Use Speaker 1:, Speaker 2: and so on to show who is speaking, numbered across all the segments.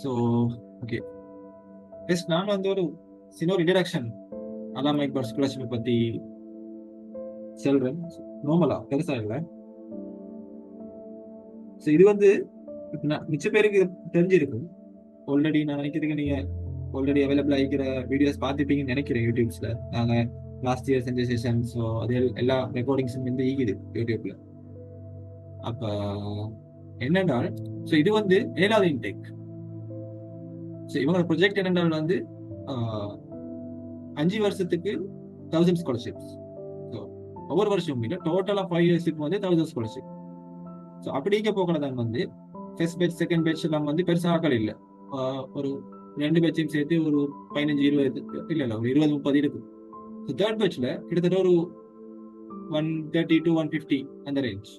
Speaker 1: So okay yes, நான் வந்து ஒரு சின்ன ஒரு இன்ட்ரடக்ஷன் அலாமா இக்பால் ஸ்காலர்ஷிப்பை பற்றி சொல்கிறேன். நார்மலா பெருசா இல்லை. ஸோ இது வந்து மிச்ச பேருக்கு தெரிஞ்சிருக்கும். ஆல்ரெடி நான் நினைக்கிறதுக்கு நீங்க ஆல்ரெடி அவைலபிள் ஆகிக்கிற வீடியோஸ் பார்த்துப்பீங்கன்னு நினைக்கிறேன். யூடியூப்ஸ்ல நாங்க லாஸ்ட் இயர் செஞ்ச செஷன், ஸோ அது எல்லா ரெக்கார்டிங்ஸும் வந்து ஈகுது யூடியூப்ல. அப்ப என்னென்றால், ஸோ இது வந்து 7வது இன்டேக். ஸோ இவங்க ப்ரொஜெக்ட் என்னென்றால் வந்து 5 வருஷத்துக்கு 1000 ஸ்காலர்ஷிப்ஸ். ஸோ ஒவ்வொரு வருஷமும் இல்லை, டோட்டலாக 5 இயர்ஸுக்கு வந்து 1000 ஸ்காலர்ஷிப். ஸோ அப்படிக்க போகிறதான் வந்து ஃபர்ஸ்ட் பேட்ச் செகண்ட் பேட்ச் எல்லாம் வந்து பெருசாக ஆக்கள் இல்லை. ஒரு 2 பேட்சையும் சேர்த்து ஒரு 15-20 இல்லை ஒரு 20-30 இருக்கு. ஸோ தேர்ட் பேட்ச்ல கிட்டத்தட்ட ஒரு 130 to 150 அந்த ரேஞ்ச்.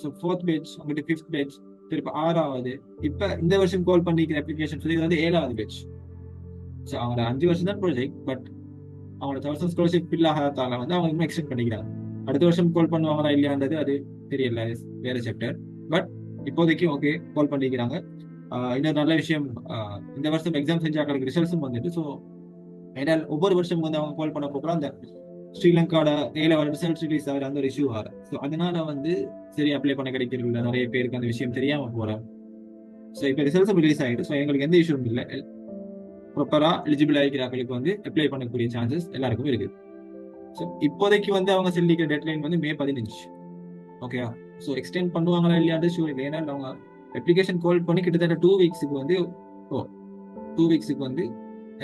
Speaker 1: ஸோ ஃபோர்த் பேட்ச் அங்கிட்டு ஃபிஃப்த் பேட்ச் திருப்ப 6வது. இப்போ இந்த வருஷம் கால் பண்ணிக்கிற அப்ளிகேஷன் சொல்லி இது வந்து 7வது பேட்ச். ஸோ அவங்க 5 வருஷம் தான் ப்ராஜெக்ட், பட் அவங்களோட 1000 ஸ்காலர்ஷிப் ஃபில் ஆகாதால வந்து அவங்க இன்னும் எக்ஸ்டெண்ட் பண்ணிக்கிறாங்க. அடுத்த வருஷம் கால் பண்ணுவாங்களா இல்லையான்றது அது தெரியல, வேற சாப்டர். பட் இப்போதைக்கு ஓகே கால் பண்ணிக்கிறாங்க. இன்னொரு நல்ல விஷயம், இந்த வருஷம் எக்ஸாம் செஞ்சாக்களுக்கு ரிசல்ட்ஸும் வந்துட்டு. ஸோ ஏன்னா ஒவ்வொரு வருஷம் வந்து அவங்க கால் பண்ண போகிறோம் அந்த ஸ்ரீலங்காவோட ரிசல்ட் ரிலீஸ் ஆகிற அந்த ஒரு இஷ்யூ ஆகிற. ஸோ அதனால வந்து சரி அப்ளை பண்ண கிடைக்கிறது நிறைய பேருக்கு அந்த விஷயம் தெரியாம போறாங்க. ஸோ இப்போ ரிசல்ட்ஸும் ரிலீஸ் ஆகிட்டு, ஸோ எங்களுக்கு எந்த இஷ்யூவும் இல்லை. ப்ராப்பரா எலிஜிபிள் ஆகிக்கிறாங்களுக்கு வந்து அப்ளை பண்ணக்கூடிய சான்சஸ் எல்லாருக்கும் இருக்குது. ஸோ இப்போதைக்கு வந்து அவங்க சொல்லிக்கிற டெட்லைன் வந்து May 15. ஓகேவா? ஸோ எக்ஸ்டெண்ட் பண்ணுவாங்களா இல்லையாண்டு ஷூர் இல்லை. ஏன்னா அவங்க அப்ளிகேஷன் கால் பண்ணி கிட்டத்தட்ட 2 வீக்ஸுக்கு வந்து 2 வீக்ஸுக்கு வந்து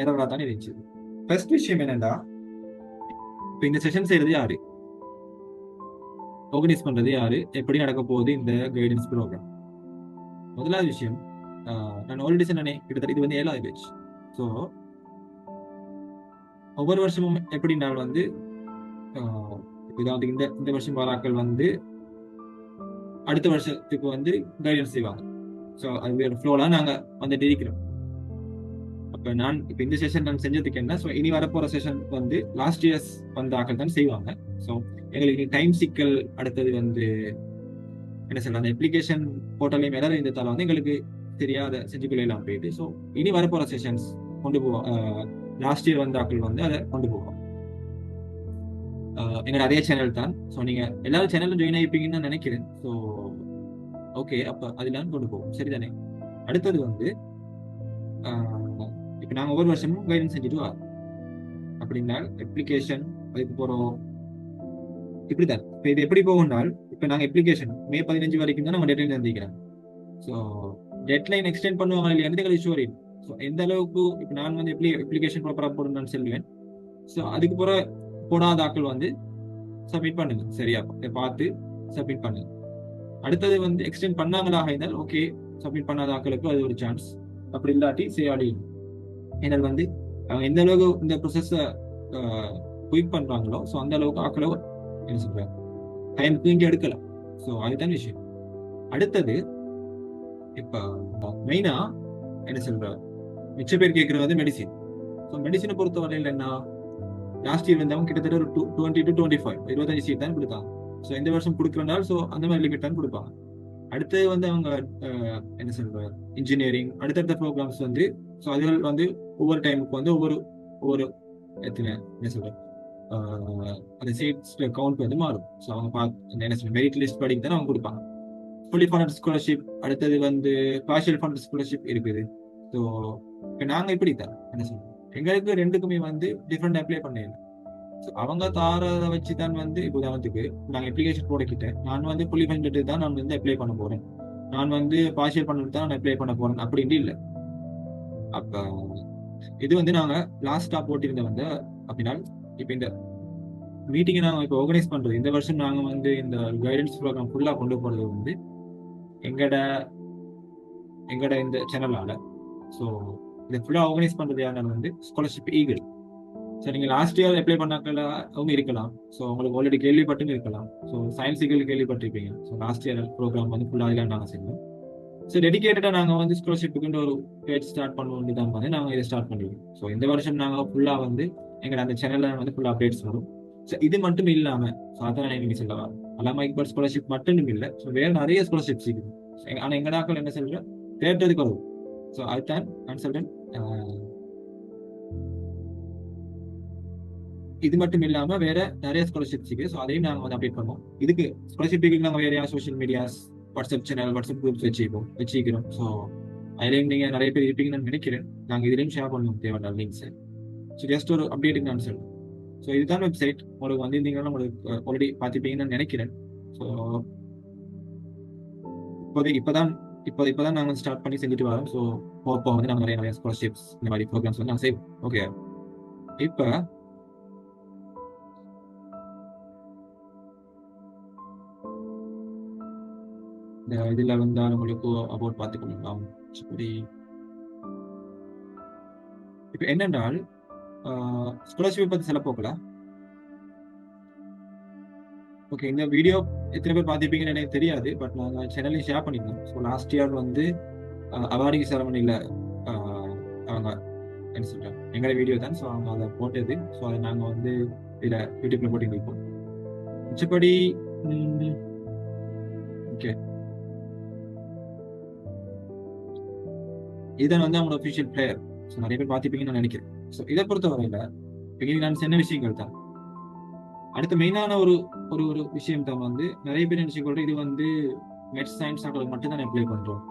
Speaker 1: எரரா தானே இருந்துச்சு. ஃபர்ஸ்ட் விஷயம் என்னன்னா, இப்போ இந்த செஷன் செய்யறது யாரு, ஆர்கனைஸ் பண்றது யாரு, எப்படி நடக்க போகுது இந்த கைடன்ஸ் ப்ரோக்ராம். முதலாவது விஷயம், நான் ஆல்ரெடி சொன்னேனே கிட்டத்தட்ட இது வந்து 7வது பேட்ச். ஸோ ஒவ்வொரு வருஷமும் எப்படினால் வந்து இதாவது இந்த வருஷம் வாராக்கள் வந்து அடுத்த வருஷத்துக்கு வந்து கைடன்ஸ் செய்வாங்க. ஸோ அது ஃப்ளோலாம் நாங்கள் வந்துட்டு இருக்கிறோம். அப்போ நான் இப்போ இந்த செஷன் நான் செஞ்சதுக்கு என்ன, ஸோ இனி வரப்போகிற செஷன் வந்து லாஸ்ட் இயர்ஸ் வந்த ஆக்கள் தான் செய்வாங்க. ஸோ எங்களுக்கு டைம் சிக்கல், அடுத்தது வந்து என்ன சொல்ற அந்த அப்ளிகேஷன் போர்ட்டலையும் எதாவது இருந்ததால வந்து எங்களுக்கு தெரியாத செஞ்சு கொள்ளலாம் போயிட்டு. ஸோ இனி வரப்போகிற செஷன்ஸ் கொண்டு போவோம். லாஸ்ட் இயர் வந்த ஆக்கள் வந்து அதை கொண்டு போவோம். எங்களோட அதே சேனல் தான். ஸோ நீங்கள் எல்லாரும் சேனலும் ஜாயின் ஆகிப்பீங்கன்னு நான் நினைக்கிறேன். ஸோ ஓகே, அப்போ அதெல்லாம் கொண்டு போவோம், சரிதானே? அடுத்தது வந்து இப்போ நாங்கள் ஒவ்வொரு வருஷமும் கைடன்ஸ் செஞ்சுட்டு வரோம். அப்படின்னா அப்ளிகேஷன் அதுக்கு போகிறோம் இப்படிதான். இப்போ இது எப்படி போகும்னால், இப்போ நாங்கள் அப்ளிகேஷன் May 15 வரைக்கும் தான் நம்ம டெட்லைன் தந்திக்கிறோம். ஸோ டெட்லைன் எக்ஸ்டெண்ட் பண்ணுவாங்க இல்லையா எங்களுக்கு ஷூர் இல்லை. ஸோ எந்த அளவுக்கு இப்போ நான் வந்து அப்ளிகேஷன் ப்ராப்பராக போடணும்னு சொல்லுவேன். ஸோ அதுக்கு போடாத ஆக்கள் வந்து சப்மிட் பண்ணுங்க, சரியா? பார்த்து சப்மிட் பண்ணுங்க. அடுத்தது வந்து எக்ஸ்டெண்ட் பண்ணாங்களாக இருந்தால் ஓகே, சப்மிட் பண்ணாத ஆக்களுக்கு அது ஒரு சான்ஸ். அப்படி இல்லாட்டி செய்யாடி. ஏன்னா வந்து அவங்க எந்த அளவுக்கு இந்த ப்ரொசஸை குயிக் பண்றாங்களோ, ஸோ அந்த அளவுக்கு ஆக்களோ என்ன சொல்றாங்க டைமுக்கு இங்கே எடுக்கலாம். ஸோ அதுதான் விஷயம். அடுத்தது இப்போ மெயினா என்ன சொல்ற மிச்ச பேர் கேட்கறது வந்து மெடிசின். ஸோ மெடிசினை பொறுத்த வரையில் என்ன, லாஸ்ட் இயர் வந்தவங்க கிட்டத்தட்ட ஒரு 20 to 25 25 சீட் தான் கொடுத்தாங்க. ஸோ இந்த வருஷம் கொடுக்குறனால ஸோ அந்த மாதிரி லிமிட் தான் கொடுப்பாங்க. அடுத்து வந்து அவங்க என்ன சொல்ற இன்ஜினியரிங் அடுத்தடுத்த ப்ரோக்ராம்ஸ் வந்து, ஸோ அதுகள் வந்து ஒவ்வொரு டைமுக்கு வந்து ஒவ்வொரு எத்தனை என்ன சொல்ற அந்த சீட்ஸ் கவுண்ட் வந்து மாறும். ஸோ அவங்க பார்த்து என்ன சொல்ற மெரிட் லிஸ்ட் படிக்க தானே அவங்க கொடுப்பாங்க. ஃபுல்லி ஃபண்டட் ஸ்காலர்ஷிப், அடுத்தது வந்து பார்ஷியல் ஃபண்டட் ஸ்காலர்ஷிப் இருக்குது. ஸோ இப்போ நாங்கள் இப்படி தான் என்ன சொல்றோம், எங்களுக்கு ரெண்டுக்குமே வந்து டிஃப்ரெண்ட் அப்ளை பண்ணிடலாம். ஸோ அவங்க தாரதை வச்சு தான் வந்து இப்போ உதாரணத்துக்கு நாங்கள் அப்ளிகேஷன் போடக்கிட்டேன், நான் வந்து ஃபுல்லி ஃபண்டட் தான் நான் வந்து அப்ளை பண்ண போறேன், நான் வந்து பார்ஷியல் ஃபண்டட் தான் நான் அப்ளை பண்ண போறேன் அப்படின்ட்டு இல்லை. அப்போ இது வந்து நாங்கள் லாஸ்ட்டாக போட்டிருந்த வந்து அப்படின்னா, இப்போ இந்த மீட்டிங்கை நாங்கள் இப்போ ஆர்கனைஸ் பண்றது இந்த வருஷம் நாங்கள் வந்து இந்த கைடன்ஸ் ப்ரோக்ராம் ஃபுல்லாக கொண்டு போறது வந்து எங்கட இந்த சேனலால. ஸோ இதை ஃபுல்லாக ஆர்கனைஸ் பண்றது யாருன்னா வந்து ஸ்காலர்ஷிப் ஈகிள். ஸோ நீங்கள் லாஸ்ட் இயர் அப்ளை பண்ணாக்கல அவங்க இருக்கலாம். ஸோ உங்களுக்கு ஆல்ரெடி கேள்விப்பட்டுன்னு இருக்கலாம். ஸோ சயின்ஸ் ஈகிள் கேள்விப்பட்டிருப்பீங்க. ஸோ லாஸ்ட் இயர் ப்ரோக்ராம் வந்து ஃபுல்லாக அதில் நாங்கள் செய்வோம். ஸோ டெடிக்கேட்டடாக நாங்கள் வந்து ஸ்காலர்ஷிப்புக்குன்ற ஒரு பேஜ் ஸ்டார்ட் பண்ணுவோம் தான் வந்து நாங்கள் இதை ஸ்டார்ட் பண்ணிடுவோம். ஸோ இந்த வருஷம் நாங்கள் ஃபுல்லாக வந்து எங்களோட அந்த சேனலில் வந்து ஃபுல்லாக அப்டேட்ஸ் வரும். ஸோ இது மட்டும் இல்லாமல் சாதாரண நீங்கள் சொல்லவா அலாமா இக்பால் ஸ்காலர்ஷிப் மட்டும் இல்லை, ஸோ வேறு நிறைய ஸ்காலர்ஷிப்ஸ் இருக்குது. ஆனால் எங்கடாக்கள் என்ன சொல்ற தேட்டதுக்கு வரும். ஸோ அதுதான் கன்சல்டன்ட். இது மட்டும் இல்லாம வேற நிறைய ஸ்காலர்ஷிப்ஸ் இருக்கு. ஸோ அதையும் நாங்கள் வந்து அப்டேட் பண்ணுவோம். இதுக்கு ஸ்காலர்ஷிப்புக்கு நாங்கள் வேற social medias, WhatsApp channel, WhatsApp groups வச்சுக்கிறோம். ஸோ அதுலேயும் நீங்கள் நிறைய பேர் இருப்பீங்கன்னு நினைக்கிறேன். நாங்கள் இதுலேயும் ஷேர் பண்ணுவோம் தேவையான லிங்க்ஸ். ஸோ ஜஸ்ட் ஒரு அப்டேட்டுக்கு நான் சொல்லுவேன். ஸோ இதுதான் வெப்சைட். உங்களுக்கு வந்திருந்தீங்கன்னா உங்களுக்கு ஆல்ரெடி பார்த்துப்பீங்கன்னு நினைக்கிறேன். ஸோ இப்போதான் நாங்கள் ஸ்டார்ட் பண்ணி செஞ்சுட்டு வரோம். ஸோ போக வந்து நாங்கள் நிறைய ஸ்காலர்ஷிப்ஸ் இந்த மாதிரி ப்ரோக்ராம்ஸ் வந்து நாங்கள் செய்வோம். ஓகே, இப்போ இந்த இதுல வந்தால் உங்களுக்கு அபவுட் பார்த்துக்கணும். சரி, இப்போ என்னென்றால் ஸ்காலர்ஷிப் பற்றி சொல்ல போகலாம். ஓகே, இந்த வீடியோ எத்தனை பேர் பார்த்துப்பீங்கன்னு எனக்கு தெரியாது. பட் நாங்கள் சேனலையும் ஷேர் பண்ணியிருந்தோம். ஸோ லாஸ்ட் இயர் வந்து அவார்டிங் செரமனியில் அவங்க என்ன சொல்கிறாங்க எங்களோட வீடியோ தான். ஸோ அவங்க அதை போட்டது. ஸோ அதை நாங்கள் வந்து இதில் யூடியூப்ல போட்டு வைப்போம். மிச்சப்படி ஓகே, இதுதான் வந்து அவங்களோட ஒஃபிஷியல் பிளேயர். ஸோ நிறைய பேர் பார்த்துப்பீங்கன்னு நான் நினைக்கிறேன். ஸோ இதை பொறுத்த வரையில இன்னைக்கு நான் சொன்ன விஷயங்கள் தான். அடுத்த மெயினான ஒரு ஒரு ஒரு விஷயம் தான் வந்து நிறைய பேர் நினைச்சுக்கொள்ற இது வந்து மெட்ஸ் சயின்ஸ் மட்டும் தான் அப்ளை பண்றோம்.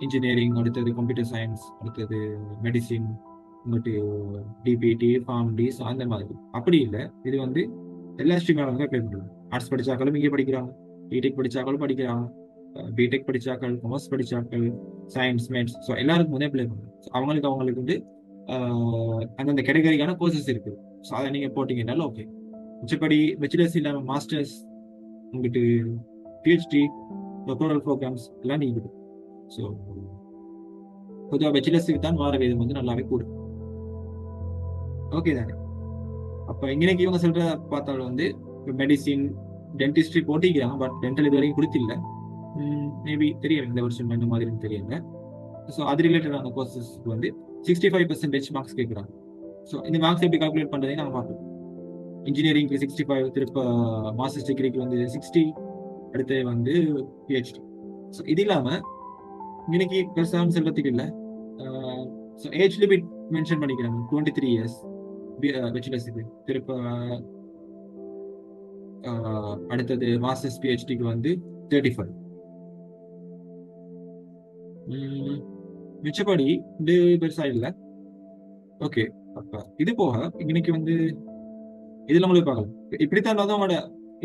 Speaker 1: இன்ஜினியரிங், அடுத்தது கம்ப்யூட்டர் சயின்ஸ், அடுத்தது மெடிசின், இங்கிட்டு டிபிடி, ஃபார்ம்டி, அந்த மாதிரி. அப்படி இல்லை, இது வந்து எல்லா ஸ்ட்ரீம்ல வந்து அப்ளை பண்றாங்க. ஆர்ட்ஸ் படிச்சாக்களும் இங்கே படிக்கிறாங்க, பிடெக் படிச்சாக்களும் படிக்கிறாங்க, பிடெக் படிச்சாக்கள், காமர்ஸ் படிச்சாக்கள், சயின்ஸ், மேத்ஸ். ஸோ எல்லாருக்கும் வந்து அப்ளை பண்ணுறோம். அவங்களுக்கு வந்து அந்தந்த கேட்டகரிக்கான கோர்சஸ் இருக்கு. ஸோ அதை நீங்க போட்டீங்கன்னாலும் ஓகே. மிச்சப்படி பேச்சுலர்ஸ் இல்லாமல் மாஸ்டர்ஸ், உங்ககிட்ட பிஹெச்டி, டாக்டரல் ப்ரோக்ராம்ஸ் எல்லாம் நீங்க. ஸோ பொதுவாக பேச்சுலர்ஸுக்கு தான் வார வேதம் வந்து நல்லாவே கூடும். ஓகே தானே? அப்போ இன்னைக்கு இவங்க சொல்ற பார்த்தாலும் வந்து மெடிசின், டென்டிஸ்ட்ரி போட்டிக்கிறாங்க. பட் டென்டல் இது வரைக்கும் கொடுத்தில்ல. மேபி தெரியல இந்த வருஷம் என்ன மாதிரின்னு தெரியல. ஸோ அது ரிலேட்டடான கோர்சஸ்க்கு வந்து 65% மார்க்ஸ் கேட்குறாங்க. ஸோ இந்த மார்க்ஸ் எப்படி கால்குலேட் பண்ணுறதையும் நாங்கள் பார்ப்போம். இன்ஜினியரிங்க்கு 65, திருப்ப மாஸ்டர்ஸ் டிகிரிக்கு வந்து 60, அடுத்து வந்து பிஹெச்டி. ஸோ இது இல்லாமல் இன்னைக்கு பெருசாக செல்வத்துக்கு இல்லை. ஸோ ஏஜ் லிமிட் மென்ஷன் பண்ணிக்கிறாங்க 23 இயர்ஸ் பேச்சுலர்ஸுக்கு. திருப்ப அடுத்தது மாஸ்டர்ஸ் பிஹெச்டிக்கு வந்து 35. மிச்சப்படி இது பெருசா இல்லை. ஓகே, அப்ப இது போக இன்னைக்கு வந்து இதுல உங்களுக்கு பார்க்கலாம். இப்படித்தான் வந்து உங்களோட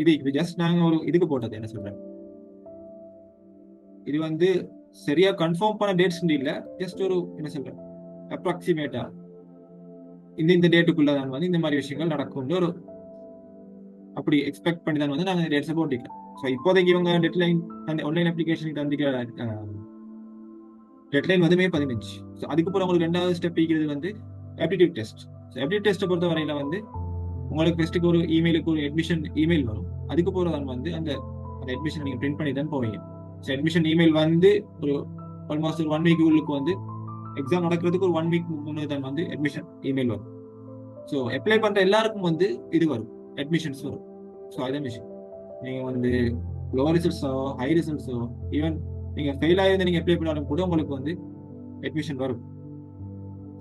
Speaker 1: இது ஜஸ்ட் நாங்க ஒரு இதுக்கு போட்டது. என்ன சொல்றேன், இது வந்து சரியா கன்ஃபார்ம் பண்ண டேட்ஸ் இல்ல. ஜஸ்ட் ஒரு என்ன சொல்றேன், அப்ராக்சிமேட்டா இந்த டேட்டுக்குள்ள தான் வந்து இந்த மாதிரி விஷயங்கள் நடக்கும் ஒரு அப்படி எக்ஸ்பெக்ட் பண்ணி தான் வந்து நாங்கள் டேட்ஸை போட்டிக்கலாம். ஸோ இப்போதைக்கு இவங்க டெட்லைன் அந்த ஆன்லைன் அப்ளிகேஷனுக்கு தந்திக்க டெட்லைன் வந்து May 15. ஸோ அதுக்கப்புறம் உங்களுக்கு ரெண்டாவது ஸ்டெப் இருக்கிறது வந்து ஆப்டிடியூட் டெஸ்ட். ஸோ ஆப்டிடியூட் டெஸ்ட்டை பொறுத்த வரையில வந்து உங்களுக்கு ஃபர்ஸ்ட்டுக்கு ஒரு இமெயிலுக்கு ஒரு அட்மிஷன் இமெயில் வரும். அதுக்கு போகிறதான் வந்து அந்த அட்மிஷன் நீங்கள் பிரிண்ட் பண்ணி தான் போவீங்க. ஸோ அட்மிஷன் இமெயில் வந்து ஒரு ஆல்மோஸ்ட் ஒரு 1 வீக் உள்ளுக்கு வந்து எக்ஸாம் நடக்கிறதுக்கு ஒரு 1 வீக் முன்னே தான் வந்து அட்மிஷன் இமெயில் வரும். ஸோ அப்ளை பண்ணுற எல்லாருக்கும் வந்து இது வரும், அட்மிஷன்ஸ் வரும். ஸோ அதுதான் விஷயம். நீங்கள் வந்து லோ ரிசல்ட்ஸோ ஹை ரிசல்ட்ஸோ ஈவன் நீங்கள் ஃபெயில் ஆகிருந்து நீங்கள் அப்ளை பண்ணாலும் கூட உங்களுக்கு வந்து அட்மிஷன் வரும்.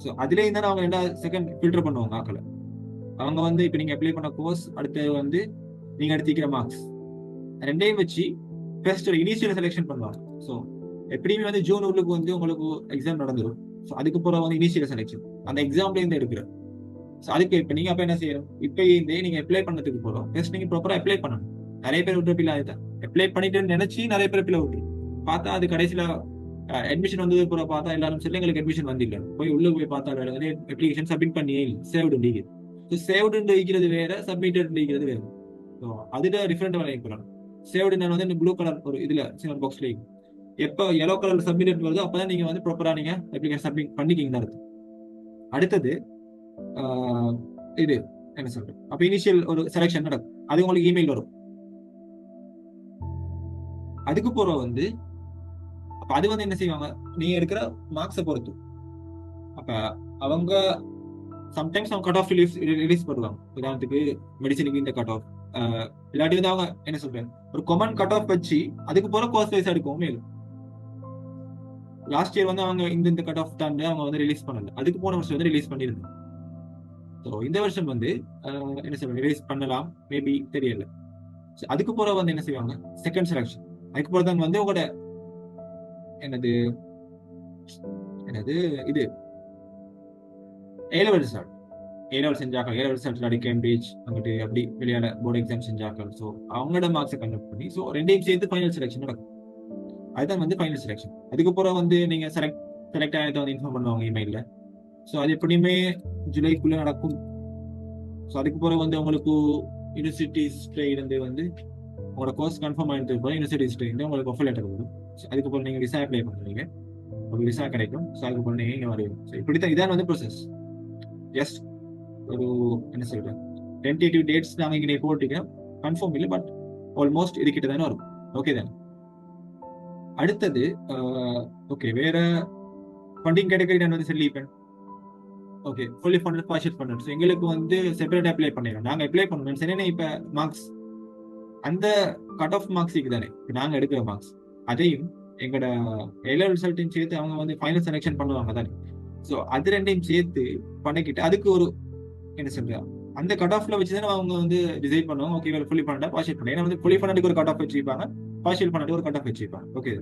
Speaker 1: ஸோ அதுலேயும் தான் அவங்க செகண்ட் ஃபில்டர் பண்ணுவாங்க ஆக்களை. அவங்க வந்து இப்போ நீங்கள் அப்ளை பண்ண கோர்ஸ், அடுத்து வந்து நீங்கள் எடுத்துக்கிற மார்க்ஸ், ரெண்டையும் வச்சு ஃபர்ஸ்ட் ஒரு இனிஷியல் செலெக்ஷன் பண்ணுவாங்க. ஸோ எப்படியுமே வந்து ஜூன் உள்ளுக்கு வந்து உங்களுக்கு எக்ஸாம் நடந்துடும். ஸோ அதுக்கப்புறம் வந்து இனிஷியல் செலெக்ஷன் அந்த எக்ஸாம்லேருந்து எடுக்கிறோம். ஸோ அதுக்கு இப்போ நீங்கள் அப்போ என்ன செய்யணும், இப்போ இருந்தே நீங்கள் அப்ளை பண்ணதுக்கு போகிறோம் ஃபர்ஸ்ட் நீங்கள் ப்ராப்பராக அப்ளை பண்ணணும். நிறைய பேர் விட்டுறப்பில்ல, அதுதான் அப்ளை பண்ணிட்டு நினைச்சு நிறைய பேர் பிள்ளை விட்டு பார்த்தா அது கடைசியில் அட்மிஷன் வந்தது கூட பார்த்தா எல்லாரும் சொல்லி எங்களுக்கு அட்மிஷன் வந்தில்லை. போய் உள்ள போய் பார்த்தா அப்ளிகேஷன் சப்மிட் பண்ணியே இல்லை, சேவ்டு இருக்கிறது. ஸோ சேவ்டு இருக்கிறது வேற, சப்மிட்டட் இருக்கிறது வேறு. ஸோ அதுல டிஃப்ரெண்ட் வரைக்கும் சேவ்டு நான் வந்து இந்த ப்ளூ கலர் ஒரு இதுல சின்ன பாக்ஸ்ல எப்போ எல்லோ கலர் சப்மிட் வருதோ அப்பதான் நீங்க வந்து ப்ராப்பரா நீங்க அப்ளிகேஷன் சப்மிட் பண்ணிக்கிங்க. அடுத்தது இது என்ன சொல்றேன், அப்ப இனிஷியல் ஒரு செலக்ஷன் நடக்கும். அது உங்களுக்கு இமெயில் வரும். அதுக்கு போற வந்து அப்ப அது வந்து என்ன செய்வாங்க, நீங்க எடுக்கிற மார்க்ஸை பொறுத்து. அப்ப அவங்க சம்டைம்ஸ் அவங்க கட் ஆஃப் ரிலீஸ் பண்ணுவாங்க. உதாரணத்துக்கு மெடிசனுக்கு இந்த கட் ஆஃப், இல்லாட்டி வந்து அவங்க என்ன சொல்றேன் ஒரு காமன் கட் ஆஃப் வச்சு அதுக்கு போற கோர்ஸ் வைஸ் எடுக்கும் மேலும். லாஸ்ட் இயர் வந்து அவங்க இந்த கட் ஆஃப் தான் அவங்க வந்து ரிலீஸ் பண்ணல, அதுக்கு போன வருஷம் வந்து ரிலீஸ் பண்ணியிருந்தாங்க. ஸோ இந்த வருஷம் வந்து என்ன சொல்லுவாங்க ரிலீஸ் பண்ணலாம் மேபி, தெரியல. So, அதுக்கு போற வந்து என்ன செய்வாங்க, செகண்ட் செலக்ஷன். அதுக்கு போற தான் வந்து உங்களோட என்னது என்னது இது ஏலெவல் ரிசல்ட். ஏலெவல் செஞ்சாக்கள், ஏலெவல் ரிசல்ட் அடி கேம்பிரிட்ஜ் அங்கிட்டு அப்படி வெளியால போர்டு எக்ஸாம் செஞ்சாக்கள். ஸோ அவங்களோட மார்க்ஸை கன்வெர்ட் பண்ணி ஸோ ரெண்டையும் சேர்த்து ஃபைனல் செலக்ஷன் நடக்கும். அதுதான் வந்து ஃபைனல் செலக்ஷன். அதுக்கப்புறம் வந்து நீங்க செலக்ட் ஆகிட்டு வந்து இன்ஃபார்ம் பண்ணுவாங்க இமெயிலில். ஸோ அது எப்படியுமே ஜூலைக்குள்ள நடக்கும். ஸோ அதுக்கப்புறம் வந்து உங்களுக்கு யூனிவர்சிட்டிஸ்ல இருந்து வந்து உங்களோட கோர்ஸ் கன்ஃபார்ம் ஆகிட்டு போய் யூனிவர்சிட்டிஸ்ல இருந்து உங்களுக்கு ஆஃபர் லெட்டர் வரும். அதுக்கப்புறம் நீங்க விசா அப்ளை பண்ணுவீங்க, உங்களுக்கு விசா கிடைக்கும். ஸோ அதுக்கப்புறம் நீங்க இங்கே வருவீங்க. ஸோ இப்படித்தான் இதான் வந்து ப்ரோசஸ். ஜஸ்ட் ஒரு என்ன சொல்றேன், டென்டேட்டிவ் டேட்ஸ் நாங்கள் இங்கே போட்டுக்க கன்ஃபார்ம் இல்லை, பட் ஆல்மோஸ்ட் இதுக்கிட்ட தானே வரும். ஓகே தானே. அடுத்தது ஓகே, வேற ஃபண்டிங் கேட்டகரி நான் வந்து சொல்லிப்பேன். Okay, fully funded partial funded. So எங்களுக்கு வந்து செப்பரேட் அப்ளை பண்ணிடுறோம். நாங்கள் அப்ளை பண்ணணும் சரி. இப்போ மார்க்ஸ் அந்த கட் ஆஃப் மார்க்ஸுக்கு தானே இப்போ நாங்கள் எடுக்கிற மார்க்ஸ், அதையும் எங்களோட எல்லாம் ரிசல்ட்டையும் சேர்த்து அவங்க வந்து ஃபைனல் செலெக்ஷன் பண்ணுவாங்க தானே. ஸோ அது ரெண்டையும் சேர்த்து பண்ணிக்கிட்டு அதுக்கு ஒரு என்ன சொல்றா அந்த கட் ஆஃப்ல வச்சு தானே அவங்க வந்து டிசைட் பண்ணுவாங்க. ஓகே, ஃபுல்லி ஃபண்டா பார்ஷியல் பண்ணி, ஏன்னா வந்து ஃபுல்லி ஃபண்டடுக்கு ஒரு கட் ஆஃப் வச்சுப்பாங்க, பார்ஷியல் ஃபண்டடுக்கு ஒரு கட் ஆஃப் வச்சுப்பாங்க. ஓகே,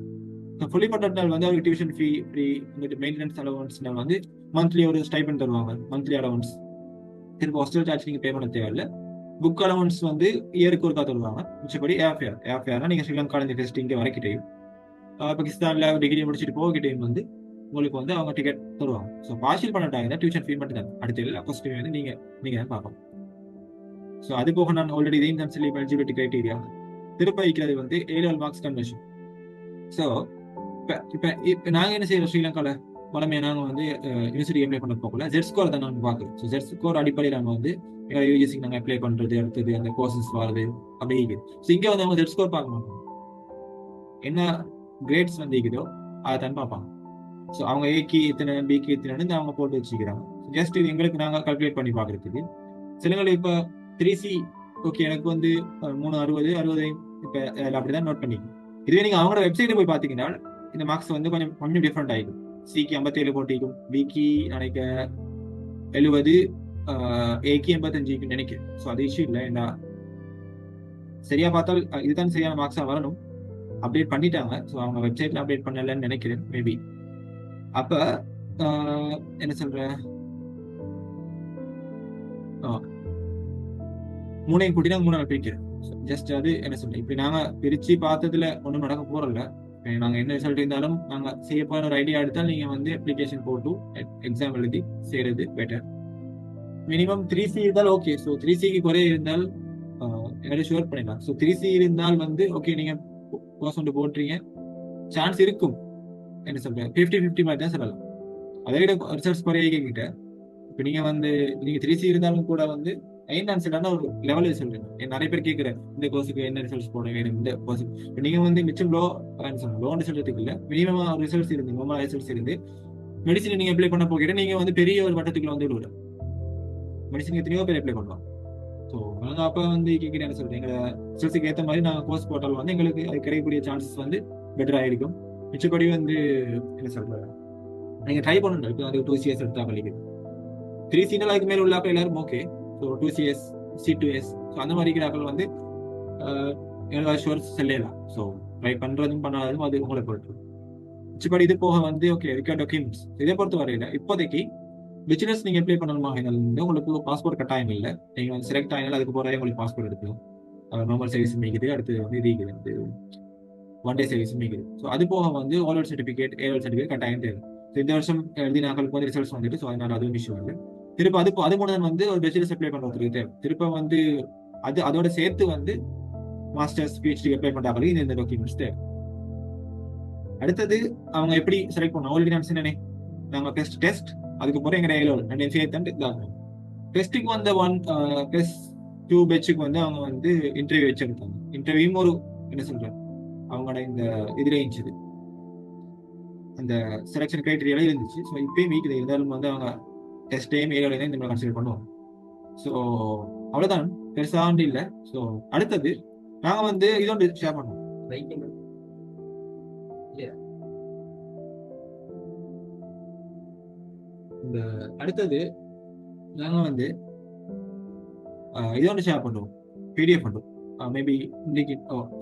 Speaker 1: ஃபுல்லி ஃபண்டட்னால வந்து அவருக்கு டியூஷன் ஃபீ ஃப்ரீ, வந்துட்டு மெயின்டெனன்ஸ் அலவன்ஸ்னால வந்து மந்த்லி ஒரு ஸ்டைபன் தருவாங்க, மந்த்லி அலவன்ஸ். திரும்ப ஹாஸ்டல் சார்ஜ் நீங்க பே பண்ண தேவையில்ல. புக் அலவன்ஸ் வந்து இயருக்கு ஒருக்கா தருவாங்க. மிச்சப்படி ஏஃபேர்னா நீங்க ஸ்ரீலங்கால இந்த டெஸ்ட் இங்கே வரைக்கிட்டையும் பாகிஸ்தான்ல டிகிரி முடிச்சுட்டு போகிட்டையும் வந்து உங்களுக்கு வந்து அவங்க டிக்கெட் தருவாங்க. ஸோ பார்ஷியல் பண்ணிட்டாங்க டியூஷன் ஃபீ மட்டும் தான். அடுத்த எல்லா கொஸ்டின் வந்து நீங்க தான் பார்க்கணும். ஸோ அது போக நான் ஆல்ரெடி இதையும் தான் சொல்லி எலிஜிபிலிட்டி கிரைட்டீரியா திருப்ப வைக்கிறது வந்து ஏ-லெவல் மார்க்ஸ் கன்வர்ஷன். ஸோ இப்போ நாங்கள் என்ன செய்யறோம், ஸ்ரீலங்காவில் வளமையாக நாங்கள் வந்து யூனிவர்சிட்டி அப்ளை பண்ண போகல ஜெட் ஸ்கோர் தான் நாங்கள் பார்க்குறோம். ஸோ ஜெட் ஸ்கோர் அடிப்படையில் நாங்கள் வந்து எங்களை யூஜிசிக்கு நாங்கள் அப்ளை பண்ணுறது, அடுத்தது அந்த கோர்சஸ் வருது அப்படி இருக்குது. ஸோ இங்கே வந்து அவங்க ஜெட் ஸ்கோர் பார்க்க மாட்டாங்க, என்ன கிரேட்ஸ் வந்து இருக்குதோ அதை தான் பார்ப்பாங்க. ஸோ அவங்க ஏக்கு இத்தனை பிக்கு இத்தனை அவங்க போட்டு வச்சுக்கிறாங்க. ஜஸ்ட் இது எங்களுக்கு நாங்கள் கால்குலேட் பண்ணி பார்க்குறதுக்கு. சிலங்களை இப்போ 3C ஓகே எனக்கு வந்து 360 இப்போ அப்படிதான் நோட் பண்ணிக்கணும். இதுவே நீங்கள் அவங்களோட வெப்சைட்டை போய் பார்த்தீங்கன்னா இந்த மார்க்ஸ் வந்து கொஞ்சம் டிஃப்ரெண்ட் ஆகிடும். சிக்கு 57 போட்டிக்கும், பிக்கு நினைக்க 70, ஏக்கு 85 நினைக்கிறேன். ஸோ அது இஷ்யூ இல்லை. என்ன சரியா பார்த்தால் இதுதான் சரியான மார்க்ஸாக வரணும். அப்டேட் பண்ணிட்டாங்க. ஸோ அவங்க வெப்சைட்ல அப்டேட் பண்ணலன்னு நினைக்கிறேன் மேபி. அப்ப என்ன சொல்ற, மூணையும் கூட்டி நாங்கள் 3 நாள் பிரிக்கிறோம். ஜஸ்ட் அது என்ன சொல்றேன், இப்படி நாங்க பிரிச்சு பார்த்ததுல ஒன்றும் நடக்க போறதில்ல. நாங்கள் என்ன ரிசல்ட் இருந்தாலும் நாங்கள் செய்ய போற ஒரு ஐடியா எடுத்தால் நீங்க வந்து அப்ளிகேஷன் போட்டு எக்ஸாம் எழுதி செய்யறது பெட்டர். மினிமம் 3C இருந்தால் ஓகே. ஸோ 3Cக்கு குறைய இருந்தால் எங்களை ஷுவர் பண்ணிடலாம். ஸோ 3C இருந்தால் வந்து ஓகே, நீங்க கோர்ஸ் ஒன்று போட்டுறீங்க, சான்ஸ் இருக்கும். என்ன சொல்றேன், 50-50 மாதிரி தான் சொல்லலாம். அதை விட ரிசல்ட்ஸ் குறைய கிட்ட இப்போ நீங்க வந்து நீங்க 3C இருந்தாலும் கூட வந்து ஐந்தான்செட்டான ஒரு லெவலில் சொல்றீங்க. நிறைய பேர் கேட்குறேன் இந்த கோர்ஸுக்கு என்ன ரிசல்ட்ஸ் போடுங்க, இந்த கோர்ஸுக்கு. இப்போ நீங்க வந்து மிச்சம் லோ ரிசல்ட்டுக்கு இல்லை, மினிமம் ரிசல்ட்ஸ் இருந்து நார்மல் ரிசல்ட்ஸ் இருந்து மெடிசன் நீங்க அப்ளை பண்ண போகிட்ட நீங்க வந்து பெரிய ஒரு வட்டத்துக்குள்ள வந்து விடுவோம். மெடிசனுக்கு எத்தனையோ பேர் அப்ளை பண்ணலாம். ஸோ நாங்கள் அப்போ வந்து கேட்குற என்ன சொல்றேன், எங்களை ரிசல்ட்ஸுக்கு ஏற்ற மாதிரி நாங்கள் கோர்ஸ் போட்டால் வந்து எங்களுக்கு அது கிடைக்கக்கூடிய சான்சஸ் வந்து பெட்டராக இருக்கும். மிச்சப்படி வந்து என்ன சொல்றேன், நீங்க ட்ரை பண்ணணும். இப்போ வந்து 2CS எடுத்தா கழிக்குது, 3C அதுக்கு மேல உள்ள எல்லாரும் okay. So 2CS C2S so அந்த மாதிரி இருக்கிறாக்கள் வந்து எங்களுக்கு ஷுவர் செல்லலாம். ஸோ ட்ரை பண்றதும் பண்ணாததும் அது உங்களை பொறுத்து. மிச்சப்படி இது போக வந்து ஓகே ரிக்கார்ட் டாக்குமெண்ட்ஸ் இதை பொறுத்த வரையில இப்போதைக்கு பிசினஸ் நீங்க அப்ளை பண்ணணுமா இருந்தாலும் உங்களுக்கு பாஸ்போர்ட் கட்டாயம் இல்லை. நீங்க வந்து செலக்ட் ஆகினாலும் அதுக்கு போறதே உங்களுக்கு பாஸ்போர்ட் எடுக்கணும். நார்மல் சர்வீஸ் மீக்குது, அடுத்து வந்து இது வந்து 1 டே சர்வீஸ் மீக்குது. ஸோ அது போக வந்து ஓலர் சர்டிஃபிகேட், ஏஎல் சர்டிஃபிகேட் கட்டாயம் தேவை. இந்த வருஷம் எழுதினாக்களுக்கு வந்து ரிசல்ட்ஸ் வந்துட்டு, ஸோ அதனால அதுவும் இஷ்யூ இல்லை. திருப்ப அது மூலம் வந்து ஒரு பிசினஸ் அப்ளை பண்றதுக்கு தேவை. திருப்ப வந்து அதோட சேர்த்து வந்து மாஸ்டர்ஸ் PhD அப்ளை பண்றாங்க இந்த டாக்குமெண்ட்ஸ் தேவை. அடுத்தது அவங்க எப்படி செலக்ட் பண்ணணும், ஆல்ரெடி நான் சொன்னேனே நாங்கள் டெஸ்ட் அதுக்கு போகிற எங்க ரெண்டையும் சேர்த்து இதாகணும். டெஸ்ட்டுக்கு வந்து +2 பேட்சுக்கு வந்து அவங்க வந்து இன்டர்வியூ வச்சிருக்காங்க. இன்டர்வியூவும் ஒரு என்ன சொல்றேன் அவங்களோட இந்த இதுல இருந்துச்சு, அந்த செலக்ஷன் கிரைட்டீரியால இருந்துச்சு. ஸோ இப்பயும் வீக் இருந்தாலும் வந்து அவங்க டெஸ்ட்டையும் ஏரியாவில இந்த மாதிரி கன்சிடர் பண்ணுவோம். ஸோ அவ்வளோதான், பெருசாண்டு இல்லை. ஸோ அடுத்தது நாங்கள் வந்து இதோண்டு ஷேர் பண்ணுவோம். இந்த அடுத்தது நாங்க வந்து இது ஒன்று ஷேர் பண்ணுவோம், பிடிஎஃப் பண்ணுவோம். மேபி இன்னைக்கு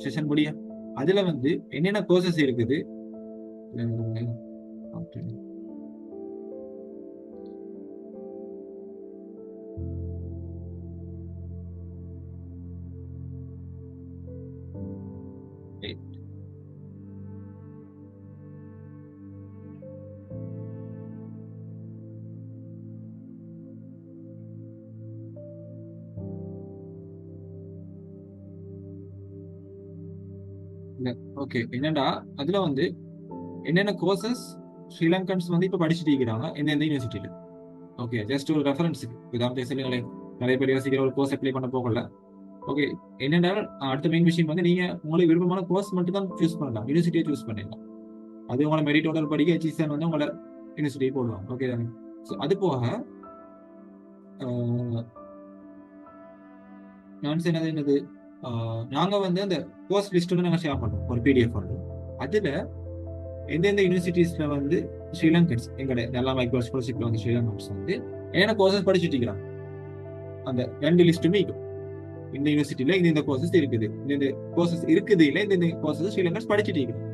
Speaker 1: செஷன் முடிய அதுல வந்து என்னென்ன கோர்சஸ் இருக்குது. ஓகே, என்னடா அதுல வந்து என்னென்ன கோர்சஸ் ஸ்ரீலங்கன்ஸ் வந்து இப்ப படிச்சுட்டு இருக்கிறாங்க எந்தெந்த யூனிவர்சிட்டியில. ஓகே, ஜஸ்ட் ஒரு ரெஃபரன்ஸுக்கு உதாரணத்துக்கு சொல்லுங்களே, நிறைய பேர் யோசிக்கிற ஒரு கோர்ஸ் அப்ளை பண்ண போகல. ஓகே, என்னென்றால் அடுத்த மெயின் விஷயம் வந்து நீங்க உங்களுக்கு விருப்பமான கோர்ஸ் மட்டும் தான் சூஸ் பண்ணலாம், யூனிவர்சிட்டியை சூஸ் பண்ணிடலாம். அது உங்களை மெரிட் ஆர்டர் படிக்க ஹெச்இசன் வந்து உங்களை யூனிவர்சிட்டியை போடுவாங்க. ஓகே தானே. ஸோ அது போக நான் சொன்னது என்னது, நாங்க வந்து அந்த கோர்ஸ் லிஸ்ட்டோட நாங்கள் ஷேர் பண்ணுவோம், ஒரு பிடிஎஃப் பண்ணுவோம். அதுல எந்தெந்த யூனிவர்சிட்டிஸ்ல வந்து ஸ்ரீலங்கன்ஸ் எங்களோட எல்லா மைக்ரோ ஸ்காலர்ஷிப்ல வந்து ஸ்ரீலங்கன்ஸ் வந்து என்னென்ன கோர்சஸ் படிச்சுட்டு இருக்கிறாங்க அந்த 2 லிஸ்ட்டுமே இருக்கும். இந்த யூனிவர்சிட்டியில இந்த கோர்சஸ் இருக்குது, இந்த கோர்சஸ் இருக்குது, இல்லை இந்த கோர்சஸ் ஸ்ரீலங்கன்ஸ் படிச்சுட்டு இருக்கிறோம்.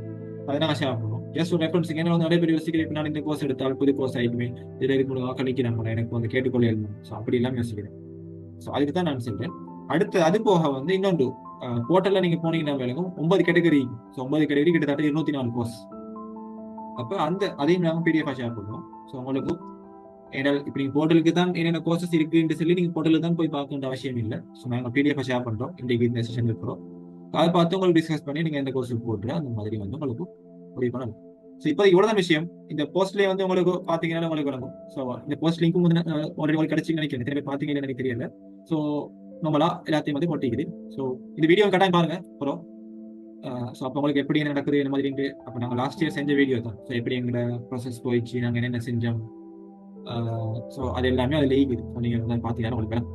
Speaker 1: அதை நாங்கள் ஷேர் பண்ணுவோம். ஜஸ்ட் ஒரு ரெஃபரன்ஸ். ஏன்னா வந்து நிறைய பேர் யோசிக்கிறேன், நான் இந்த கோர்ஸ் எடுத்தால் புது கோர்ஸ் ஆகிக்குமே, இதில் இருக்கணும் கழிக்கிறாங்க, எனக்கு வந்து கேட்டுக்கொள்ள எழுதணும். ஸோ அப்படி எல்லாம் யோசிக்கிறேன். ஸோ அதுக்கு தான் நான் சொல்றேன். அடுத்து அது போக வந்து இன்னொன்று போர்ட்டல்ல நீங்க போனீங்கன்னா வேலைக்கும் 9 கேட்டகரி. ஸோ 9 கேட்டகரி கிட்டத்தட்ட 204 கோர்ஸ். அப்போ அதையும் நாங்கள் பிடிஎஃப் ஷேர் பண்ணுவோம். ஸோ உங்களுக்கு ஏன்னா இப்போ நீங்கள் போர்ட்டலுக்கு தான் என்னென்ன கோர்சஸ் இருக்குன்னு சொல்லி நீங்கள் போர்ட்டலுக்கு தான் போய் பார்க்க வேண்டிய அவசியம் இல்லை. ஸோ நாங்கள் பிடிஎஃப் ஷேர் பண்ணுறோம், இன்றைக்கு இந்த செஷன் இருக்கிறோம். அதை பார்த்து உங்களுக்கு டிஸ்கஸ் பண்ணி நீங்கள் எந்த கோர்ஸுக்கு போட்டு அந்த மாதிரி வந்து உங்களுக்கு முடிவு பண்ணணும். ஸோ இப்போ இவ்வளோதான் விஷயம். இந்த போஸ்ட்லேயே வந்து உங்களுக்கு பார்த்தீங்கன்னா உங்களுக்கு வழங்கும். ஸோ இந்த போஸ்ட் லிங்க்கும் வந்து ஆல்ரெடி உங்களுக்கு கிடைச்சின்னு நினைக்கிறேன். எத்தனை பேர் பார்த்தீங்கன்னு எனக்கு தெரியல. ஸோ நம்மளா எல்லாத்தையும் வந்து போட்டிக்குது. ஸோ இந்த வீடியோ கட்டாயம் பாருங்க அப்புறம். ஸோ அப்போ உங்களுக்கு எப்படி என்ன நடக்குது என்ன மாதிரி. அப்போ நாங்கள் லாஸ்ட் இயர் செஞ்ச வீடியோ தான். ஸோ எப்படி எங்களோட ப்ராசஸ் போயிடுச்சு, நாங்கள் என்னென்ன செஞ்சோம். ஸோ அது எல்லாமே அதில் இருக்குது. ஸோ நீங்கள் வந்து பார்த்தீங்கன்னா உங்களுக்கு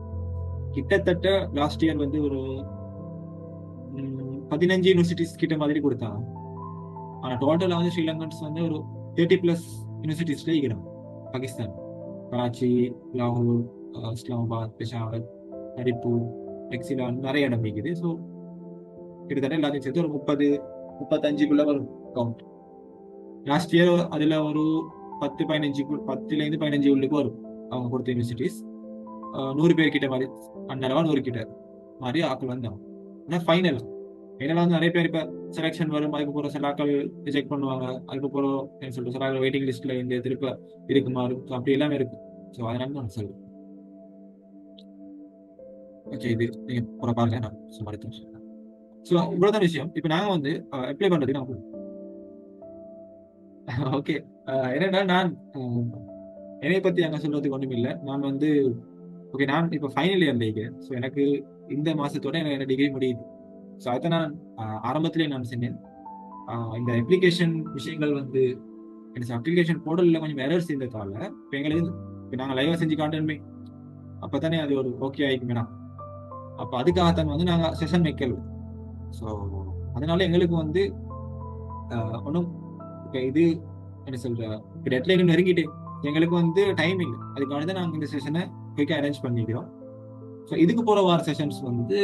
Speaker 1: கிட்டத்தட்ட லாஸ்ட் இயர் வந்து ஒரு 15 யூனிவர்சிட்டிஸ் கிட்ட மாதிரி கொடுத்தாங்க. ஆனால் டோட்டலாக வந்து ஸ்ரீலங்கன்ஸ் வந்து ஒரு 30+ யூனிவர்சிட்டிஸ்ல இருக்கிறோம். பாகிஸ்தான், கராச்சி, லாகூர், இஸ்லாமாபாத், பெஷாவர், ஹரிப்பூர், எக்ஸிலான், நிறைய இடம் இருக்குது. ஸோ கிட்டத்தட்ட எல்லாத்தையும் சேர்த்து ஒரு 30-35 வரும் கவுண்ட். லாஸ்ட் இயர் அதில் ஒரு 10-15 உள்ளுக்கு வரும் அவங்க கொடுத்த யூனிவர்சிட்டிஸ். 100 பேர் கிட்ட மாதிரி அண்ணளவா 100 கிட்ட மாதிரி ஆக்கள் வந்தோம். ஆனால் ஃபைனல் வந்து நிறைய பேர் இப்போ செலெக்ஷன் வரும். அதுக்கப்புறம் சில ஆக்கள் ரிஜெக்ட் பண்ணுவாங்க. அதுக்கப்புறம் என்ன சொல்றது, சில ஆக்கள் வெயிட்டிங் லிஸ்ட்ல இந்த திருப்ப இருக்குமாறு. ஸோ அப்படி எல்லாமே இருக்கு. ஸோ அதனால நான் சொல்லுவேன். ஓகே, இது நீங்க போற பாருங்க, நான் சும்மா எடுத்து. ஸோ இவ்வளவுதான் விஷயம். இப்போ நாங்க வந்து அப்ளை பண்றதுக்கு நான் ஓகே, என்னன்னா நான் என்னை பத்தி அங்க சொல்றதுக்கு ஒன்றும் இல்லை. நான் வந்து ஓகே, நான் இப்போ ஃபைனல் இயர் இருக்கேன். ஸோ எனக்கு இந்த மாசத்தோட எனக்கு டிகிரி முடியுது. ஸோ அதை நான் ஆரம்பத்திலே நான் சொன்னேன். இந்த அப்ளிகேஷன் விஷயங்கள் வந்து எனக்கு அப்ளிகேஷன் போர்டலில் கொஞ்சம் எரர்ஸ் இருந்ததால இப்போ எங்களுக்கு இப்போ நாங்கள் லைவாக செஞ்சு காட்டணுமே, அப்போ தானே அது ஒரு ஓகே ஆகிக்குமேனா. அப்போ அதுக்காகத்தான் வந்து நாங்கள் செஷன் வைக்கல. ஸோ அதனால எங்களுக்கு வந்து ஒன்றும் இப்போ இது என்ன சொல்ற டெட்லைன் நெருங்கிட்டு எங்களுக்கு வந்து டைம் இல்லை. அதுக்காக தான் நாங்கள் இந்த செஷனை குயிக்காக அரேஞ்ச் பண்ணிக்கிறோம். ஸோ இதுக்கு போகிற வார செஷன்ஸ் வந்து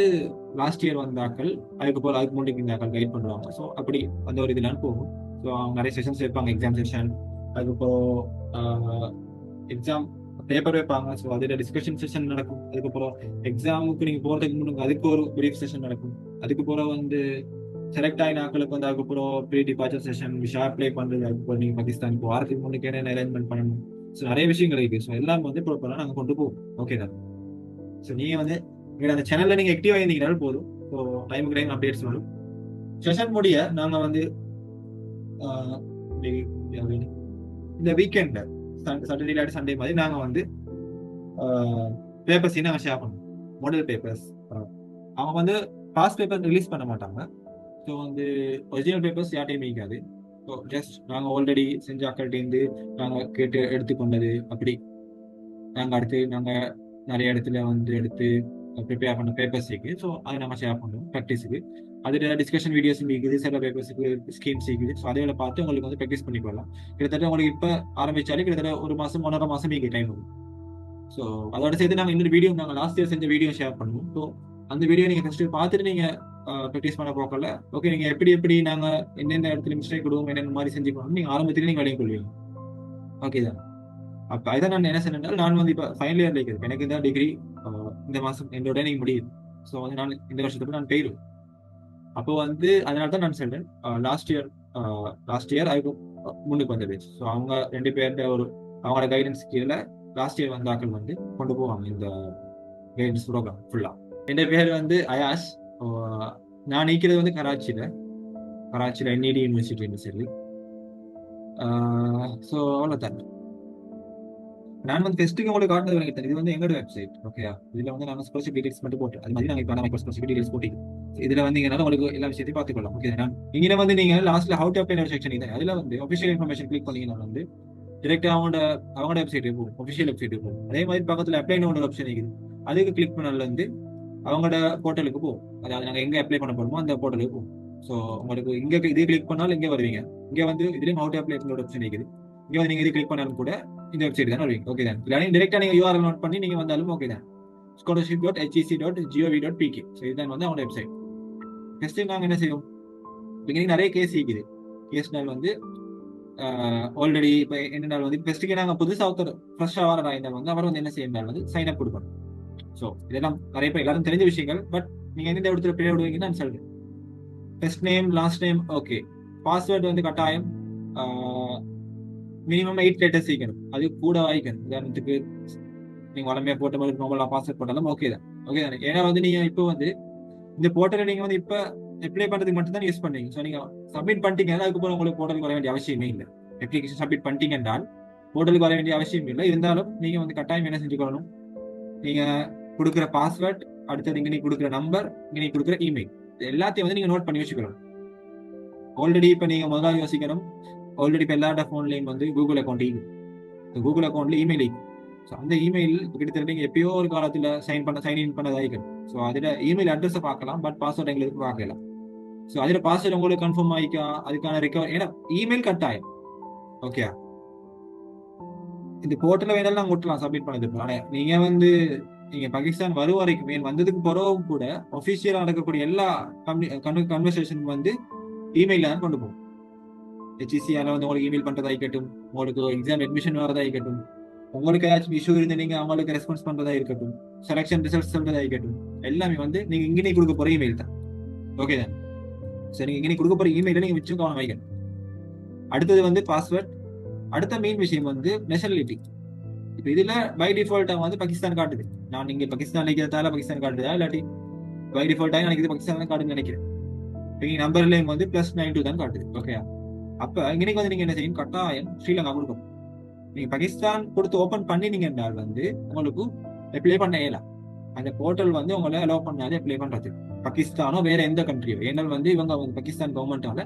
Speaker 1: லாஸ்ட் இயர் வந்தாக்கள், அதுக்கு முன்னாடி இந்த ஆக்கள் கைட் பண்ணுவாங்க. ஸோ அப்படி அந்த ஒரு இதெல்லாம் போகும். ஸோ அவங்க நிறைய செஷன்ஸ் வைப்பாங்க, எக்ஸாம் செஷன், அதுக்கப்புறம் எக்ஸாம் பேப்பர் வைப்பாங்க. ஸோ அதில் டிஸ்கஷன் செஷன் நடக்கும். அதுக்கப்புறம் எக்ஸாமுக்கு நீங்கள் போகிறதுக்கு முன்னாடி அதுக்கு ஒரு பிரீஃப் செஷன் நடக்கும். அதுக்கப்புறம் வந்து செலக்ட் ஆகின ஆக்களுக்கு வந்து அதுக்கப்புறம் ப்ரீ டிபார்ச்சர் செஷன், விஷா அப்ளை பண்ணுறது, அதுக்கப்புறம் நீங்கள் பாகிஸ்தானுக்கு வாரத்துக்கு முன்னுக்கு என்ன அரேஞ்ச்மெண்ட் பண்ணணும். ஸோ நிறைய விஷயங்கள் இருக்குது. ஸோ எல்லாம் வந்து ப்ராப்பராக நாங்கள் கொண்டு போவோம். ஓகே தான். ஸோ நீங்கள் வந்து அந்த சேனலில் நீங்கள் ஆக்டிவாக இருந்தீங்கனாலும் போதும். ஸோ டைமுக்கு டைம் அப்டேட்ஸ் வரும். செஷன் முடிய நாங்கள் வந்து இந்த வீக்கெண்டில் சாட்டர்டே இல்லாட்டி சண்டே மாதிரி நாங்கள் வந்து பேப்பர்ஸையும் நாங்கள் ஷேர் பண்ணுவோம். மாடல் பேப்பர்ஸ் அவங்க வந்து பாஸ் பேப்பர் ரிலீஸ் பண்ண மாட்டாங்க. ஸோ வந்து ஒரிஜினல் பேப்பர்ஸ் யார்ட்டையும் இருக்காது. ஸோ ஜஸ்ட் நாங்கள் ஆல்ரெடி செஞ்ச அக்கள்கிட்டேருந்து நாங்கள் கேட்டு எடுத்துக்கொண்டது அப்படி நாங்கள் அடுத்து நாங்கள் நிறைய இடத்துல வந்து எடுத்து ப்ரிப்பேர் பண்ண பேப்பர்ஸுக்கு. ஸோ அதை நம்ம ஷேர் பண்ணுவோம் ப்ராக்டிஸுக்கு. அதில் டிஸ்கஷன் வீடியோஸ் இருக்குது, சில பேப்பர்ஸுக்கு ஸ்கீம்ஸ் இருக்குது. ஸோ அதில் பார்த்து உங்களுக்கு வந்து ப்ராக்டிஸ் பண்ணிக்கலாம். கிட்டத்தட்ட உங்களுக்கு இப்போ ஆரம்பிச்சாலே கிட்டத்தட்ட 1 மாதம் 1.5 மாதம் நீங்கள் டைம் ஆகும். ஸோ அதோட சேர்த்து நாங்கள் இன்னொரு வீடியோ, நாங்கள் லாஸ்ட் இயர் செஞ்ச வீடியோ ஷேர் பண்ணுவோம். ஸோ அந்த வீடியோ நீங்கள் ஃபஸ்ட்டு பார்த்துட்டு நீங்கள் ப்ராக்டிஸ் பண்ண போக்கல, ஓகே நீங்கள் எப்படி நாங்கள் எந்தெந்த இடத்துல மிஸ்டேக் விடுவோம், என்னென்ன மாதிரி செஞ்சுக்கணும் நீங்கள் ஆரம்பத்திலே நீங்கள் விளையும் கொள்வீங்க. ஓகே தான். அப்போ அதான் நான் என்ன சொன்னால், நான் வந்து இப்போ ஃபைனல் இயர் இருக்குது. எனக்கு இந்த டிகிரி இந்த மாதம் என்னோட நீங்கள் முடியுது. ஸோ வந்து நான் இந்த வருஷத்துக்கு நான் போயிடும். அப்போ வந்து அதனால தான் நான் சொல்றேன், லாஸ்ட் இயர் அதுக்கு முன்னுக்கு வந்த பேச்சு. ஸோ அவங்க 2 பேர்கிட்ட அவங்களோட கைடன்ஸ் கீழே லாஸ்ட் இயர் வந்த ஆக்கள் வந்து கொண்டு போவாங்க இந்த கைடன்ஸ் ப்ரோக்ராம் ஃபுல்லாக. என் பேர் வந்து அயாஸ். நான் நிற்கிறது வந்து கராச்சியில் NED யூனிவர்சிட்டின்னு சொல்லி. ஸோ அவ்வளோதான். நான் வந்து ஃபெஸ்ட்டுக்கு உங்களுக்கு காட்டுறது எனக்கு இது வந்து எங்களோட வெப்சைட். ஓகே, இதில் வந்து நாங்கள் ஸ்பெசிஃபிக் டீடைல்ஸ் மட்டும் போட்டு அது மாதிரி நாங்கள் இப்போ ஸ்பெசிஃபிக் டீடைல்ஸ் போட்டு இதில் வந்து எங்களால் உங்களுக்கு எல்லா விஷயத்தையும் பார்த்துக்கலாம். ஓகே, நான் இங்கே வந்து நீங்கள் லாஸ்ட்டில் ஹவு டு அப்ளை செக்ஷன் இது, அதில் வந்து ஒஃபிஷியல் இன்ஃபர்மேஷன் கிளிக் பண்ணீங்கன்னா வந்து டிரெக்டாக அவங்களோட வெப்சைட்டுக்கு போகும், ஒஃபிஷியல் வெப்சைட்டுக்கு போகும். அதே மாதிரி பக்கத்தில் அப்ளைன்னு ஒரு ஆப்ஷன் இருக்குது, அதுக்கு கிளிக் பண்ணல வந்து அவங்களோட போர்ட்டலுக்கு போகும். அதாவது நாங்கள் எங்கே அப்ளை பண்ண போகிறோமோ அந்த போர்ட்டலுக்கு போகும். ஸோ உங்களுக்கு இங்கே இது கிளிக் பண்ணாலும் இங்கே வருவீங்க. இங்கே வந்து இதுலேயும் ஹவு டு அப்ளை ஒரு ஆப்ஷன் இருக்குது. இங்கே வந்து நீங்கள் இது கிளிக் பண்ணாலும் கூட இந்த வெப்சைட் தான் வருவீங்க. ஓகே தான். இல்லை டேரெக்டாக நீங்கள் URL நோட் பண்ணி நீங்கள் வந்தாலும் ஓகே தான். scholarship.hec.gov.pk. ஸோ இதுதான் வந்து அவங்களோட வெப்சைட். ஃபஸ்ட்டு நாங்கள் என்ன செய்வோம், இப்போ நிறைய கேஸ் இருக்குது. கேஸ்னால் வந்து ஆல்ரெடி இப்போ என்னென்னால் வந்து ஃபஸ்ட்டுக்கு நாங்கள் புதுசாக ஒருத்தர் ஃப்ரெஷ்ஷாக வர ராய்ந்தால் வந்து அவர் வந்து என்ன செய்யணும் வந்து சைன் அப் கொடுக்கணும். ஸோ இதெல்லாம் நிறைய பேர் எல்லாரும் தெரிஞ்ச விஷயங்கள். பட் நீங்கள் எந்த இடத்துல பேர் விடுவீங்கன்னு நான் சொல்றேன். First name, last name, okay. Password வந்து கட்டாயம் மினிமம் 8 லெட்டர்ஸ் வைக்கணும். அது கூட வாய்க்கணும். உதாரணத்துக்கு நீங்கள் வளமையாக போட்ட மாதிரி நார்மலாக பாஸ்வேர்ட் போட்டாலும் ஓகே தான். ஓகே தானே. ஏன்னா வந்து நீங்கள் இப்போ வந்து இந்த போர்ட்டலை நீங்கள் வந்து இப்போ அப்ளை பண்ணுறதுக்கு மட்டும் தான் யூஸ் பண்ணீங்க. ஸோ நீங்கள் சப்மிட் பண்ணிட்டீங்கன்னா அதுக்கப்புறம் உங்களுக்கு போர்ட்டலுக்கு வர வேண்டிய அவசியமே இல்லை. அப்ளிகேஷன் சப்மிட் பண்ணிட்டீங்க என்றால் போர்ட்டலுக்கு வர வேண்டிய அவசியம் இல்லை. இருந்தாலும் நீங்கள் வந்து கட்டாயம் என்ன செஞ்சுக்கணும், நீங்கள் கொடுக்குற பாஸ்வேர்ட், அடுத்தது இங்கே நீ கொடுக்குற நம்பர், இங்கே நீ கொடுக்குற இமெயில், எல்லாத்தையும் வந்து நீங்கள் நோட் பண்ணி வச்சுக்கணும். ஆல்ரெடி இப்போ நீங்கள் முதல்ல யோசிக்கணும், ஆல்ரெடி இப்போ எல்லாரோட ஃபோன்லேயும் வந்து கூகுள் அக்கௌண்ட் இருக்குது. கூகுள் அக்கௌண்ட்ல இமெயில் இருக்குது. ஸோ அந்த இமெயில் கிட்டத்தட்ட நீங்கள் எப்பயோ ஒரு காலத்தில் சைன் இன் பண்ணதாயிக்கணும். ஸோ அதில் இமெயில் அட்ரஸை பார்க்கலாம், பட் பாஸ்வேர்ட் எங்களுக்கு பார்க்கலாம். ஸோ அதில் பாஸ்வேர்ட் உங்களுக்கு கன்ஃபார்ம் ஆகிக்கா, அதுக்கான ரெக்கவர், ஏன்னா இமெயில் கட்டாயம். ஓகே, இந்த போர்ட்டலில் வேணாலும் நாங்கள் விட்டுலாம் சப்மிட் பண்ணது. ஆனால் நீங்கள் வந்து நீங்கள் பாகிஸ்தான் வரும் வரைக்கும் வந்ததுக்கு பிறகும் கூட ஒஃபிஷியலாக நடக்கக்கூடிய எல்லா கன்வர்சேஷன் வந்து இமெயிலில் தான் கொண்டு போகும். HECயால் வந்து உங்களுக்கு இமெயில் பண்ணுறதா இருக்கட்டும், உங்களுக்கு எக்ஸாம் அட்மிஷன் வரதா இருக்கட்டும், உங்களுக்கு ஏதாச்சும் இஷ்யூ இருந்து நீங்கள் அவங்களுக்கு ரெஸ்பான்ஸ் பண்ணுறதா இருக்கட்டும், செலெக்ஷன் ரிசல்ட்ஸ் சொல்றதா இருக்கட்டும், எல்லாமே வந்து நீங்கள் இங்கே கொடுக்க போகிற இமெயில் தான். ஓகே தான். சரி, நீங்கள் இங்கே கொடுக்க போகிற இமெயிலை நீங்கள் வச்சு கவனம் வைக்கணும். அடுத்தது வந்து பாஸ்வேர்ட். அடுத்த மெயின் விஷயம் வந்து நேஷனாலிட்டி. இப்போ இதில் பை டிஃபால்ட்டாக வந்து பாகிஸ்தான் காட்டுது. நான் இங்கே பாகிஸ்தான் நினைக்கிறதால பாகிஸ்தான் காட்டுதா, இல்லாட்டி பை டிஃபால்ட்டாக எனக்கு இது பாகிஸ்தான் தான் காட்டுன்னு நினைக்கிறேன். இங்கே நம்பர்லேயும் வந்து +92 தான் காட்டுது. ஓகே, அப்போ இன்னைக்கு வந்து நீங்கள் என்ன செய்யணும், கட்டாயம் ஸ்ரீலங்கா கொடுக்கணும். நீங்கள் பாகிஸ்தான் கொடுத்து ஓப்பன் பண்ணினீங்க என்றால் வந்து உங்களுக்கு அப்ளை பண்ண இயலாம். அந்த போர்ட்டல் வந்து உங்களை அலோவ் பண்ணாது அப்ளை பண்ணுறது. பாகிஸ்தானோ வேற எந்த கண்ட்ரியோ, ஏன்னால் வந்து இவங்க பாகிஸ்தான் கவர்மெண்டால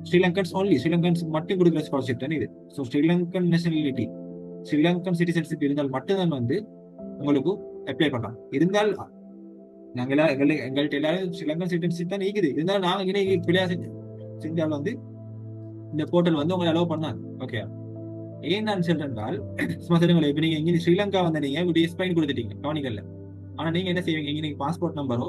Speaker 1: ஸ்ரீலங்கன்ஸ் மட்டும் கொடுக்குற ஸ்காலர்ஷிப் தான் இது. So Sri Lankan nationality, Sri Lankan citizenship இருந்தால் மட்டும்தான் வந்து உங்களுக்கு அப்ளை பண்ணலாம். இருந்தால் நாங்கள் எங்கள்கிட்ட எல்லாரும் ஸ்ரீலங்கன் சிட்டிசன்ஷிப் தான் நீக்குது. இருந்தாலும் நாங்கள் இன்னைக்கு பிள்ளையா செஞ்சாலும் வந்து இந்த போர்ட்டல் வந்து உங்களை அலோவ் பண்ணாது. ஓகே, ஏன் நான் சொல்றேன்னால் சொல்லுங்களேன், இப்போ நீங்க இங்கே ஸ்ரீலங்கா வந்து நீங்க இப்படி எக்ஸ்பிளைன் கொடுத்துட்டீங்க கவனிக்கல. ஆனா நீங்க என்ன செய்வீங்க, இங்க நீங்க பாஸ்போர்ட் நம்பரோ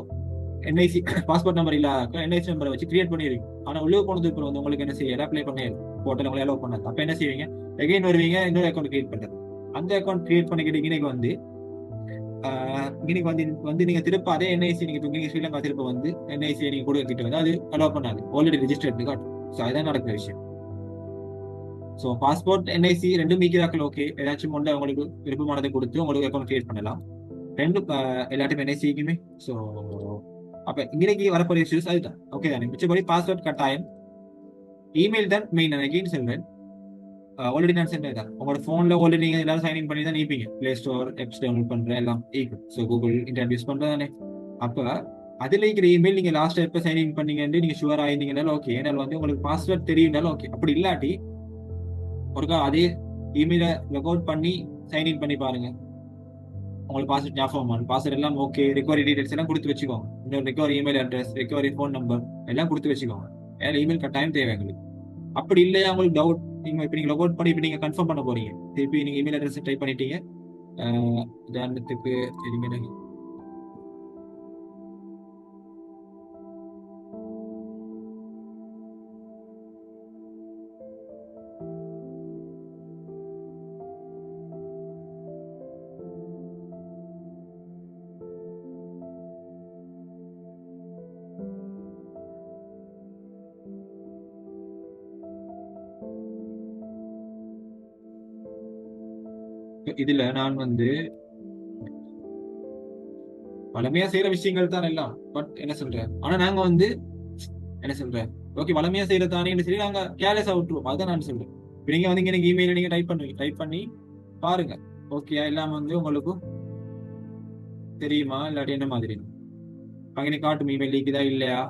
Speaker 1: NIC பாஸ்போர்ட் நம்பர் இல்லாத NIC நம்பரை வச்சு கிரியேட் பண்ணிடுவீங்க. ஆனா உள்ள போனதுக்கு அப்புறம் வந்து உங்களுக்கு என்ன செய்ய, அப்ளை பண்ண போர்ட்டல் உங்களை அலோவ் பண்ணாது. அப்ப என்ன செய்வீங்க, எகைன் வருவீங்க, இன்னொரு அக்கௌண்ட் கிரியேட் பண்றது. அந்த அக்கௌண்ட் கிரியேட் பண்ணிக்கிட்டு இன்னைக்கு வந்து நீங்க திருப்ப அதே NIC நீங்க ஸ்ரீலங்கா திருப்ப வந்து NIC நீங்க கொடுக்கிட்டு வந்து அது அலோவ் பண்ணாது, ஆல்ரெடி ரெஜிஸ்டர்ட் காட்டும். ஸோ அதுதான் நடக்கிற விஷயம். ஸோ பாஸ்போர்ட் NIC ரெண்டும் மீக்கிறாக்கள். ஓகே, ஏதாச்சும் ஒன்று உங்களுக்கு விருப்பமானதை கொடுத்து உங்களுக்கு அக்கௌண்ட் கிரியேட் பண்ணலாம். ரெண்டும் எல்லாத்தையும் NICக்குமே. ஸோ அப்போ இன்னைக்கு வரப்போகிற இஷ்யூஸ் அதுதான். ஓகே தானே. மிச்சபடி பாஸ்வேர்ட் கட்டாயம், இமெயில் தான் மெயின். நான் சொல்றேன், ஆல்ரெடி நான் சொன்னது தான். உங்களோட ஃபோனில் ஆல்ரெடி நீங்கள் எல்லாரும் சைன்இன் பண்ணி தான் நீப்பீங்க. ப்ளே ஸ்டோர் ஆப்ஸ் டவுன்லோட் பண்ணுற எல்லாம் ஈக்கும். ஸோ கூகுள் இன்டர்நெட் யூஸ் பண்ணுறதானே. அப்போ அதில் இருக்கிற இமெயில் நீங்கள் லாஸ்ட் எப்போ சைன்இன் பண்ணீங்கன்னு நீங்கள் ஷுவர் ஆயிருந்தீங்கனாலும் ஓகே. ஏன்னால் வந்து உங்களுக்கு பாஸ்வேர்ட் தெரியும்னாலும் ஓகே. அப்படி இல்லாட்டி ஒருக்கா அதே இமெயிலை லாக் அவுட் பண்ணி சைன்இன் பண்ணி பாருங்க. உங்களுக்கு பாஸ்வேர்ட் ஞாபகம் பாஸ்வேர்ட் எல்லாம் ஓகே, ரெக்கவரி டீடைல்ஸ் எல்லாம் கொடுத்து வச்சுக்கோங்க. இன்னொரு recovery email address, recovery phone number எல்லாம் கொடுத்து வச்சுக்கோங்க. ஏன்னா இமெயில் கட்டாயம் தேவை எங்களுக்கு. அப்படி இல்லையா உங்களுக்கு டவுட், நீங்க இப்போ நீங்க லொகவுட் பண்ணி இப்போ நீங்க கன்ஃபார்ம் பண்ண போறீங்க, திருப்பி நீங்க இமெயில் அட்ரஸ் டைப் பண்ணிட்டீங்க. உதாரணத்துக்கு சரிங்க, இதுல நான் வந்து வளமையா செய்யற விஷயங்கள் தான் எல்லாம். பட் என்ன சொல்றேன், ஆனா நாங்க வந்து என்ன சொல்றேன், ஓகே வளமையா செய்யறதானே சொல்லி நாங்க கேர்லெஸ்ஸா விட்டுருவோம். அதான் நான் சொல்றேன். இப்ப நீங்க வந்து இங்க இமெயில் நீங்க டைப் பண்ணுவீங்க, டைப் பண்ணி பாருங்க. ஓகே எல்லாம் வந்து உங்களுக்கு தெரியுமா இல்லாட்டி என்ன மாதிரி அங்கே காட்டும் இமெயில் லீக்குதா இல்லையா.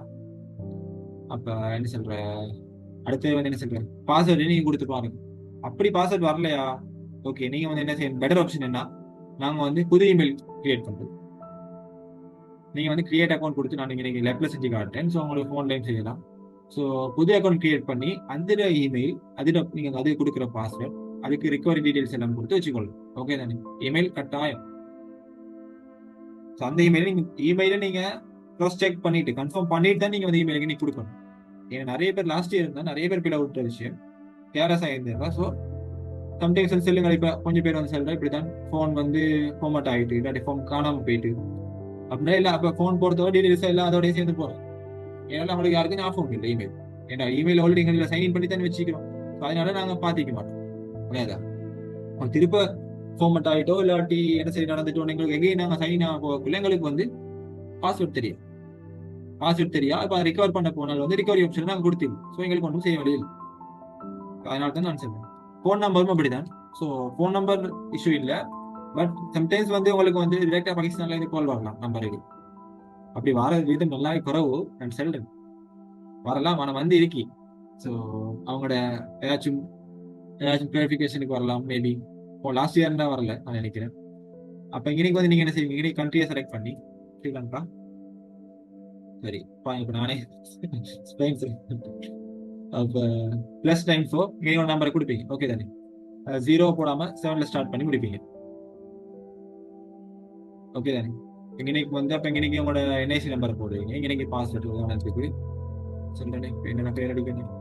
Speaker 1: அப்ப என்ன சொல்ற, அடுத்து வந்து என்ன சொல்ற, பாஸ்வேர்டு நீங்க கொடுத்து பாருங்க. அப்படி பாஸ்வேர்ட் வரலையா, ஓகே நீங்க வந்து என்ன செய்யணும், பெட்டர் ஆப்ஷன் என்ன, நாங்க வந்து புது இமெயில் கிரியேட் பண்றோம். நீங்க வந்து கிரியேட் அக்கௌண்ட் கொடுத்து நான் நீங்க லெப்ல செஞ்சு காட்டுறேன். ஸோ உங்களுக்கு ஃபோன்லையும் செய்யலாம். ஸோ புது அக்கௌண்ட் கிரியேட் பண்ணி அந்த இமெயில் அதில் நீங்க அது கொடுக்குற பாஸ்வேர்ட், அதுக்கு ரிகவரி டீடைல்ஸ் எல்லாம் கொடுத்து வச்சுக்கொள்ளும். ஓகே தானே, இமெயில் கட்டாயம். ஸோ அந்த இமெயிலை நீங்க க்ராஸ் செக் பண்ணிட்டு கன்ஃபார்ம் பண்ணிட்டு தான் நீங்க வந்து இமெயிலுக்கு நீங்க கொடுக்கணும். ஏன்னா நிறைய பேர் லாஸ்ட் இயர் இருந்தா நிறைய பேர் பிள்ளை விட்ட விஷயம் கேரஸா இருந்திருக்கா. ஸோ சம்டைம்ஸ் செல்லுங்க, இப்ப கொஞ்சம் பேர் வந்து சொல்றேன் இப்படித்தான் ஃபோன் வந்து ஃபார்மட் ஆயிட்டு இல்லாட்டி ஃபோன் காணாம போயிட்டு அப்படின்னா இல்லை, அப்ப ஃபோன் போறதோட டீடைல்ஸ் எல்லாம் அதோடய சேர்ந்து போறோம். ஏன்னா நம்மளுக்கு யாருக்கும் ஞாபகம் இல்லை இமெயில். ஏன்னா இமெயில் ஆல்ரெடி எங்களை சைன் இன் பண்ணி தான் வச்சுக்கிறோம். ஸோ அதனால நாங்க பாத்திக்க மாட்டோம். புரியாதா, திருப்ப ஃபார்மட் ஆயிட்டோ இல்லாட்டி என்ன சரி நடந்துட்டோம் எங்களுக்கு எங்கேயும் நாங்க சைன் ஆக போகக்குள்ள எங்களுக்கு வந்து பாஸ்வேர்ட் தெரியும். பாஸ்வேர்ட் தெரியா இப்ப ரிகவர் பண்ண போனால் வந்து ரிகவரி ஆப்ஷன் நாங்க கொடுத்தோம். ஸோ எங்களுக்கு ஒன்றும் செய்ய வேண்டியது. அதனால தான் நான் சொல்றேன். ஃபோன் நம்பரும் அப்படிதான். ஸோ ஃபோன் நம்பர் இஷ்யூ இல்லை. பட் சம்டைம்ஸ் வந்து உங்களுக்கு வந்து டிரெக்டா பாகிஸ்தான்ல இருந்து கால் வரலாம் நம்பருக்கு. அப்படி வர விதம் நல்லா குறவு நான் சொல்றேன். வரலாம், ஆனா வந்து இருக்கி. ஸோ அவங்களோட ஏதாச்சும் ஏதாச்சும் கிளாரிஃபிகேஷனுக்கு வரலாம் மேபி. இப்போ லாஸ்ட் இயர் தான் வரல நான் நினைக்கிறேன். அப்ப இன்னைக்கு வந்து நீங்க என்ன செய்வீங்க, இன்னைக்கு கண்ட்ரியை செலக்ட் பண்ணி ஸ்ரீலங்கா, சரி இப்ப நானே ஸ்பெயின் அப்ப +94 இங்கே ஒரு நம்பரை கொடுப்பீங்க. ஓகே தானே, 0 போடாம 7ல ஸ்டார்ட் பண்ணி முடிப்பீங்க. ஓகே தானே, இன்னைக்கு வந்து அப்ப இன்னைக்கு உங்களோட என்ஐசி நம்பர் போடுவீங்க. இன்னைக்கு பாஸ்வேர்டு உதாரணத்துக்கு சொல்றேன், என்னென்ன பேர் அடிக்கணும்.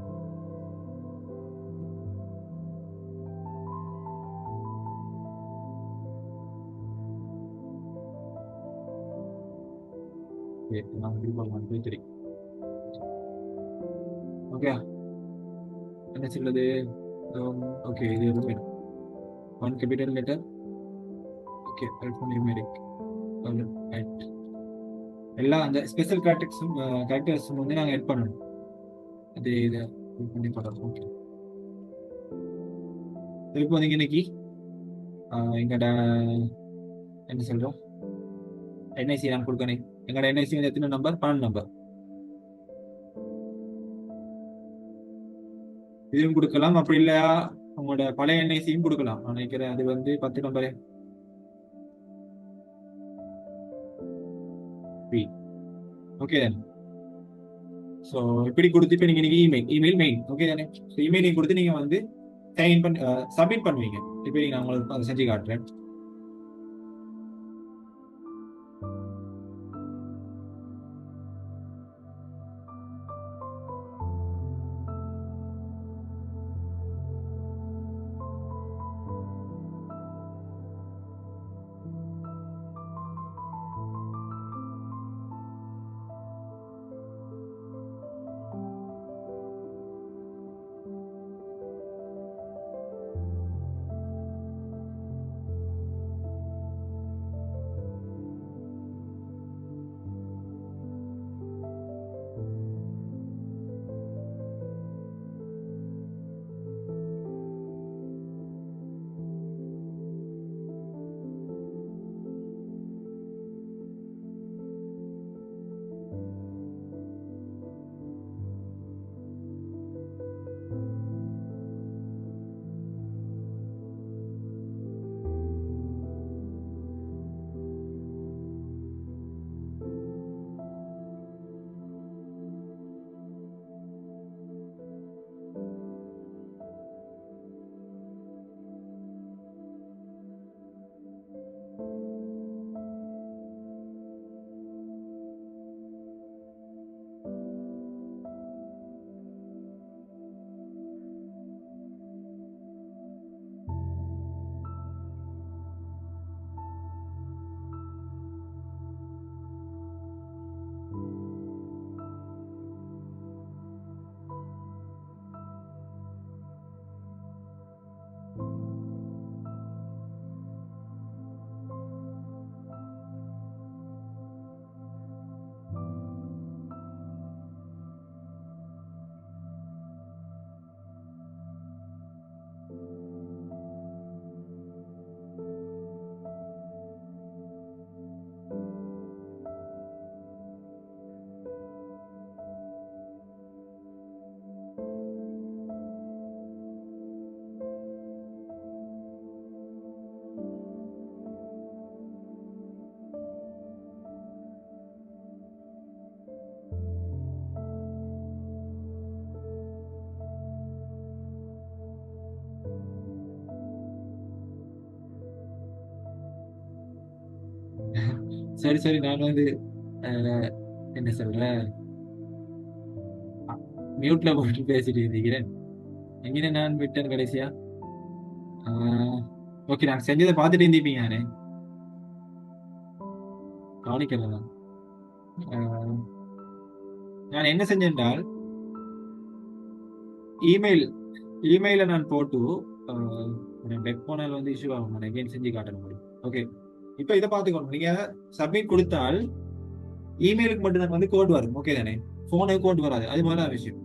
Speaker 1: ஓகே என்ன சொல்றது, ஓகே இது வேணும். 1 கேபிட்டல் லெட்டர், ஓகே நியூமெரிக் எல்லாம் அந்த ஸ்பெஷல் கேரக்டர்ஸும் வந்து நாங்கள் எட் பண்ணணும். அது இதை பண்ணி போடுறோம். ஓகே இப்போ வந்து இன்னைக்கு எங்கட என்ன சொல்றோம், என்ஐசி நான் கொடுக்கணும். எங்களோட என்ஐசி வந்து எத்தனை நம்பர், 12 நம்பர். இதுவும் கொடுக்கலாம், அப்படி இல்லையா உங்களோட பழைய என்ஐசியும் கொடுக்கலாம். நான் நினைக்கிறேன் அது வந்து 10 நம்பரே. ஓகே தானே, ஸோ இப்படி கொடுத்து இப்போ நீங்கள் இமெயில் மெயின் ஓகே தானே. ஸோ இமெயில் கொடுத்து நீங்கள் வந்து சைன் பண்ணி சப்மிட் பண்ணுவீங்க. இப்போ நான் உங்களுக்கு அதை செஞ்சு காட்டுறேன். சரி சரி, நான் வந்து அஹ், என்ன சொல்றேன், மியூட்ல போட்டு பேசிட்டு இருக்கிறேன். எங்கே நான் விட்டேன் கடைசியா? ஓகே, நான் செஞ்சதை பார்த்துட்டு இருந்தீப்பீங்க நானே கவனிக்கலாம். அஹ், நான் என்ன செஞ்சேன்றால், இமெயில் இமெயில நான் போட்டு வெப் போனால் வந்து இஷ்யூ ஆகும். நான் எகைன் செஞ்சு காட்டணும் முடியும். ஓகே, இப்போ இதை பார்த்துக்கணும். நீங்க சப்மிட் கொடுத்தால் இமெயிலுக்கு மட்டும் தான் வந்து கோட் வரும். ஓகே தானே? போனுக்கு கோட் வராது. அது மாதிரி விஷயம்.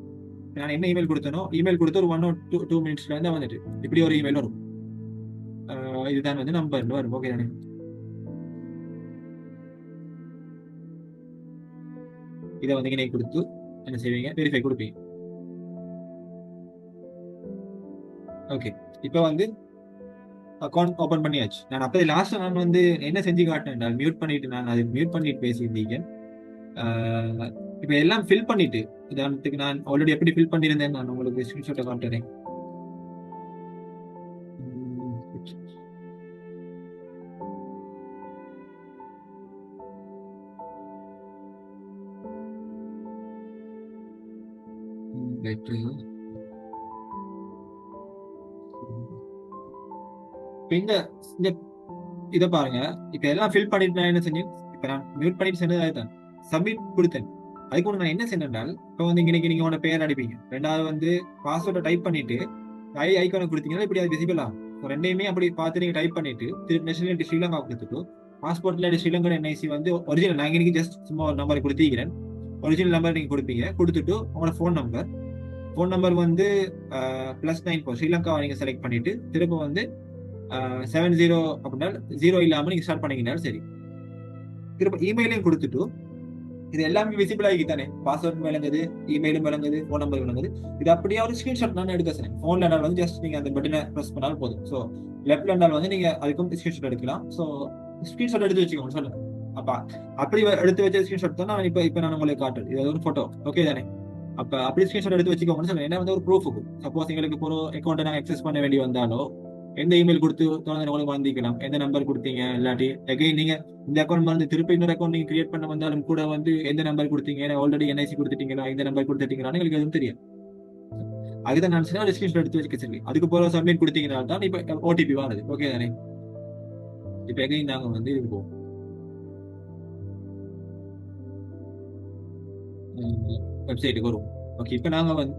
Speaker 1: நான் என்ன இமெயில் கொடுத்தனோ, இமெயில் கொடுத்து ஒரு 1 or 2 minutes வந்து வந்துட்டு இப்படி ஒரு இமெயில் வரும். இதுதான் வந்து நம்பர் வரும். ஓகே தானே? இதை வந்து நீங்க கொடுத்து என்ன செய்வீங்க, வெரிஃபை கொடுப்பீங்க. ஓகே, இப்போ வந்து அக்கௌண்ட் ஓபன் பண்ணியாச்சு. நான் அப்போ லாஸ்ட் நான் வந்து என்ன செஞ்சு காட்டினேன், மியூட் பண்ணிட்டு, நான் அதை மியூட் பண்ணிட்டு பேசியிருந்தீங்க. இப்போ எல்லாம் ஃபில் பண்ணிட்டு, உதாரணத்துக்கு நான் ஆல்ரெடி எப்படி ஃபில் பண்ணியிருந்தேன் நான் உங்களுக்கு ஸ்கிரீன்ஷாட்டை காட்டுறேன். ரைட்டு. இப்ப இந்த இந்த இதை பாருங்க. இப்ப எல்லாம் ஃபில் பண்ணிட்டு நான் என்ன செஞ்சேன், இப்ப நான் மியூட் பண்ணிட்டு செஞ்சது அதுதான், சப்மிட் கொடுத்தேன். அதுக்கு ஒன்று நான் என்ன செஞ்சேன்றால், இப்போ வந்து இன்னைக்கு நீங்க உங்களோட பேர் அடிப்பீங்க, ரெண்டாவது வந்து பாஸ்வேர்டை டைப் பண்ணிட்டு ஐக்கானை கொடுத்தீங்கன்னா இப்படி அது விசிபிள் ஆகும். So ரெண்டையுமே அப்படி பார்த்து நீங்க டைப் பண்ணிட்டு திருப்பி நேஷனல் ஸ்ரீலங்கா கொடுத்துட்டு பாஸ்போர்ட்ல ஸ்ரீலங்கா என்ஐசி வந்து ஒரிஜினல், நான் இன்னைக்கு ஜஸ்ட் சும்மா ஒரு நம்பர் கொடுத்திருக்கிறேன். ஒரிஜினல் நம்பர் நீங்க கொடுப்பீங்க. கொடுத்துட்டு உங்களோட ஃபோன் நம்பர் வந்து +94 ஸ்ரீலங்கா நீங்க செலக்ட் பண்ணிட்டு திரும்ப வந்து 70 அப்படின்னா 0 இல்லாம நீங்க ஸ்டார்ட் பண்ணீங்கன்னாலும் சரி. திரும்ப இமெயிலையும் கொடுத்துட்டு இது எல்லாமே விசிபிள் ஆகி தானே, பாஸ்வேர்ட் விளங்குது, இமெயிலும் விளங்குது, ஃபோன் நம்பர் விளங்குது. இது அப்படியே ஒரு ஸ்கிரீன்ஷாட் நான் எடுக்க சொன்னேன். ஃபோன்ல இருந்தாலும் வந்து ஜஸ்ட் நீங்க அந்த பட்டனை ப்ரெஸ் பண்ணாலும் போதும். ஸோ லெஃப்ட்ல இருந்தாலும் வந்து நீங்க அதுக்கும் ஸ்கிரீன்ஷாட் எடுக்கலாம். ஸோ ஸ்கிரீன்ஷாட் எடுத்து வச்சுக்கோங்க சொல்லுங்க. அப்ப அப்படி எடுத்து வச்ச ஸ்கிரீன்ஷாட் தான் நான் இப்ப நான் உங்களுக்கு காட்டுறேன். இது ஒரு போட்டோ. ஓகே தானே? அப்ப அப்படி ஸ்கிரீன்ஷாட் எடுத்து வச்சுக்கோங்கன்னு சொல்லுங்க. ஏன்னா வந்து ஒரு ப்ரூஃபுக்கு சப்போஸ் எங்களுக்கு ஒரு அக்கௌண்ட்டை நாங்கள் அக்சஸ் பண்ண வேண்டி வந்தாலோ எந்த இமெயில் கொடுத்து தொடர்ந்து உங்களுக்கு வந்திக்கலாம், எந்த நம்பர் கொடுத்தீங்க, இல்லாட்டி அகைன் நீங்க இந்த அக்கௌண்ட் மறந்து திருப்பி இன்னொரு அக்கௌண்ட் நீங்க கிரியேட் பண்ண வந்தாலும் கூட வந்து எந்த நம்பர் கொடுத்தீங்க, ஆல்ரெடி என்ஐசி கொடுத்துட்டீங்களா, எந்த நம்பர் கொடுத்துட்டீங்களா எங்களுக்கு எதுவும் தெரியும். அதுதான் நான் சொன்ன ஸ்கிரீன்ஷாட் எடுத்து வச்சுக்க சொல்லி அதுக்கு போற சப்மிட் கொடுத்தீங்கன்னா தான் இப்ப ஓடிபி வருது. ஓகே தானே? இப்ப எகைன் நாங்க வந்து இது போவோம், வெப்சைட்டுக்கு வரும். ஓகே, இப்ப நாங்க வந்து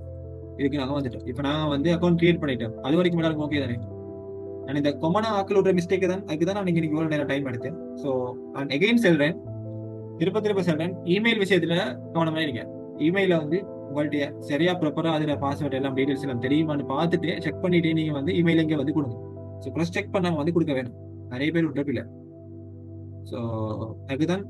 Speaker 1: இதுக்கு நாங்க வந்துட்டோம். இப்ப நாங்க வந்து அக்கௌண்ட் கிரியேட் பண்ணிட்டோம். அது வரைக்கும் மேடம் ஓகே தானே? நான் இந்த கொமனா ஆக்கள் விடுற மிஸ்டேக் தான், அதுக்கு தான் நான் இன்னைக்கு இவ்வளவு நேரம் டைம் எடுத்தேன். ஸோ நான் எகைன் சொல்றேன், திரும்ப சொல்றேன், இமெயில் விஷயத்துல கவனமா இருங்க. இமெயில வந்து உங்கள்ட்ட சரியா ப்ராப்பரா அதுல பாஸ்வேர்ட் எல்லாம் டீடைல்ஸ் எல்லாம் தெரியுமான்னு பார்த்துட்டு செக் பண்ணிட்டு நீங்க வந்து இமெயில் இங்கே வந்து கொடுங்க. ஸோ ப்ளஸ் செக் பண்ணாம வந்து கொடுக்க வேணும். நிறைய பேர் விட்டுறப்பில்லை. ஸோ அதுக்குதான்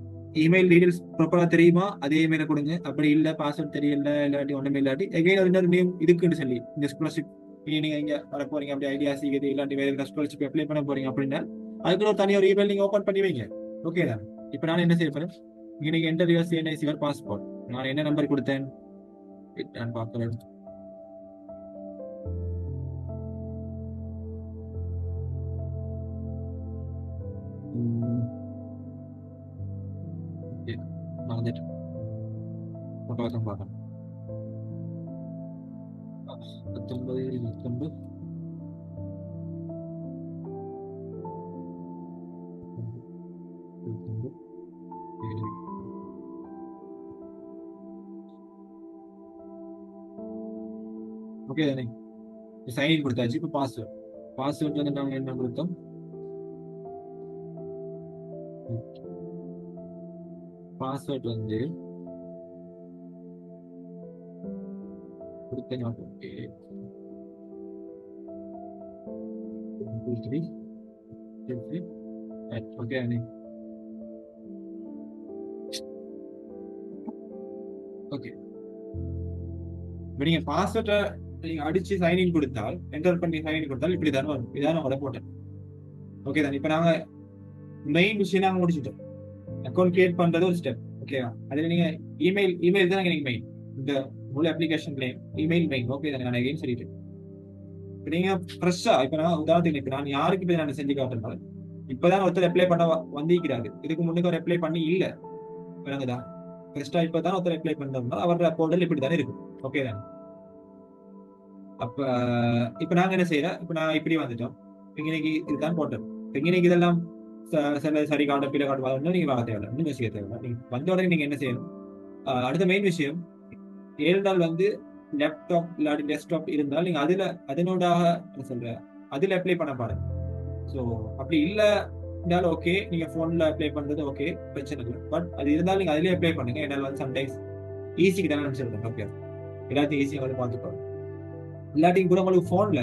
Speaker 1: இமெயில் டீடைல்ஸ் ப்ராப்பரா தெரியுமா அதே இமெயில கொடுங்க. அப்படி இல்லை பாஸ்வேர்ட் தெரியல இல்லாட்டி ஒண்ணுமே இல்லாட்டி எகைன் இன்னொரு நேம் இதுக்குன்னு சொல்லி இந்த ஸ்காலர்ஷிப் நீங்க இங்க வர போறீங்க, அப்படி ஐடியா சீக்கிரம் இல்லாட்டி வேற ஸ்காலர்ஷிப் அப்ளை பண்ண போறீங்க அப்படின்னா அதுக்கு ஒரு தனி ஒரு இமெயில் நீங்க ஓபன் பண்ணி வைங்க. ஓகே தான்? இப்போ நான் என்ன செய்ய போறேன், இன்னைக்கு என்டர் யுவர் சிஎன்ஐசி யுவர் பாஸ்போர்ட். நான் என்ன நம்பர் கொடுத்தேன் நான் பார்க்கிறேன். மறந்துட்டு போட்டோ தான் பார்க்கணும். 19 29 ஓகே தானே? சைன் கொடுத்தாச்சு. இப்போ பாஸ்வேர்ட் வந்து நாங்கள் என்ன கொடுத்தோம், பாஸ்வேர்ட் வந்து கொடுத்தேன். ஓகே தானே? ஓகே, இப்போ நீங்க பாஸ்வேர்டை நீங்க அடிச்சு சைன்இன் கொடுத்தால், என்டர் பண்ணி சைன்இன் கொடுத்தால் இப்படி தானே வரும். இதான் நான் போட்டேன். ஓகே தானே? இப்போ நாங்க மெயின் விஷயம் நாங்க முடிச்சுட்டோம். அக்கௌண்ட் கிரியேட் பண்றது ஒரு ஸ்டெப். ஓகேவா? அதுல நீங்க இமெயில் தான் எனக்கு மெயின். இந்த முழு அப்ளிகேஷன்லயும் இமெயில் மெயின். ஓகே தானே? நான் எகைன் சொல்லிட்டேன். இப்போ நீங்க ஃப்ரெஷ்ஷா இப்போ நான் உதாரணத்துக்கு இப்போ நான் யாருக்கு போய் நான் செஞ்சு காட்டுறேன், இப்பதான் ஒருத்தர் அப்ளை பண்ண வந்திருக்கிறாரு. இதுக்கு முன்னுக்கு ஒரு அப்ளை பண்ணி இல்ல. விளங்குதா? ஃபர்ஸ்டா இப்பதான் ஒருத்தர் அப்ளை பண்ணோம்னா அவரோட போர்டல் இப்படி தானே இருக்கும். ஓகே தான். அப்ப இப்ப நாங்க என்ன செய்யறோம்? இப்ப நான் இப்படி வந்துட்டோம். இன்னைக்கு இதுதான் போர்டல். இன்னைக்கு இதெல்லாம் சில சரி காட்ட பிள்ளை காட்டு வரணும். நீங்க வாங்க தேவையில்ல, ஒன்றும் யோசிக்க தேவையில்ல. நீங்க வந்த உடனே நீங்க என்ன செய்யணும்? அடுத்த மெயின் விஷயம், 7 நாள் வந்து லேப்டாப் இல்லாட்டி டெஸ்க்டாப் இருந்தால் நீங்க அதுல அதனோடாக என்ன சொல்ற அதுல அப்ளை பண்ண பாருங்க. ஸோ அப்படி இல்ல இருந்தாலும் ஓகே, நீங்க போன்ல அப்ளை பண்றது ஓகே, பிரச்சனை இல்லை. பட் அது இருந்தாலும் நீங்க அதுலயே அப்ளை பண்ணுங்க. என்னால் வந்து சம்டைம்ஸ் ஈஸிக்கு தானே நினைச்சிருக்கேன். ஓகே, எல்லாத்தையும் ஈஸியாக வந்து பார்த்துக்கோங்க. இல்லாட்டி கூட உங்களுக்கு போன்ல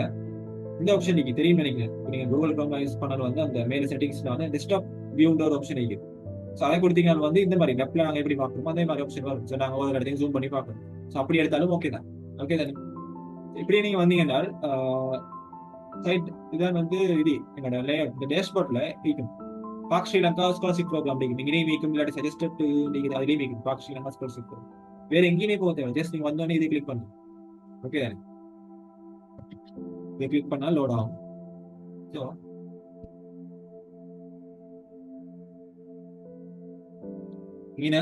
Speaker 1: இந்த ஆப்ஷன் நீங்க தெரியும் நினைக்கிறேன். நீங்க கூகுள் குரோம் யூஸ் பண்ணாலும் வந்து அந்த மேல செட்டிங்ஸ்ல வந்து டெஸ்க்டாப் வியூன்ற ஒரு ஆப்ஷன் இருக்கு. ஸோ அதை கொடுத்தீங்கன்னா வந்து இந்த மாதிரி லெப்ட்ல நாங்கள் எப்படி பார்க்கணுமோ அதே மாதிரி ஆப்ஷன் வரும். ஸோ நாங்கள் ஒரு இடத்தையும் ஜூம் பண்ணி பார்க்கணும். ஸோ அப்படி எடுத்தாலும் ஓகே தான். ஓகே தானே? இப்படி நீங்க வந்தீங்கன்னா சைட் இதான் வந்து இது எங்களோட லேஅவுட். இந்த டேஷ்போர்ட்ல இருக்கும் பாக் ஸ்ரீலங்கா ஸ்காலர்ஷிப் ப்ரோக்ராம் அப்படிங்கும். இங்கேயும் வீக்கும் இல்லாட்டி சஜஸ்டட் நீங்கள் அதுலேயும் வீக்கும் பாக் ஸ்ரீலங்கா ஸ்காலர்ஷிப் ப்ரோக்ராம். வேற எங்கேயுமே போக தேவை. ஜஸ்ட் நீங்க வந்தோடனே இதை கிளிக் பண்ணுங்க. ஓகே தானே? இதை கிளிக் பண்ணால் லோட் ஆகும். ஸோ இங்கே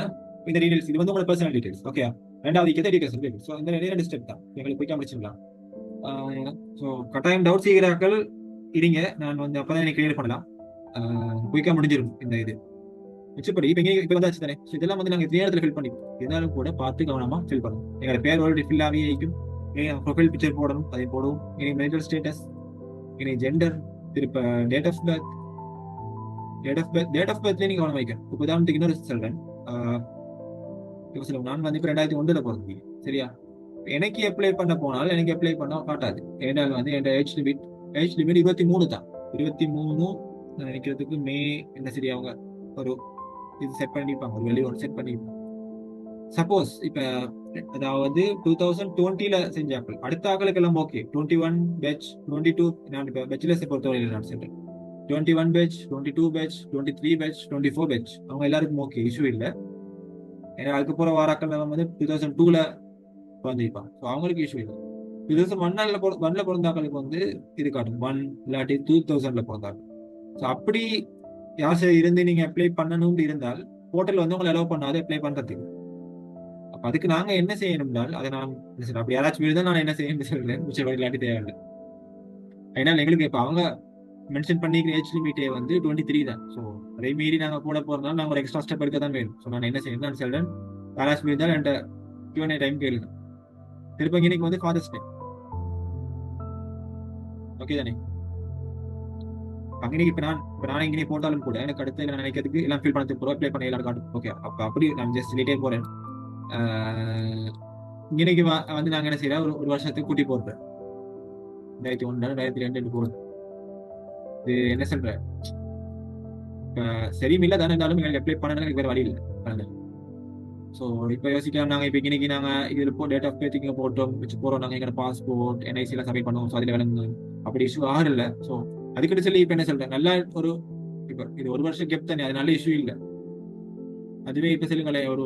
Speaker 1: இந்த டீடைல்ஸ் இது வந்து உங்களோட பர்சனல் டீடைல்ஸ். ஓகே, ரெண்டாவது கேட்ட டீடைல்ஸ். ஸோ இந்த ரெண்டு ஸ்டெப் தான் எங்களுக்கு போய் முடிச்சிடலாம். ஸோ கட்டாயம் டவுட் செய்கிறார்கள் இருங்க, நான் வந்து அப்பதான் எனக்கு கிளியர் பண்ணலாம். குயிக்கா முடிஞ்சிடும் இந்த இது. மிச்சப்படி இப்போ வந்தாச்சு தானே? ஸோ இதெல்லாம் வந்து நாங்கள் நேரத்தில் ஃபில் பண்ணிப்போம். இருந்தாலும் கூட பார்த்து கவனமாக ஃபில் பண்ணணும். எங்களோட பேர் ஆல்ரெடி ஃபில் ஆகி இருக்கும். ப்ரொஃபைல் பிக்சர் போடணும், அதை போடுவோம். இனி மெரிட்டல் ஸ்டேட்டஸ், இனி ஜெண்டர், திருப்ப date of birth. Date of பர்த்லேயே நீங்கள் கவனம் வைக்கணும். இப்போ உதாரணத்துக்கு இன்னொரு சொல்கிறேன். நான் வந்து இப்போ 2001 பிறந்தீங்க, சரியா? எனக்கு அப்ளை பண்ண போனால் எனக்கு அப்ளை பண்ண காட்டாது. ஏன்னால் வந்து என் ஏஜ் லிமிட் 23 தான். 23 நினைக்கிறதுக்கு மே என்ன சரி அவங்க ஒரு இது செட் பண்ணிப்பாங்க, ஒரு வெளியே ஒன்று செட் பண்ணிப்பாங்க. சப்போஸ் இப்ப அதாவது 2020 செஞ்சாக்கள் அடுத்த ஆக்களுக்கெல்லாம் ஓகே. 21 பேட்ச் 22 நான் இப்போ பேச்சுலர்ஸை பொறுத்தவரையில் நான் சொல்றேன். 21 பேட்ச் 22 பேட்ச் 23 பேட்ச் 24 பேட்ச் அவங்க எல்லாருக்கும் ஓகே, இஷ்யூ இல்லை. ஏன்னா அதுக்கு போற வாராக்கள் வந்து 2002 பிறந்திருப்பாங்க. ஸோ அவங்களுக்கு இஷ்யூ இல்லை. 2001 பிறந்தாக்களுக்கு வந்து இது காட்டும் 1 இல்லாட்டி 2000 பிறந்தாங்க. ஸோ அப்படி யார் இருந்து நீங்க அப்ளை பண்ணணும்னு இருந்தால் போர்ட்டல் வந்து உங்களை அலோவ் பண்ணாது அப்ளை பண்றதுக்கு. அப்ப அதுக்கு நாங்க என்ன செய்யணும்னால் அதை நான் அப்படி யாராச்சும் இருந்தால் நான் என்ன செய்யணும்னு சொல்றேன். மிச்சம் இல்லாட்டி தேவையில்லை. ஏன்னா எங்களுக்கு இப்ப அவங்க மென்ஷன் பண்ணிக்கிற ஏஜ் லிமிட்டே வந்து 23 தான். ஸோ அதே மீறி நாங்க கூட போறதுனால நாங்க ஒரு எக்ஸ்ட்ரா ஸ்டெப் எடுக்க தான் வேணும். ஸோ நான் என்ன செய்யணும் நான் சொல்றேன், யாராச்சும் இருந்தால் என்கிட்ட Q&A டைம் கேளுங்க. திருப்ப இன்னைக்கு வந்து ஃபாதர்ஸ் டே. ஓகே தானே? அங்கே இப்ப நான் இங்கே போட்டாலும் கூட எனக்கு அடுத்து நான் நினைக்கிறதுக்கு எல்லாம் ஃபில் பண்ணதுக்கு போறோம், அப்ளை பண்ண எல்லாரும் காட்டும். ஓகே, அப்ப அப்படி நான் ஜஸ்ட் சொல்லிட்டே போறேன். இன்னைக்கு வந்து நாங்க என்ன செய்யறோம், ஒரு வருஷத்துக்கு கூட்டி போடுறேன். 2001 2002 போகுது. இது என்ன சொல்ற சரி இல்ல தானே இருந்தாலும் எங்களுக்கு அப்ளை பண்ணணும், எனக்கு வேற வழி இல்லை. ஸோ இப்போ யோசிக்கலாம் நாங்கள் இப்போ இன்னைக்கு நாங்கள் இதில் டேட் ஆஃப் பர்த் இங்கே போட்டோம் வச்சு போகிறோம். நாங்கள் எங்களோட பாஸ்போர்ட் என்ஐசிலாம் சப்மிட் பண்ணுவோம். ஸோ அதில் விளங்கு அப்படி இஷ்யூ ஆகல. ஸோ அதுக்கிட்ட சொல்லி இப்போ என்ன சொல்றேன், நல்லா ஒரு இப்போ இது ஒரு வருஷம் கேப் தானே, அது நல்ல இஷ்யூ இல்லை. அதுவே இப்போ சொல்லுங்களேன், ஒரு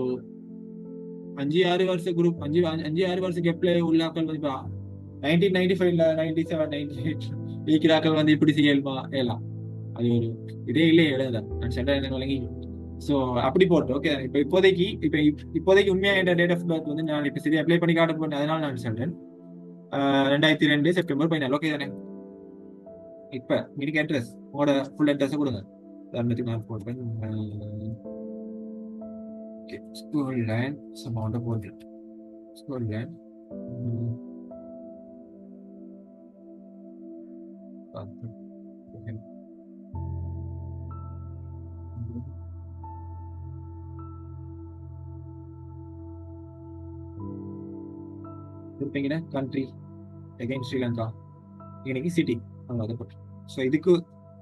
Speaker 1: 5-6 வருஷம் குரூப் 5-6 வருஷம் கேப்ல உள்ளாக்கள் வந்து இப்போ 1995 97 98 இருக்கிறாக்கள் வந்து இப்படி செய்யலுமா ஏலாம், அது ஒரு இதே இல்லையே எழுத நான் சொல்றேன் எனக்கு வழங்கி. ஸோ அப்படி போட்டு ஓகே. இப்போ இப்போதைக்கு உண்மையா என்ற டேட் ஆஃப் பர்த் வந்து நான் இப்போ சரி அப்ளை பண்ணி காட்ட போறேன். அதனால நான் சொல்றேன் 2002 செப்டம்பர் 14. ஓகே தானே? இப்ப இன்னைக்கு அட்ரஸ் உங்களோட ஃபுல் அட்ரஸ் கொடுங்க. உதாரணத்துக்கு நான் போடுறேன் ஸ்கூல் லேண்ட் சமௌண்ட போடுறேன். ஸ்கூல் லேண்ட் இருப்பீங்கன்னா கண்ட்ரி அகைன் ஸ்ரீலங்கா, இன்னைக்கு சிட்டி அவங்க போட்டு. ஸோ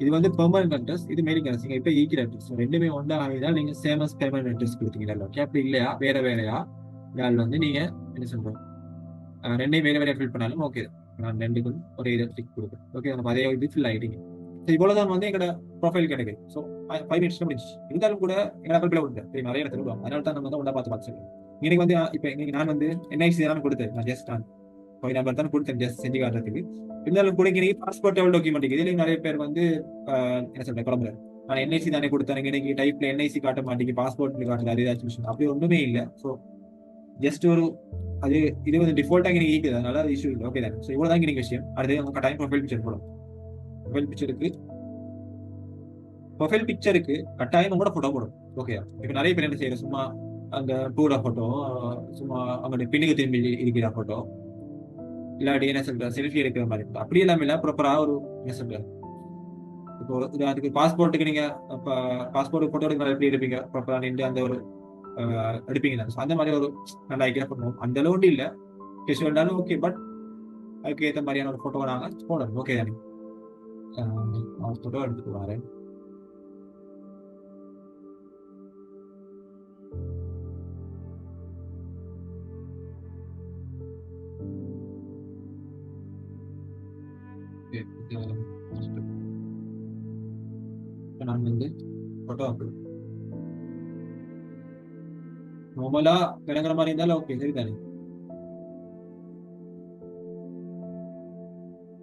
Speaker 1: இது வந்து பெர்மனன்ட் அட்ரஸ், இது மெயிலிங் அட்ரஸ். நீங்க இப்போ ஈக்கிற அட்ரஸ் ரெண்டுமே ஒன்றா ஆகிதான் நீங்க சேமஸ் பெர்மனன்ட் அட்ரஸ் கொடுத்தீங்களா? ஓகே, அப்படி இல்லையா வேறையா நாள் வந்து நீங்க என்ன சொல்றோம் ரெண்டையும் வேற ஃபில் பண்ணாலும் ஓகே. நான் ரெண்டுக்கும் ஒரே இதை டிக் கொடுக்குறேன். ஓகே, நம்ம அதே இது ஃபில் ஆகிட்டீங்க. ஸோ இவ்வளவுதான் வந்து எங்களோட ப்ரொஃபைல் கிடைக்குது. ஸோ 5 மினிட்ஸ் முடிஞ்சு இருந்தாலும் கூட எங்களை பிள்ளை விட்டு நிறைய இடத்துல விடுவோம். அதனால தான் நம்ம வந்து ஒன்றா பார்த்து சொல்லுவோம். இன்னைக்கு வந்து இப்போ இன்னைக்கு நான் வந்து என்ஐசி தான் கொடுத்தேன். நான் ஜஸ்ட் நம்பர் தான் கொடுத்தேன் ஜஸ்ட் செஞ்சு காட்டுறதுக்கு. இருந்தாலும் கூட இன்னைக்கு பாஸ்போர்ட் எவ்வளோ டாக்குமெண்ட் இதுலேயும் நிறைய பேர் வந்து என்ன சொல்றேன் குழம்புற நான் என்ஐசி தானே கொடுத்தேன், எனக்கு டைப்ல என்ஐசி காட்ட மாட்டேங்க, பாஸ்போர்ட் காட்டுது, அது ஏதாச்சும் விஷயம் அப்படி ஒன்றுமே இல்லை. ஸோ ஜஸ்ட் ஒரு அது இது வந்து டிஃபால்ட்டாக எனக்கு இருக்குது, அதனால அது இஷ்யூ இல்லை. ஓகே தான். ஸோ இவ்வளோ தான் எனக்கு விஷயம். அடுத்து உங்க கட்டாயம் ப்ரொஃபைல் பிக்சர் போடும். ப்ரொஃபைல் பிக்சருக்கு கட்டாயம் உங்களோட ஃபோட்டோ போடும். ஓகே, இப்போ நிறைய பேர் என்ன செய்யறது, சும்மா அந்த டூட ஃபோட்டோ, சும்மா அவங்களுடைய பின்னுக்கு திரும்பி இருக்கிற ஃபோட்டோ, இல்லாட்டி என்ன சொல்ற செல்ஃபி எடுக்கிற மாதிரி இருக்கும். அப்படி எல்லாமே இல்லை, ப்ராப்பராக ஒரு என்ன சொல்ற, இப்போ அதுக்கு பாஸ்போர்ட்டுக்கு நீங்க பாஸ்போர்ட் போட்டோ எடுக்கிற எப்படி எடுப்பீங்க, ப்ராப்பரா நின்று அந்த ஒரு எடுப்பீங்க தான். அந்த மாதிரி ஒரு நல்ல ஐக்கிய பண்ணுவோம். அந்த அளவுண்டு இல்லை, கேஷுவல்னாலும் ஓகே, பட் அதுக்கு ஏற்ற மாதிரியான ஒரு ஃபோட்டோ நாங்கள் போடணும். ஓகே தானே? ஃபோட்டோ எடுத்துட்டு வரேன். நான் வந்து ஃபோட்டோ அப்லோட் நார்மலா கிடங்குற மாதிரி இருந்தாலும் ஓகே, சரிதானே?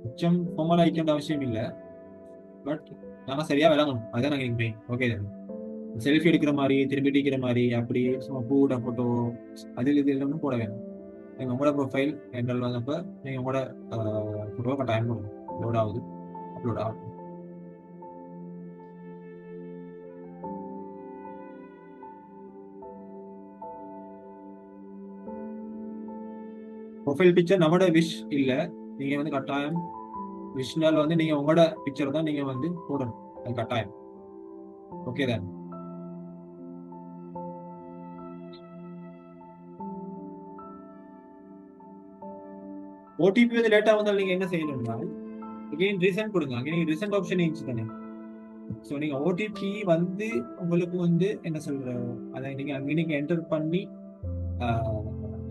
Speaker 1: மிச்சம் ஃபார்மலா ஐக்கிய அவசியம் இல்லை, பட் நாங்க சரியா விளங்கணும், அதுதான் நாங்கள் எனக்கு மெயின். ஓகே தானே? செல்ஃபி எடுக்கிற மாதிரி, திரும்பி டிக்கிற மாதிரி, அப்படி சும்மா பூட ஃபோட்டோ அதில் இது எல்லாமே போட வேணும். நீங்கள் உங்களோட ப்ரொஃபைல் என்னால் வந்தப்போ நீங்கள் உங்களோட ஃபோட்டோவை கட்டாயம் போடணும். லோட் ஆகுது, அப்லோட் ஆகும். ப்ரொஃபைல் பிக்சர் நம்மளோட விஷ் இல்லை, நீங்கள் வந்து கட்டாயம் விஷனால் வந்து நீங்கள் உங்களோட பிக்சர் தான் நீங்கள் வந்து போடணும், அது கட்டாயம். ஓகே தான். ஓடிபி வந்து லேட்டா வந்தால் நீங்க என்ன செய்யணும்னா, அகைன் ரீசெண்ட் கொடுங்க. அங்கே நீங்க ரீசெண்ட் ஆப்ஷன் இருந்துச்சு தானே. ஸோ நீங்க ஓடிபி வந்து உங்களுக்கு வந்து என்ன சொல்ற, அதை நீங்க அங்கே நீங்க என்டர் பண்ணி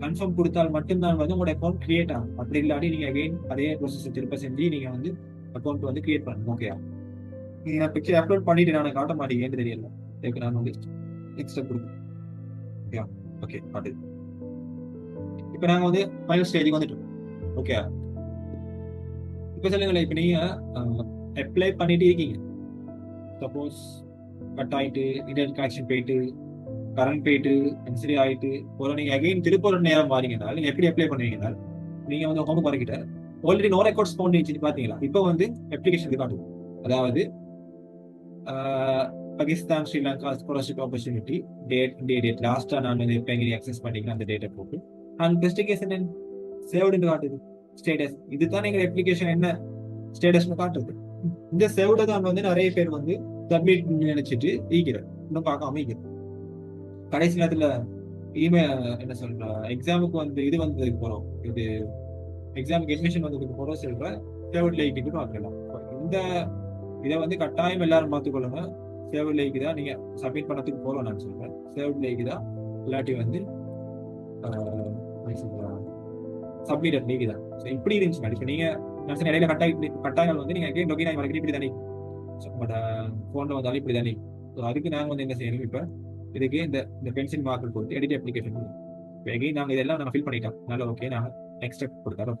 Speaker 1: கன்ஃபார்ம் கொடுத்தால் மட்டும்தான் வந்து உங்களோட அக்கௌண்ட் கிரியேட் ஆகும். அப்படி இல்லாட்டி நீங்க அகைன் அதே ப்ரோசஸ் திருப்ப செஞ்சு நீங்க வந்து அக்கௌண்ட் வந்து கிரியேட் பண்ணணும். ஓகே, நீங்க பிக்சர் அப்லோட் பண்ணிட்டு நான் காட்ட மாட்டேங்கன்னு தெரியல, இதுக்கு நான் வந்து நெக்ஸ்ட் ஸ்டெப் கொடுப்பேன். ஓகே ஓகே, அது இப்போ நாங்க வந்து ஃபைனல் ஸ்டேஜுக்கு வந்துட்டோம். ஓகே, இப்போ சொல்லுங்களேன், இப்போ நீங்க அப்ளை பண்ணிட்டு இருக்கீங்க, சப்போஸ் கட் ஆயிட்டு இன்டர்நெட் கனெக்ஷன் போயிட்டு கரண்ட் போயிட்டு சரி ஆயிட்டு ஒரு நீங்க அகைன் திருப்ப ஒரு நேரம் வாரீங்கன்னா நீங்க எப்படி அப்ளை பண்ணுவீங்கன்னா, நீங்க வந்து ஹோம் வரைக்கிட்ட ஆல்ரெடி நோ ரெக்கார்ட்ஸ் ஃபவுண்ட் இருந்துச்சு பாத்தீங்களா, இப்போ வந்து அப்ளிகேஷன் காட்டும். அதாவது Pakistan Sri Lanka scholarship opportunity date லாஸ்டா நான் வந்து எப்போ எங்கே அக்சஸ் பண்ணிக்கிறேன் அந்த டேட்டை போட்டு அண்ட் இன்வெஸ்டிகேஷன் சேவ்டுன்னு காட்டுது ஸ்டேட்டஸ். இதுதான் எங்க அப்ளிகேஷன் என்ன ஸ்டேட்டஸ்னு காட்டுது. இந்த சேவ்ட தான் வந்து நிறைய பேர் வந்து சப்மிட் நினைச்சிட்டு ஈக்கிறேன், இன்னும் பார்க்காம ஈக்கிறேன். கடைசி நேரத்துல இமெயில் என்ன சொல்ற எக்ஸாமுக்கு வந்து இது வந்ததுக்கு போறோம், இது எக்ஸாமுக்கு அட்மிஷன் வந்ததுக்கு போறோம் சொல்ற சேவ்ட் லைக்கு பார்க்கலாம். இந்த இதை வந்து கட்டாயம் எல்லாரும் பார்த்துக்கொள்ளுங்க. சேவ்ட் லைக்கு தான் நீங்க சப்மிட் பண்ணதுக்கு போறோம் நான் சொல்றேன். சேவ்ட் லைக்கு தான், இல்லாட்டி வந்து சப்மிட்டட் லைக்கு தான். ஸோ இப்படி இருந்துச்சு. இப்போ நீங்க நான் இடையில கட்டாயம் வந்து நீங்க அகைன் லொகின் ஆகி வரைக்கும் இப்படி தானே, பட் ஃபோனில் வந்தாலும் இப்படி தானே. ஸோ அதுக்கு நாங்கள் வந்து என்ன செய்யணும், இப்போ இதுக்கு இந்த பென்சில் மார்க்கர் கொடுத்து எடிட் அப்ளிகேஷன் எகைன் நாங்கள் இதெல்லாம் நாங்கள் ஃபில் பண்ணிட்டோம். நல்லா ஓகே, நாங்கள் நெக்ஸ்ட் ஸ்டெப் கொடுத்தாரோம்.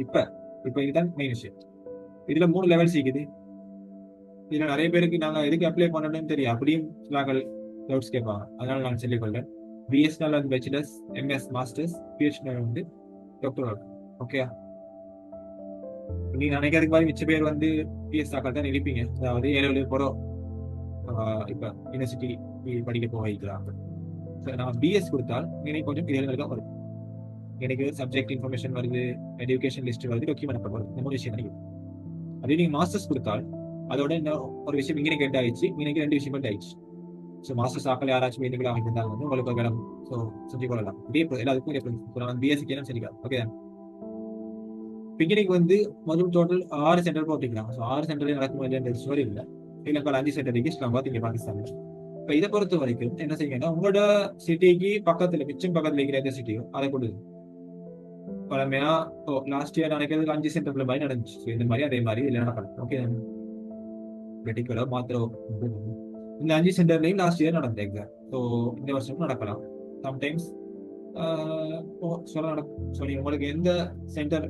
Speaker 1: இப்போ இதுதான் மெயின் விஷயம். இதுல 3 லெவல்ஸ் இருக்குது. இதுல நிறைய பேருக்கு நாங்கள் எதுக்கு அப்ளை பண்ணணும்னு தெரியும், அப்படியும் நாங்கள் டவுட்ஸ் கேட்பாங்க. அதனால நான் சொல்லிக்கொள்றேன். பிஎஸ்என்எல் வந்து பேச்சுலர்ஸ், எம்எஸ் மாஸ்டர்ஸ், பிஹெச்டி வந்து டாக்டர். ஓகே, நீங்க நினைக்கிறதுக்கு மாதிரி மிச்ச பேர் வந்து பிஎஸ் தாக்கல் தான் நினைப்பீங்க. அதாவது ஏழு போறோம் இப்ப யூனிவர்சிட்டி படிக்க போகிறாங்க. நான் பிஎஸ் கொடுத்தால் எனக்கு கொஞ்சம் இதழ்கள் தான் வரும். எனக்கு சப்ஜெக்ட் இன்ஃபர்மேஷன் வருது, எஜுகேஷன் லிஸ்ட் வருது, டாக்குமெண்ட் வருது, இந்த மாதிரி விஷயம் நினைக்கும். அதே நீங்க மாஸ்டர்ஸ் கொடுத்தால் அதோட இன்னும் ஒரு விஷயம் இங்கே கேட் ஆயிடுச்சு, இன்னைக்கு 2 விஷயம் ஆயிடுச்சு. ஸோ மாஸ்டர்ஸ் ஆக்கள் யாராச்சும் மீனிங்களா இருந்தாங்க வந்து உங்களுக்கு ஒரு இடம் ஸோ செஞ்சு கொள்ளலாம். இதே எல்லாத்துக்கும் பிஎஸ்சிக்கு சரிக்கா. ஓகே, பிகினிங் வந்து முதல் டோட்டல் 6 சென்டர் போட்டிருக்காங்க. ஸோ 6 சென்டர் நடக்கும் இல்லைன்ற ஸ்டோரி இல்லை. ஸ்ரீலங்காவில் 5 சென்டர் இருக்கு, இஸ்லாமாபாத் இங்கே பாகிஸ்தான்ல. இப்போ இதை பொறுத்த வரைக்கும் என்ன செய்யணும், உங்களோட சிட்டிக்கு பக்கத்துல மிச்சம் பக்கத்துல இருக்கிற எந்த சிட்டியோ அதை கொடுது. பழமையா லாஸ்ட் இயர் நடக்கிறதுக்கு 5 சென்டர்ல மாதிரி நடந்துச்சு. இந்த மாதிரி அதே மாதிரி இல்லை நடக்கலாம். ஓகே, வெட்டிக்குள்ள மாத்திரம் இந்த 5 சென்டர்லையும் லாஸ்ட் இயர் நடந்த எக்ஸாம். ஸோ இந்த வருஷமும் நடக்கலாம். சம்டைம்ஸ் சொல்ல நடக்கும். ஸோ நீங்க உங்களுக்கு எந்த சென்டர்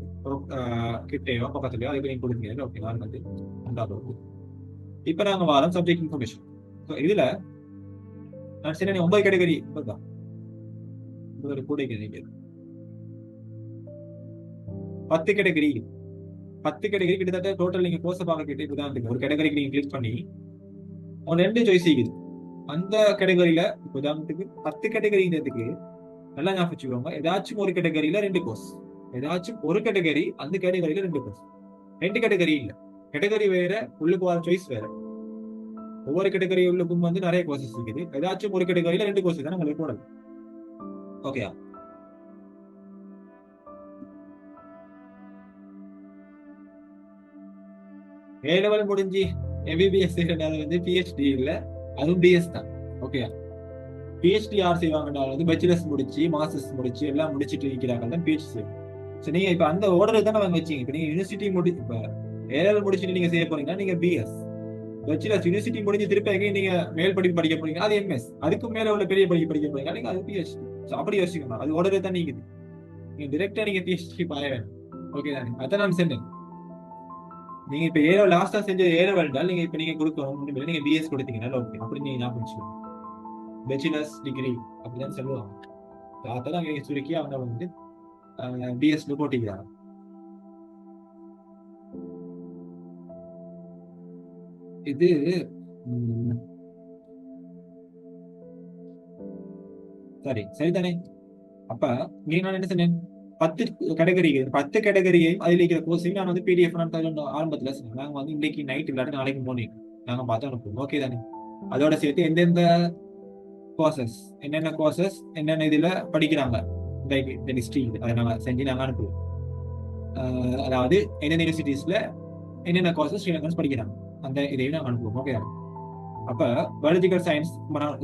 Speaker 1: கிட்டேயோ பக்கத்துலையோ அதுக்கு நீங்க கொடுத்தீங்க. ஓகே, நான் வந்து 2வது இப்ப நாங்க வாரம் சப்ஜெக்ட் இன்ஃபர்மேஷன். இதுல நான் சரி 9 கேட்டகரி தான் ஒரு கூட 10 கேட்டகரி. 10 கேட்டகரி கிட்டத்தட்ட டோட்டல் நீங்க கோர்ஸ் பார்க்க இப்பதான் ஒரு கேட்டகரிக்கு நீங்க கிளிக் பண்ணி ஒரு 2 சாய்ஸ் இருக்குது. அந்த கேட்டகரியில உதாரணத்துக்கு 10 கேட்டகரிங்கிறதுக்கு நல்லா ஞாபகம் வச்சுக்கோங்க. ஏதாச்சும் ஒரு கேட்டகரியில 2 கோர்ஸ், ஏதாச்சும் ஒரு கேட்டகரி அந்த கேட்டகரியில 2 கோர்ஸ். 2 கேட்டகரி இல்ல, கேட்டகரி வேற, உள்ளுக்கு வர சாய்ஸ் வேற. ஒவ்வொரு கேட்டகரி உள்ளுக்கும் வந்து நிறைய கோர்சஸ் இருக்குது. ஏதாச்சும் ஒரு கேட்டகரியில 2 கோர்ஸ் தான் உங்களுக்கு போடணும். ஓகேயா? ஏ லெவல் முடிஞ்சு எம்பிபிஎஸ் வந்து பிஹெச்டி இல்ல, அதுவும் பிஎஸ் தான். ஓகேயா? பிஹெச்டி யார் செய்வாங்கன்றாலும் வந்து பேச்சுலர்ஸ் முடிச்சு மாஸ்டர்ஸ் முடிச்சு எல்லாம் முடிச்சுட்டு இருக்கிறாங்க தான் பிஹெச்டி செய்வாங்க. சரி, நீங்க இப்ப அந்த ஓர்டர் தானே வாங்க வச்சீங்க. இப்ப நீங்க யூனிவர்சிட்டி இப்ப ஏழு முடிச்சுட்டு நீங்க செய்ய போறீங்கன்னா நீங்க பிஎஸ் பேச்சுலர்ஸ், யூனிவர்சிட்டி முடிஞ்சு திருப்பி நீங்க மேல் படிப்பு படிக்க போறீங்க அது எம்எஸ், அதுக்கு மேல உள்ள பெரிய படிப்பு படிக்க போறீங்க நீங்க அது பிஹெச்டி. அப்படி யோசிக்கணும். அது ஓர்டர் தான் நீங்க டிரெக்டா நீங்க பிஹெச்டி பாய வேணும். ஓகே தானே? அதான் நான் சொன்னேன். நீங்க இப்ப ஏழோ லாஸ்டா செஞ்ச ஏழு வேண்டால் நீங்க இப்ப நீங்க கொடுக்கணும், நீங்க பிஎஸ் கொடுத்தீங்கன்னா ஓகே அப்படி நீங்க ஞாபகம் வச்சுக்கணும். பேச்சுலர்ஸ் டிகிரி அப்படிதான் சொல்லுவாங்க. அதான் நீங்க சுருக்கி அவங்க வந்து பிஎஸ்ல போட்டிக்கிறாங்க. இது சரி சரிதானே? அப்ப நீங்க நான் என்ன சொன்னேன், 10 கேட்டகரி, 10 கேட்டகரியையும் அதில் இருக்கிற கோர்ஸையும் நான் வந்து பிடிஎஃப் நான் ஆரம்பத்துல சொன்னேன். நாங்க வந்து இன்னைக்கு நைட் இல்லாட்டி நாளைக்கு போனேன் நாங்க பார்த்து அனுப்புவோம். ஓகே தானே? அதோட சேர்த்து எந்தெந்த கோர்சஸ், என்னென்ன கோர்சஸ் என்னென்ன இதுல படிக்கிறாங்க இந்த ஹிஸ்டரி அதை நாங்க செஞ்சு நாங்க அனுப்புவோம். அதாவது எந்தெந்த யூனிவர்சிட்டிஸ்ல என்னென்ன கோர்சஸ் ஸ்ரீலங்கன்ஸ் படிக்கிறாங்க அந்த இதையும் நாங்க அனுப்புவோம். ஓகே. அப்ப பயாலஜிக்கல் சயின்ஸ்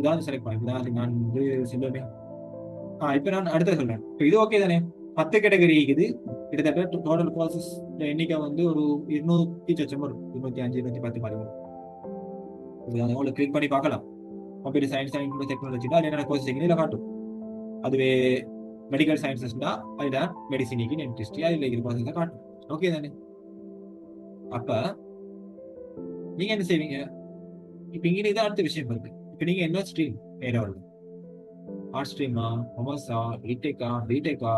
Speaker 1: உதாரணம் செலக்ட் பண்ணி நான் வந்து சொல்லுவேன். இப்ப நான் அடுத்த சொல்றேன். இது ஓகே தானே? 10 கேட்டகரி இருக்குது. கிட்டத்தட்ட டோட்டல் கோர்சஸ் எண்ணிக்கை வந்து ஒரு 200 டீச்சர்ஸ் வரும். 205 210 மாதிரி வரும். உங்களுக்கு கிளிக் பண்ணி பார்க்கலாம். கம்ப்யூட்டர் சயின்ஸ் அண்ட் டெக்னாலஜி தான் என்னென்ன கோர்ஸ் இதில் காட்டும். அதுவே மெடிக்கல் சயின்சஸ்னா அதுதான் மெடிசினிக்கு டென்டிஸ்ட்ரி அதில் இருக்கிற கோர்சஸ் தான் காட்டும். ஓகே தானே? அப்ப நீங்க என்ன செய்வீங்க? இப்ப இங்க இதான் அடுத்த விஷயம் இருக்கு. இப்ப நீங்க என்ன ஸ்ட்ரீம் ஏதாவது ஆர்ட் ஸ்ட்ரீமா, காமர்ஸா, பிடெக்கா, பிடெக்கா,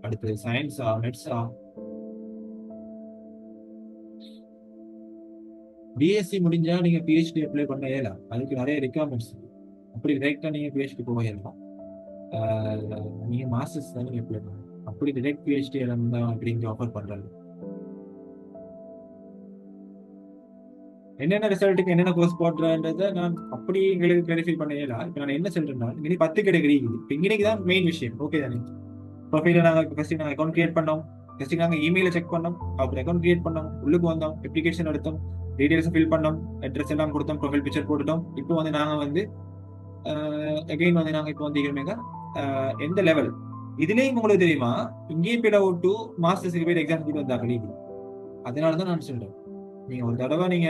Speaker 1: அடுத்து சயின்ஸா, மெட்ஸா? பிஎஸ்சி முடிஞ்சா நீங்க பிஹெச்டி அப்ளை பண்ண இயலாம். அதுக்கு நிறைய ரெக்யர்மெண்ட்ஸ். அப்படி டைரக்டா நீங்க பிஹெச்டி போக இயலாம். நீங்க மாஸ்டர்ஸ் தான் நீங்க அப்ளை பண்ணணும். அப்படி டைரக்ட் பிஹெச்டி இருந்தா அப்படிங்க ஆஃபர் பண்றாங்க. என்னென்ன ரிசல்ட்டுக்கு என்னென்ன கோர்ஸ் போடுறன்றதை நான் அப்படி எங்களுக்கு கிளாரிஃபை பண்ண இயலாம். இப்போ நான் என்ன சொல்றேன்னா இங்கே 10 கேட்டகரி இருக்குது. இப்போ இன்னைக்கு தான் மெயின் விஷயம். ஓகே தானே? ப்ரொஃபைல நாங்கள் ஃபர்ஸ்ட் நாங்கள் அக்கௌண்ட் கிரியேட் பண்ணோம். ஃபர்ஸ்ட் நாங்கள் இமெயில செக் பண்ணோம், அப்புறம் அக்கௌண்ட் கிரியேட் பண்ணோம், உள்ளுக்கு வந்தோம், அப்ளிகேஷன் எடுத்தோம், டீடைல்ஸ் ஃபில் பண்ணோம், அட்ரஸ் எல்லாம் கொடுத்தோம், ப்ரொஃபைல் பிக்சர் போட்டுட்டோம். இப்போ வந்து நாங்கள் வந்து அகைன் வந்து நாங்கள் இப்போ வந்து எந்த லெவல் இதுலேயும் உங்களுக்கு தெரியுமா? இங்கேயும் போய் டு மாஸ்டர்ஸுக்கு போய் எக்ஸாம் போய் வந்தாங்க. அதனால தான் நான் சொல்றேன், நீங்க ஒரு தடவை நீங்க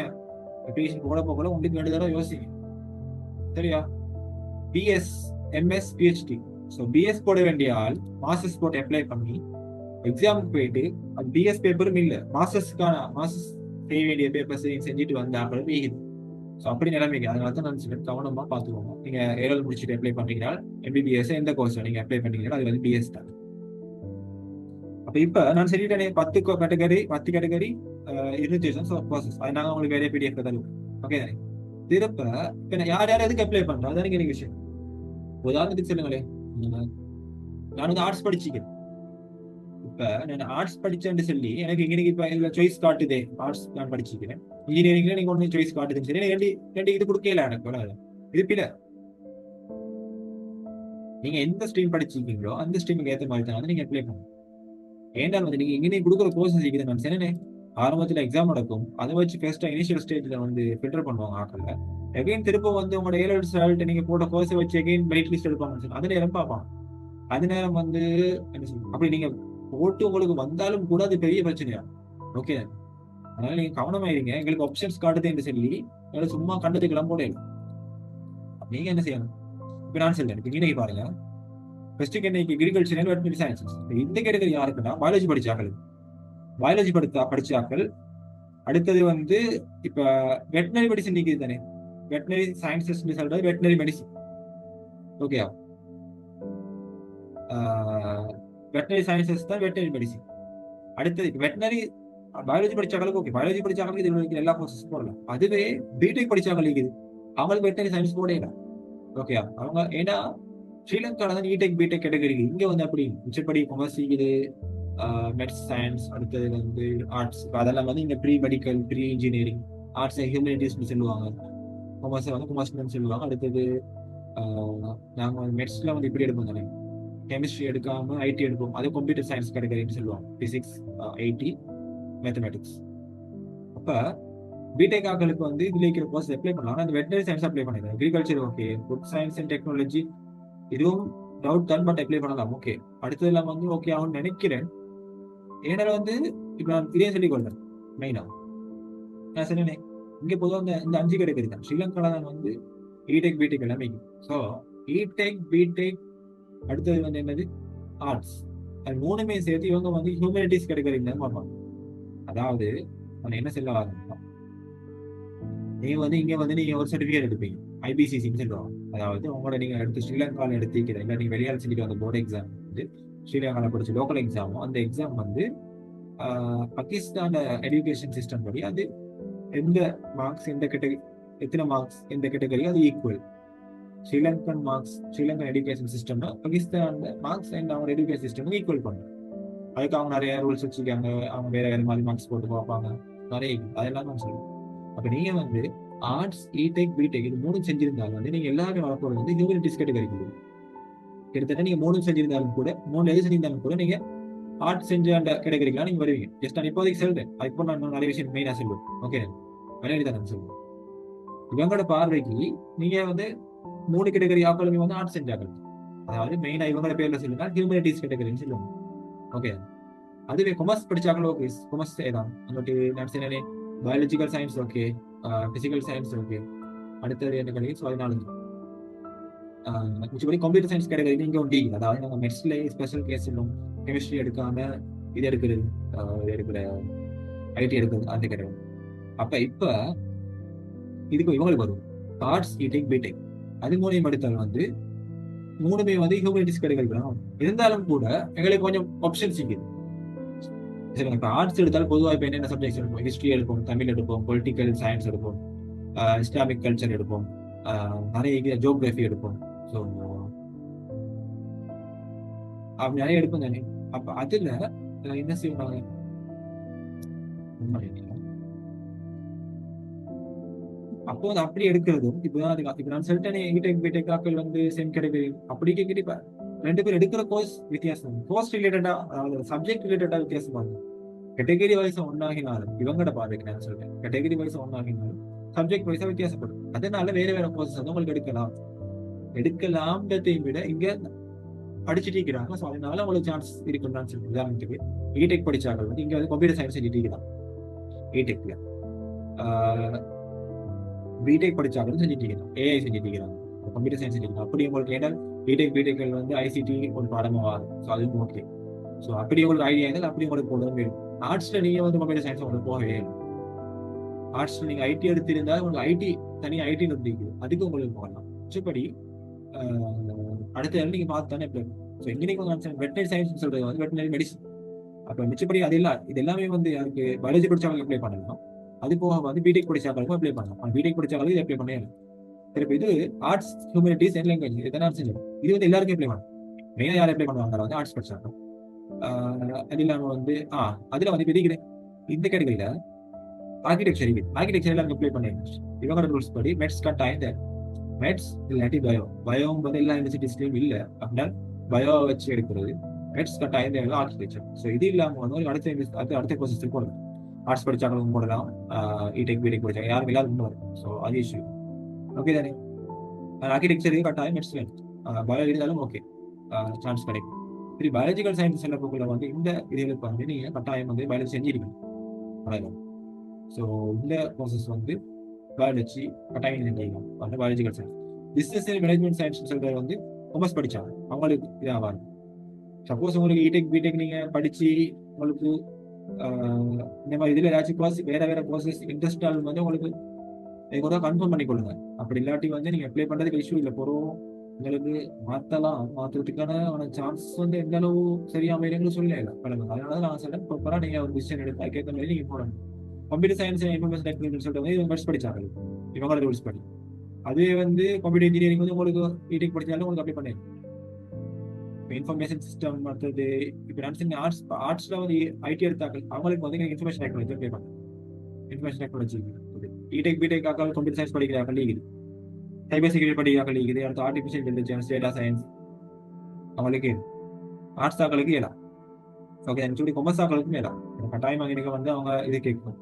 Speaker 1: அப்ளிகேஷன் போட போகல உங்களுக்கு 2 தடவை யோசிங்க. சரியா? BS, MS, PhD. So BS போட வேண்டிய ஆள் மாஸ்டர்ஸ் போட்டு அப்ளை பண்ணி எக்ஸாமுக்கு போயிட்டு அது பிஎஸ் பேப்பரும் இல்லை, மாஸ்டர்ஸ் செய்ய வேண்டிய பேப்பர்ஸ் செஞ்சுட்டு வந்தா அப்புறம் இருக்குது. ஸோ அப்படி நிலைமைக்கு அதனால தான் நான் சொல்றேன், கவனமா பார்த்துக்கோங்க. நீங்க ஏழு முடிச்சுட்டு அப்ளை பண்றீங்கன்னா எம்பிபிஎஸ் எந்த கோர்ஸ் நீங்க அப்ளை பண்ணீங்கன்னா அது வந்து பிஎஸ் தான். அப்ப இப்ப நான் சொல்லிட்டேனே 10 கேட்டகரி 200 கோர்சஸ். அது நாங்க உங்களுக்கு வேற பிடிஎஃப் தருவோம். ஓகே தானே? திருப்ப இப்ப யார் யார் எதுக்கு அப்ளை பண்றோம் அதான் எனக்கு விஷயம். உதாரணத்துக்கு சொல்லுங்களேன், நான் வந்து ஆர்ட்ஸ் படிச்சுக்கிறேன். இப்ப நான் ஆர்ட்ஸ் படிச்சேன்னு சொல்லி எனக்கு இன்னைக்கு இப்ப இதுல சாய்ஸ் காட்டுதே, ஆர்ட்ஸ் நான் படிச்சுக்கிறேன், இன்ஜினியரிங்ல நீங்க ஒண்ணு சாய்ஸ் காட்டுதுன்னு சொல்லி ரெண்டு இது கொடுக்கல எனக்கு. இது பில நீங்க எந்த ஸ்ட்ரீம் படிச்சிருக்கீங்களோ அந்த ஸ்ட்ரீமுக்கு ஏற்ற மாதிரி தான் நீங்க அப்ளை பண்ணுங்க. ஏன்டா வந்து நீங்க இங்கே கொடுக்குற கோர்சஸ் இருக்குது நான் சொன்னேனே, ஆரம்பத்தில் எக்ஸாம் நடக்கும், அதை வச்சு ஃபர்ஸ்டா இனிஷியல் ஸ்டேஜ்ல வந்து ஃபில்டர் பண்ணுவாங்க ஆக்கள்ல. எகைன் திரும்ப வந்து உங்களோட ஏழு ரிசல்ட் நீங்க போட்ட கோர்ஸை வச்சு எகைன் மெரிட் லிஸ்ட் எடுப்பாங்க. அது நேரம் பார்ப்பாங்க. அது நேரம் வந்து என்ன சொல்லுங்க, அப்படி நீங்க போட்டு உங்களுக்கு வந்தாலும் கூட அது பெரிய பிரச்சனையா. ஓகே, அதனால நீங்க கவனமாயிருங்க. எங்களுக்கு ஆப்ஷன்ஸ் காட்டுது என்று சொல்லி எங்களுக்கு சும்மா கண்டதுக்கெல்லாம் போட. நீங்க என்ன செய்யணும்? இப்ப நான் சொல்றேன், இப்ப இன்னைக்கு பாருங்க, ஃபர்ஸ்ட் இன்னைக்கு அக்ரிகல்ச்சர் அண்ட் வெட்டரினரி சயின்சஸ் இந்த கேட்டகரி யாருக்குன்னா பயாலஜி படிச்சாக்கள், பயாலஜி படிச்சாக்கள் அடுத்தது வந்து இப்ப வெட்டினரி மெடிசன் நிக்குது தானே, வெட்டினரி சயின்சஸ் சொல்றது veterinary medicine. Okay, veterinary sciences தான் வெட்டினரி மெடிசன். அடுத்தது வெட்டினரி பயாலஜி படிச்சாங்களுக்கு ஓகே, பயாலஜி படிச்சாங்களுக்கு இது இருக்கிற எல்லா கோர்சஸ் போடலாம். அதுவே பிடெக் படிச்சாங்களுக்கு இருக்குது, அவங்களுக்கு வெட்டினரி சயின்ஸ் போடலாம். ஓகே, அவங்க ஏன்னா ஸ்ரீலங்கால தான் இடெக் பிடெக் கேட்டகரி இங்க வந்து அப்படி மிச்சப்படி கொமர்ஸ் இருக்குது, மெட்ஸ் சயின்ஸ், அடுத்தது வந்து ஆர்ட்ஸ். அதெல்லாம் வந்து இங்க pre medical, pre engineering, arts ஹியூமனிட்டிஸ்னு சொல்லுவாங்க, கொமர்ஸ் வந்து கொமர்ஸ்னு சொல்லுவாங்க. அடுத்தது நாங்க மெட்ஸ்ல வந்து இப்படி எடுப்போம் தானே, கெமிஸ்ட்ரி எடுக்காம ஐடி எடுப்போம், அது கம்ப்யூட்டர் சயின்ஸ் கேட்டகரின்னு சொல்லுவாங்க, பிசிக்ஸ், ஐடி, மேத்தமெட்டிக்ஸ். அப்ப பிடெக் ஆக்களுக்கு வந்து இதுல இருக்கிற கோர்ஸ் அப்ளை பண்ணலாம், அந்த வெட்டனரி சயின்ஸ் அப்ளை பண்ணிடுறேன். Agriculture okay, food science and technology இதுவும் டவுட் தான், பட் அப்ளை பண்ணலாம். ஓகே, அடுத்தது எல்லாம் வந்து ஓகே ஆகும்னு நினைக்கிறேன். ஏன்னா வந்து இப்ப நான் இதே சொல்லிக் கொள்றேன் மெயினா. நான் சொன்னேன் இங்க பொதுவாக இந்த 5 கேட்டகரி தான் ஸ்ரீலங்கால தான் வந்து இடெக் பிடெக் எல்லாமே. ஸோ இடெக் பிடெக் அடுத்தது வந்து என்னது ஆர்ட்ஸ், அது மூணுமே சேர்த்து இவங்க வந்து ஹியூமனிட்டிஸ் கேட்டகரி தான் பார்ப்பாங்க. அதாவது நான் என்ன சொல்ல வரேன்னா, நீங்க வந்து இங்க வந்து நீங்க ஒரு சர்டிபிகேட் எடுப்பீங்க, ஐபிசிசின்னு சொல்லுவாங்க. அதாவது உங்களோட நீங்க எடுத்து ஸ்ரீலங்கால எடுத்துக்கிற இல்லை நீங்க வெளியால் செஞ்சுட்டு வந்த போர்டு எக்ஸாம் வந்து ஸ்ரீலங்கால படிச்ச லோக்கல் எக்ஸாமோ, அந்த எக்ஸாம் வந்து பாகிஸ்தான் எஜுகேஷன் சிஸ்டம் படி அது எந்த மார்க்ஸ் எந்த கேட்டகரி, எத்தனை மார்க்ஸ் எந்த கேட்டகரி அது equal. Sri Lankan marks, Sri Lankan education சிஸ்டம்னா பாகிஸ்தான் மார்க்ஸ் அண்ட் அவங்க எஜுகேஷன் சிஸ்டம் ஈக்குவல் பண்ணும். அதுக்கு அவங்க நிறைய ரூல்ஸ் வச்சுருக்காங்க, அவங்க வேற வேற மாதிரி மார்க்ஸ் போட்டு பார்ப்பாங்க, நிறைய அதெல்லாம் நான் சொல்லுவேன். அப்ப நீங்க வந்து ஆர்ட்ஸ் இடெக் பிடெக் இது மூணு செஞ்சிருந்தாலும் வந்து நீங்க எல்லாரும் வரப்போறது வந்து ஹியூமனிட்டிஸ் கேட்டகரி. கிட்டத்தட்ட நீங்க மூணு செஞ்சிருந்தாலும் கூட, மூணு எது செஞ்சிருந்தாலும் கூட நீங்க ஆர்ட் செஞ்ச அந்த கேட்டகரிக்கெல்லாம் நீங்க வருவீங்க. ஜஸ்ட் நான் இப்போதைக்கு சொல்றேன், அதுக்கு நான் இன்னும் நிறைய விஷயம் மெயினா சொல்லுவேன். ஓகே, விளையாடி தான் சொல்லுவேன். இவங்களோட பார்வைக்கு நீங்க வந்து மூணு கேட்டகரி ஆக்களுமே வந்து ஆர்ட் செஞ்சாங்க. அதாவது மெயினா இவங்களோட பேர்ல சொல்லுங்க ஹியூமனிட்டிஸ் கேட்டகரின்னு சொல்லுவாங்க. ஓகே, அதுவே கொமர்ஸ் படிச்சாங்களோ ஓகே, கொமர்ஸ் தான் அங்கிட்டு நான் சொன்னேனே biological science okay, physical science okay, அடுத்தது என்ன கேட்டகரி 14. மிச்சபடி கம்ப்யூட்டர் சயின்ஸ் கேட்டகரி இங்க ஒண்டி, அதாவது நாங்கள் மெட்ஸ்ல ஸ்பெஷல் கேஸ் சொல்லுவோம், கெமிஸ்ட்ரி எடுக்காம இது எடுக்கிறது, இது எடுக்கிற ஐடி எடுக்கிறது அந்த கேட்டகரி. அப்ப இப்ப இதுக்கு இவங்களுக்கு வரும் ஆர்ட்ஸ் இடெக் பிடெக், அது மூலியம் எடுத்தால் வந்து மூணுமே வந்து ஹியூமனிட்டிஸ் கேட்டகரி தான். இருந்தாலும் கூட எங்களுக்கு கொஞ்சம் ஆப்ஷன்ஸ் இருக்குது. சரி, இப்போ ஆர்ட்ஸ் எடுத்தாலும் பொதுவாக இப்போ என்னென்ன சப்ஜெக்ட்ஸ் எடுப்போம், ஹிஸ்ட்ரி எடுப்போம், தமிழ் எடுப்போம், பொலிட்டிக்கல் சயின்ஸ் எடுப்போம், இஸ்லாமிக் கல்ச்சர் எடுப்போம், நிறைய ஜியோகிராஃபி எடுப்போம். ஸோ அப்படி நிறைய எடுப்போம் தானே. அப்ப அதுல என்ன செய்வாங்க, அப்போ வந்து அப்படி எடுக்கிறதும் இப்பதான் இப்ப நான் சொல்லிட்டேனே இடெக் பிடெக் ஆக்கள் வந்து சேம் கேட்டகரி அப்படி கேட்க ரெண்டு பேர் எடுக்கிற கோர்ஸ் வித்தியாசம், கோர்ஸ் ரிலேட்டடா அதாவது சப்ஜெக்ட் ரிலேட்டடா வித்தியாசமா இருக்கும். கேட்டகரி வைஸ் ஒன்னாகினாலும் இவங்கட பார்வைக்கு நான் சொல்றேன், கேட்டகரி வைஸ் ஒன்னாகினாலும் சப்ஜெக்ட் வைஸா வித்தியாசப்படும். அதனால வேற வேற கோர்சஸ் வந்து உங்களுக்கு எடுக்கலாம்ன்றதையும் விட இங்க படிச்சுட்டு இருக்கிறாங்க. ஸோ அதனால உங்களுக்கு சான்ஸ் இருக்குன்னு சொல்லி உதாரணத்துக்கு இடெக் படிச்சாங்க வந்து இங்க வந்து கம்ப்யூட்டர் சயின்ஸ் செஞ்சுட்டு இடெக்ல, பிடெக் படிச்சாங்க செஞ்சுட்டு ஏஐ செஞ்சுட்டு கம்ப்யூட்டர் சயின்ஸ் செஞ்சுட்டு அப்படி உங்களுக்கு ஏன்னா பிடெக் பிடெக்கள் வந்து ஐசிடி ஒரு பாடமா வரும். ஸோ அதுவும் ஓகே. ஸோ அப்படி உங்களுக்கு ஐடியா இருந்தால் அப்படி உங்களுக்கு போட வேணும். ஆர்ட்ஸ்ல நீங்க வந்து கம்ப்யூட்டர் சயின்ஸ் உங்களுக்கு போகவே இல்லை. ஆர்ட்ஸ்ல நீங்க ஐடி எடுத்திருந்தா உங்களுக்கு ஐடி தனியாக ஐடி இருக்குது, அதுக்கு உங்களுக்கு போகலாம். மிச்சப்படி அடுத்த நீங்க பார்த்து தானே எப்படி. ஸோ இன்ஜினியரிங் வெட்டனரி சயின்ஸ் சொல்றது வந்து வெட்டனரி மெடிசன். அப்போ மிச்சப்படி அது இல்லை, இது எல்லாமே வந்து யாருக்கு பயாலஜி படிச்சவங்களுக்கு அப்ளை பண்ணலாம். அது போக வந்து பிடெக் படிச்சாங்களுக்கும் அப்ளை பண்ணலாம். பிடெக் படிச்சாங்களுக்கு இது அப்ளை பண்ணலாம். திருப்பி இது ஆர்ட்ஸ் ஹியூமனிட்டிஸ் அண்ட் லாங்குவேஜ் இதெல்லாம் செஞ்சோம், இது வந்து எல்லாருக்கும் அப்ளை பண்ணலாம். மெயினாக யார் அப்ளை பண்ணுவாங்க வந்து ஆர்ட்ஸ் படிச்சாங்க. அது இல்லாமல் வந்து அதுல வந்து பெரிய இந்த கேட்டகரியில ஆர்கிடெக்சர் இருக்கு, ஆர்கிடெக்சர் எல்லாரும் அப்ளை பண்ணிருக்கோம். இவங்களோட ரூல்ஸ் படி மெட்ஸ் கட்டாயம் மேத்ஸ் இல்லாட்டி பயோ, பயோ வந்து எல்லா யூனிவர்சிட்டிஸ்லயும் இல்ல அப்படின்னா பயோ வச்சு எடுக்கிறது, மேத்ஸ் கட்டாயம் தேவை ஆர்கிடெக்சர். ஸோ இது இல்லாம வந்து அடுத்த கோர்சஸ் போடலாம். ஆர்ட்ஸ் படிச்சாங்களும் போடலாம், இடெக் பிடெக் படிச்சாங்க யாரும் எல்லாரும் வரும். ஸோ அது இஷ்யூ ஓகே தானே. ஆர்கிடெக்சருக்கு கட்டாயம் மேத்ஸ் வேணும், பயோ இருந்தாலும் ஓகே சான்ஸ் கிடைக்கும். சரி, பயாலஜிக்கல் சயின்ஸ் செல்லப்போக்குள்ள வந்து இந்த இதுகளுக்கு வந்து நீங்க கட்டாயம் வந்து பயாலஜி செஞ்சிருக்கணும். அவ்வளவுதான். ஸோ இந்த கோர்சஸ் வந்து பயாலஜி கட்டாயம் செஞ்சிருக்கணும், வந்து biological science. Business and management science சொல்றது வந்து காமர்ஸ் படிச்சாங்க அவங்களுக்கு இதாகாது. சப்போஸ் உங்களுக்கு இடெக் பிடெக் நீங்க படிச்சு உங்களுக்கு இந்த மாதிரி இதில் ஏதாச்சும் கோர்ஸ் வேற வேற கோர்சஸ் இன்ட்ரெஸ்ட் வந்து உங்களுக்கு நீங்க கூட கன்ஃபார்ம் பண்ணிக்கொள்ளுங்க. அப்படி இல்லாட்டி வந்து நீங்க அப்ளை பண்றதுக்கு இஷ்யூ இல்லை. போறோம் உங்களுக்கு மாத்துறதுக்கான சான்ஸ் வந்து எந்த அளவு சரியா அமையுதுன்னு சொல்லல பழங்க. அதனால நான் சொல்றேன் ப்ராப்பரா நீங்க ஒரு டிசிஷன் எடுத்து அதுக்கேற்ற மாதிரி நீங்க போடணும். கம்ப்யூட்டர் சயின்ஸ் இன்ஃபர்மேஷன் டெக்னாலஜி சொல்லிட்டு வந்து இவங்க படிச்சாங்க, இவங்களோட ரூல்ஸ் படி. அதுவே வந்து கம்ப்யூட்டர் இன்ஜினியரிங் வந்து உங்களுக்கு பிடெக் படிச்சாலும் உங்களுக்கு அப்ளை பண்ணிடலாம். இன்ஃபர்மேஷன் சிஸ்டம் மற்றது இப்போ நான் ஆர்ட்ஸ் ஆர்ட்ஸ்ல வந்து ஐடி எடுத்தாக்கள் அவங்களுக்கு வந்து இன்ஃபர்மேஷன் டெக்னாலஜி அப்ளை பண்ணேன். இன்ஃபர்மேஷன் டெக்னாலஜி பிடெக் ஆக்கள் கம்ப்யூட்டர் சயின்ஸ் படிக்கிறாங்க லீகுது, சைபர் செக்யூரிட்டி படிக்கிறாங்க லீகுது, அடுத்து ஆர்டிஃபிஷியல் இன்டெலிஜென்ஸ் டேட்டா சயின்ஸ் அவங்களுக்கு ஆர்ட்ஸ் ஆக்களுக்கு ஏலாம். ஓகே சொல்லி கொமர்ஸ் ஆக்களுக்கும் ஏலாம். கட்டாயம் அங்கே வந்து அவங்க இது கேட்கணும்.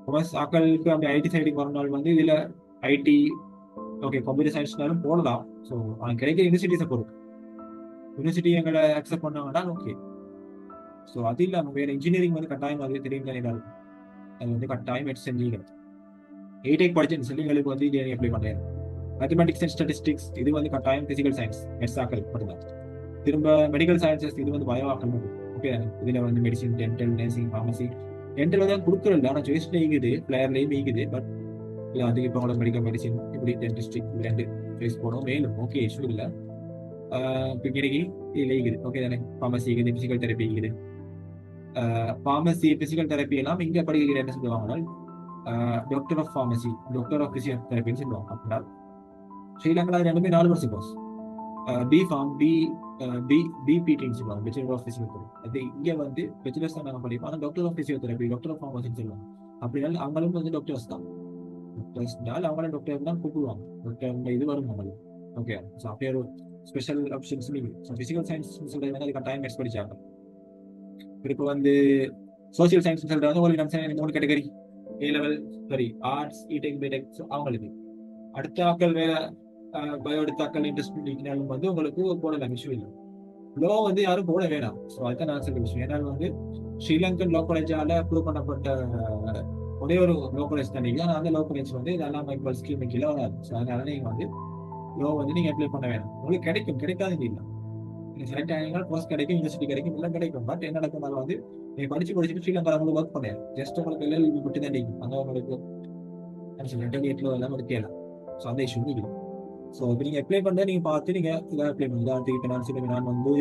Speaker 1: கொமர்ஸ் ஆக்களுக்கு அப்படி ஐடி சைடுக்கு வரனாலும் வந்து இதுல ஐடி ஓகே கம்ப்யூட்டர் சயின்ஸ்னாலும் போடலாம். ஸோ அவங்க கிடைக்கிற யூனிவர்சிட்டிஸை பொறுத்து யூனிவர்சிட்டி எங்களை அக்செப்ட் பண்ணாங்கன்னா ஓகே. ஸோ அது இல்லாமல் வேற இன்ஜினியரிங் வந்து கட்டாயம் அது தெரியும் தானே இருக்கும். அது வந்து கட்டாயம் எடுத்து செஞ்சீங்க. எயிடெக் படிச்சுன்னு சொல்லி எங்களுக்கு வந்து இன்ஜினியரிங் அப்ளை பண்ணுறேன். மேத்தமெட்டிக்ஸ் அண்ட் ஸ்டாட்டிஸ்டிக்ஸ் இது வந்து கட்டாயம் பிசிக்கல் சயின்ஸ் மெட்ஸ் ஆக்கள் மட்டும்தான். திரும்ப மெடிக்கல் சயின்சஸ் இது வந்து பயோ ஆக்கள் மட்டும். ஓகே இதுல வந்து medicine, dental, nursing, pharmacy. Dental தான் கொடுக்குறதில்ல, ஆனால் சாய்ஸ்ல இருக்குது, பிளேயர்லேயும் இருக்குது. பட் இல்லை அதுக்கு இப்போ உங்களுக்கு மெடிக்கல் மெடிசின் இப்படி டென்டிஸ்டிக் ரெண்டு சாய்ஸ் போடும் மேலும் ஓகே இஷ்யூ இல்லை. இப்போ இதில் இருக்குது ஓகே தானே. ஃபார்மசி இருக்குது, பிசிக்கல் தெரப்பி இருக்குது. ஃபார்மசி பிசிக்கல் தெரப்பி எல்லாம் இங்கே படிக்கிற என்ன சொல்லுவாங்கன்னா doctor of pharmacy, doctor of பிசியோதெரப்பின்னு சொல்லுவாங்க. அப்படின்னா ஸ்ரீலங்காவில் ரெண்டுமே 4 வருஷம் கோர்ஸ். பி ஃபார்ம் பிபிடின்னு சொல்லுவாங்க, பேச்சுலர் ஆஃப் பிசியோதெரப்பி. அது இங்கே வந்து பேச்சுலர்ஸ் தான் நாங்கள் படிப்போம். ஆனால் doctor of physiotherapy, doctor of ஃபார்மசின்னு சொல்லுவாங்க. அப்படின்னாலும் அவங்களும் வந்து டாக்டர்ஸ் தான். டாக்டர்ஸ்னால அவங்கள டாக்டர் தான் கூப்பிடுவாங்க. டாக்டர் இது வரும் அவங்களுக்கு. ஓகே ஸோ அப்படியே ஒரு ஸ்பெஷல் ஆப்ஷன்ஸ் நீங்கள் ஸோ ஃபிசிக்கல் சயின்ஸ் சொல்றது வந்து அதுக்கு டைம் எக்ஸ் படிச்சாங்க. இப்போ வந்து சோசியல் சயின்ஸ் சொல்றது வந்து உங்களுக்கு நம்ம 3 category A level sorry arts இடெக் பிடெக் அவங்களுக்கு. அடுத்த ஆக்கள் வேற பயோ எடுத்த ஆக்கள் இன்ட்ரெஸ்ட் பண்ணிக்கினாலும் வந்து உங்களுக்கு போடலாம் விஷயம் இல்லை. லோ வந்து யாரும் போட வேணாம். ஸோ அதுதான் நான் சொல்ற விஷயம். ஏன்னா வந்து ஸ்ரீலங்கன் லோ காலேஜால அப்ரூவ் பண்ணப்பட்ட ஒரே ஒரு லோ காலேஜ் தான் நீங்கள். ஆனால் அந்த லோ காலேஜ் வந்து இதெல்லாம் இப்போ ஸ்கீம் கீழே வராது. ஸோ அதனால நீங்கள் வந்து லோ வந்து நீங்கள் அப்ளை பண்ண வேணும். உங்களுக்கு கிடைக்காது இல்லை. நீங்கள் செலக்ட் ஆகினால் போஸ்ட் கிடைக்கும், யூனிவர்சிட்டி கிடைக்கும், எல்லாம் கிடைக்கும். பட் என்ன நடக்கும் வந்து நீங்கள் படிச்சுட்டு ஸ்ரீலங்கா உங்களுக்கு ஒர்க் பண்ணேன் ஜஸ்ட் உங்களுக்கு எல்லாம் மட்டும் தான் நீக்கும். அந்த உங்களுக்கு இன்டர்நெட்ல எல்லாம் எடுக்கலாம். ஸோ அந்த இஷ்யூ இல்லை. ஸோ இப்போ நீங்கள் அப்ளை பண்ண நீங்கள் பார்த்து நீங்கள் இதை அப்ளை பண்ணி தான். இப்போ நான் சொல்லுவேன் நான் வந்து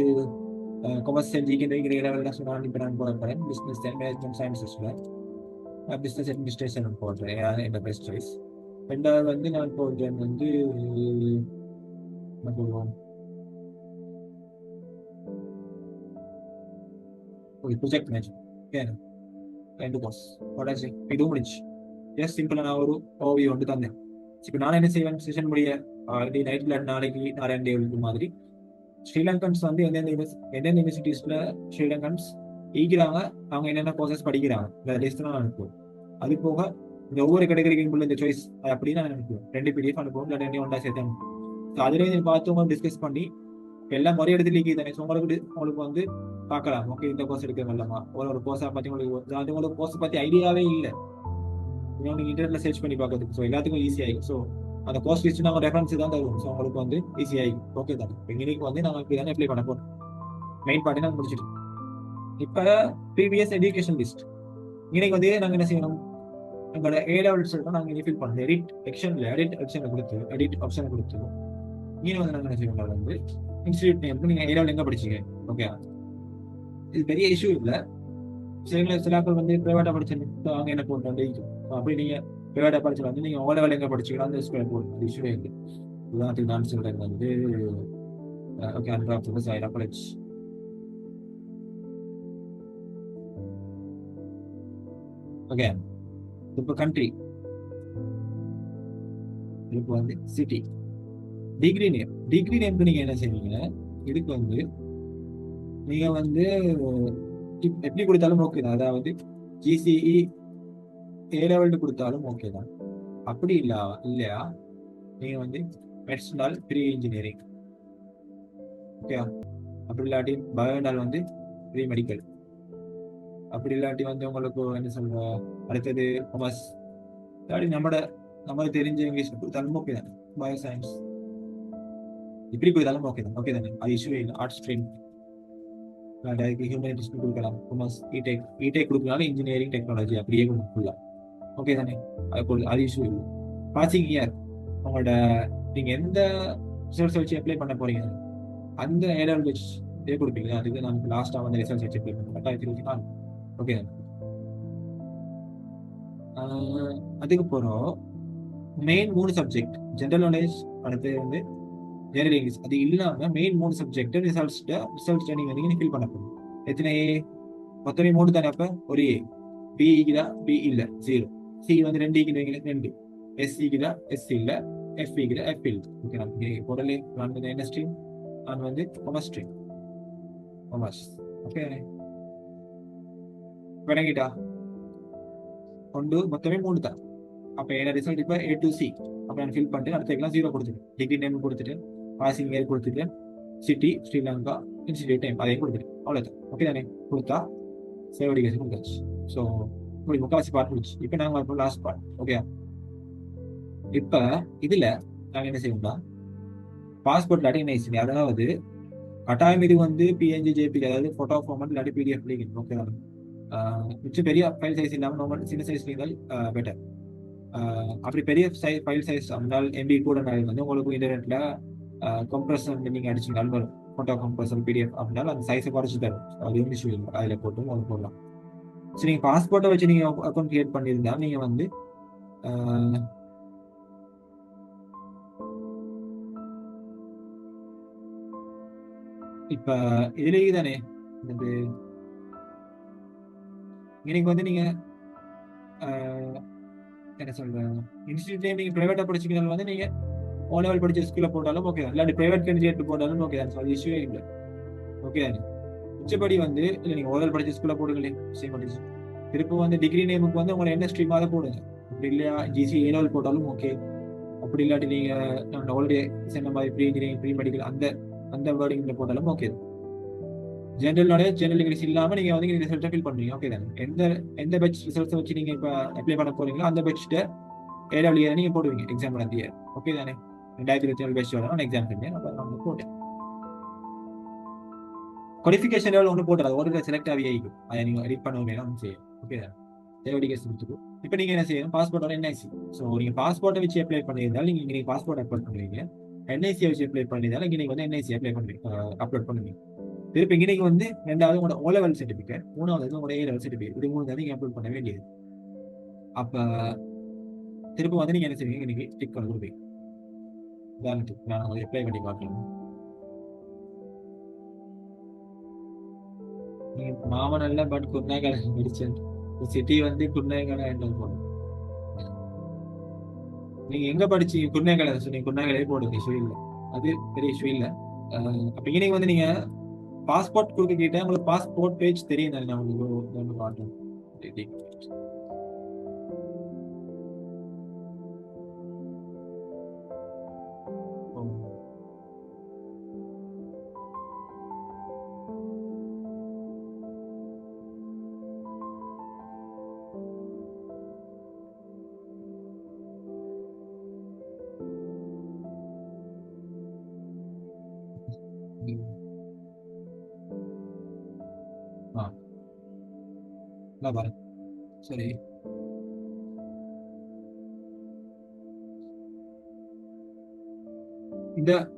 Speaker 1: கொமர்ஸ் செஞ்சுக்கிட்டு லெவலில் சொன்னால் இப்போ நான் போட போகிறேன் பிஸ்னஸ் அண்ட் மேனேஜ்மெண்ட் சயின்சஸில் பிஸ்னஸ் அட்மினிஸ்ட்ரேஷன் போடுறேன். என்னோட பெஸ்ட் சாய்ஸ். ரெண்டாவது வந்து நான் போடுறேன் வந்து என்ன போடுவோம் ப்ரொஜெக்ட் மேனேஜ்மெண்ட். ரெண்டு கோர்ஸ் போடாச்சு இதுவும் முடிச்சு. ஜஸ்ட் சிம்பிளாக நான் ஒரு ஓவியம் வந்து தந்தேன். இப்போ நான் என்ன செய்வேன் செஷன் முடிய நைட்ல நாளைக்கு நாராயண் டேவுக்கு மாதிரி ஸ்ரீலங்கன்ஸ் வந்து எந்தெந்த யூனிவர்சிட்டிஸ்ல ஸ்ரீலங்கன்ஸ் ஈக்கிறாங்க, அவங்க என்னென்ன கோர்சஸ் படிக்கிறாங்க இந்த லிஸ்ட் நான் அனுப்புவேன். அது போக இந்த ஒவ்வொரு கேட்டகரிக்கும் உள்ள இந்த சாய்ஸ் அப்படின்னு நான் அனுப்புவேன். 2 PDF அனுப்புவோம், இல்லை 2 ஒன்றா சேர்த்து அனுப்புவோம். ஸோ அதுலேயே பார்த்து உங்க டிஸ்கஸ் பண்ணி எல்லாம் ஒரே இடத்துல லீக் தானே. ஸோ உங்களுக்கு வந்து பார்க்கலாம் ஓகே இந்த கோர்ஸ் எடுக்க வரலாமா. ஒரு கோர்ஸை பற்றி உங்களுக்கு கோர்ஸை பற்றி ஐடியாவே இல்லை, நீங்கள் இன்டர்நெட்ல சர்ச் பண்ணி பார்க்கறதுக்கு. ஸோ எல்லாத்துக்கும் ஈஸி ஆகிடும். ஸோ அந்த கோர்ஸ் லிஸ்ட் நாங்கள் ரெஃபரன்ஸ் தான் தருவோம். ஸோ உங்களுக்கு வந்து ஈஸி ஆகிடும். ஓகே தானே. இன்னைக்கு வந்து நாங்கள் இப்படி தானே அப்ளை பண்ண போகிறோம். மெயின் பார்ட்டி நாங்கள் முடிச்சிட்டு இப்போ ப்ரீவியஸ் எஜுகேஷன் லிஸ்ட் இன்னைக்கு வந்து நாங்கள் என்ன செய்யணும், எங்களோட ஏ லெவல் சொல்லிட்டு நாங்கள் இனி ஃபில் பண்ணோம். எடிட் ஆப்ஷனை கொடுத்து இனி வந்து நாங்கள் என்ன செய்யணும் வந்து இன்ஸ்டியூட் நேம் நீங்கள் ஏ லெவல் எங்கே படிச்சீங்க. ஓகே இது பெரிய இஷ்யூ இல்லை. சில ஆட்கள் வந்து ப்ரைவேட்டாக படிச்சிருந்தா அவங்க என்ன போட்டு வந்து அப்படி நீங்கள் ப்ரைவேட்டாக படிச்சு வந்து நீங்கள் ஓ லெவல் எங்கே படிச்சிக்கலாம் அந்த ஸ்கூலில் போட்டு இஷ்யூ இல்லை. உதாரணத்துக்கு நான் சொல்கிறேன் வந்து okay Anurag Saira college. Okay இப்போ கண்ட்ரி, இப்போ வந்து சிட்டி. டிகிரி நேம்க்கு நீங்கள் என்ன செய்வீங்க, இதுக்கு வந்து நீங்கள் வந்து எப்படி கொடுத்தாலும் ஓகே தான். அதாவது ஜிசிஇ ஏ லெவல் கொடுத்தாலும் ஓகே தான். அப்படி இல்லையா நீங்கள் வந்து மெட்ஸ்னால் ப்ரீ இன்ஜினியரிங் ஓகே. அப்படி இல்லாட்டி பயோனால் வந்து ப்ரீ மெடிக்கல். அப்படி இல்லாட்டி வந்து உங்களுக்கு என்ன சொல்ற அடுத்தது கொமர்ஸ். இல்லாட்டி நம்ம தெரிஞ்ச இங்கிலீஷ் கொடுத்தாலும் ஓகே தானே. பயோ சயின்ஸ் இப்படி கொடுத்தாலும் ஓகே தானே. அது இஷ்யூவே இல்லை. ஆர்ட்ஸ் ஸ்ட்ரீம் அதுக்கு ஹியூமனிட்டிஸ் கொடுக்கலாம், கொமர்ஸ் இடெக் கொடுக்கனாலும் இன்ஜினியரிங் டெக்னாலஜி அப்படியே ஃபுல்லா. ஓகே தானே? அது இஷ்யூ இல்லை. பாசிங் இயர் உங்களோட நீங்க எந்த ரிசல்ட்ஸ் வச்சு அப்ளை பண்ண போறீங்க அந்த ஏரியாவில் வச்சு இதே கொடுப்பீங்க. அதுக்கு நமக்கு லாஸ்டா வந்து ரிசல்ட்ஸ் வச்சு அப்ளை பண்ணுவோம் 2024. ஓகே. அதுக்கு போறோம். மெயின் 3 சப்ஜெக்ட் ஜென்ரல் நாலேஜ், அடுத்து வந்து ஜெனரல் இங்கிலீஷ். அது இல்லாம மெயின் 3 சப்ஜெக்ட் ரிசல்ட்ஸ் நீங்க வந்து நீங்க ஃபில் பண்ண போறீங்க. எத்தனை மொத்தமே 3 தானே? அப்ப ஒரு ஏ பி ஈக்குதா? பி இல்ல 0. சி வந்து 2 ஈக்குவீங்களா? 2. எஸ் ஈக்குதா? எஸ் இல்ல. எஃப் ஈக்குதா? எஃப் இல்ல. ஓகே. நமக்கு பொருளே நான் வந்து என்ன ஸ்ட்ரீம்? நான் வந்து கொமர்ஸ் ஸ்ட்ரீம். கொமர்ஸ். ஓகே. விளங்கிட்டா? கொண்டு மொத்தமே 3 தான். அப்ப என்ன ரிசல்ட்? இப்ப A to C அப்ப நான் ஃபில் பண்ணிட்டு அடுத்த 0 கொடுத்துட்டு டிகிரி நேம் கொடுத்துட்டு பாசிங் இயர் கொடுத்துட்டு சிட்டி ஸ்ரீலங்கா இன்ஸ்டிடியூட் டைம் அதையும் கொடுத்துட்டு அவ்வளோதான். ஓகே தானே? கொடுத்தா சேவடிகேஷன் கொடுத்தாச்சு. ஸோ இப்படி முக்கால்வாசி பார்ட் முடிச்சு. இப்போ நாங்கள் வரப்போ லாஸ்ட் பார்ட். ஓகே. இப்போ இதுல நாங்கள் என்ன செய்வோம்னா பாஸ்போர்ட் இல்லாட்டி என்ன, அதாவது கட்டாயம் இது வந்து பிஎன்ஜி ஜேபிஜி, அதாவது போட்டோ ஃபார்மட் இல்லாட்டி பிடிஎஃப் லிங்க். ஓகே தானே? மிச்சம் பெரிய ஃபைல் சைஸ் இல்லாமல் நார்மல் சின்ன சைஸ் இருந்தால் பெட்டர். அப்படி பெரிய ஃபைல் சைஸ் இருந்தால் எம்பி கூட வந்து உங்களுக்கு இன்டர்நெட்ல கம்ப்ரஷன் நீங்க அடிச்சீங்க வரும். போட்டோ கம்ப்ரஷன் பிடிஎஃப் அப்படின்னாலும் அந்த சைஸை குறைச்சி தரும். அது ஒன்றும் இஷ்யூ இல்லை. அதில் போட்டு உங்களுக்கு போடலாம். ஸோ நீங்கள் பாஸ்போர்ட்டை வச்சு நீங்கள் அக்கௌண்ட் கிரியேட் பண்ணியிருந்தா நீங்கள் வந்து இப்போ இதுலேயே தானே இந்த இன்னைக்கு வந்து நீங்கள் என்ன சொல்கிறேன், இன்ஸ்டியூட் நீங்கள் ப்ரைவேட்டாக படிச்சிக்கனாலும் வந்து நீங்கள் ஓ லெவல் படிச்ச ஸ்கூல்ல போட்டாலும் ஓகே தான், இல்லாட்டி பிரைவேட் கேண்டிடேட் போட்டாலும் ஓகே தான். அது இஷ்யூவே இல்லை. ஓகே தானே? மிச்சப்படி வந்து இல்லை நீங்கள் ஓ லெவல் படிச்ச ஸ்கூல்ல போடுங்களே சேம் படிச்சு திருப்பி வந்து டிகிரி நேமுக்கு வந்து உங்களை என்ன ஸ்ட்ரீமாக தான் போடுங்க. அப்படி இல்லையா ஜிசி ஏ லெவல் போட்டாலும் ஓகே. அப்படி இல்லாட்டி நீங்கள் நான் ஆல்ரெடி சொன்ன மாதிரி ப்ரீ இன்ஜினியரிங் ப்ரீ மெடிக்கல் அந்த அந்த வேர்டிங்கில் போட்டாலும் okay. General knowledge general English இல்லாமல் நீங்கள் வந்து ரிசல்ட்டை ஃபில் பண்ணுறீங்க. ஓகே தானே? எந்த பெட்ச் ரிசல்ட்ஸை வச்சு நீங்கள் இப்போ அப்ளை பண்ண போறீங்களோ அந்த பெட்ச்ட்ட ஏடபிள்யூ நீங்கள் போடுவீங்க எக்ஸாம் அந்த இயர். ஓகே தானே? 2024 பெட்ச் வரணும் எக்ஸாம் பண்ணேன். அப்போ நம்ம போட்டேன் குவாலிஃபிகேஷன் லெவல் ஒன்று போட்டுறது ஒரு செலக்ட் ஆகி ஆகிக்கும். அதை நீங்கள் எடிட் பண்ண வேணும் செய்யும். ஓகே தான்? தேவடிகேஸ் கொடுத்துக்கும். இப்போ நீங்கள் என்ன செய்யணும்? பாஸ்போர்ட்டோட என்ஐசி. ஸோ நீங்கள் பாஸ்போர்ட்டை வச்சு அப்ளை பண்ணியிருந்தாலும் நீங்கள் பாஸ்போர்ட் அப்லோட் பண்ணுவீங்க. என்ஐசியை வச்சு அப்ளை பண்ணியிருந்தாலும் நீங்கள் வந்து என்ஐசி அப்லோட் பண்ணுவீங்க. திருப்பி இன்னைக்கு வந்து 2வது உங்களோட ஓ லெவல் சர்டிஃபிகேட், 3வது உங்களோட ஏ லெவல் சர்டிஃபிகேட், இது 3 தான் நீங்கள் அப்லோட் பண்ண வேண்டியது. அப்போ திருப்பி வந்து நீங்கள் என்ன செய்வீங்க? இன்னைக்கு டிக் பண்ண கொடுப்பீங்க. உதாரணத்துக்கு நான் அப்ளை பண்ணி பார்க்கணும். மாமன் அல்ல, பட் குருநாகல் படிச்சேன். சிட்டி வந்து குருநாகலை ஹேண்டில் போடும். நீங்க எங்க படிச்சீங்க? குருநாகலை சொன்னீங்க. குருநாகலே போடுங்க, இஷ்யூ இல்லை. அது பெரிய இஷ்யூ இல்லை. அப்ப இன்னைக்கு வந்து நீங்க பாஸ்போர்ட் கொடுக்க கேட்டேன். உங்களுக்கு பாஸ்போர்ட் பேஜ் தெரியும் தானே? நான் உங்களுக்கு காட்டுறேன். பாருங்க. சரி,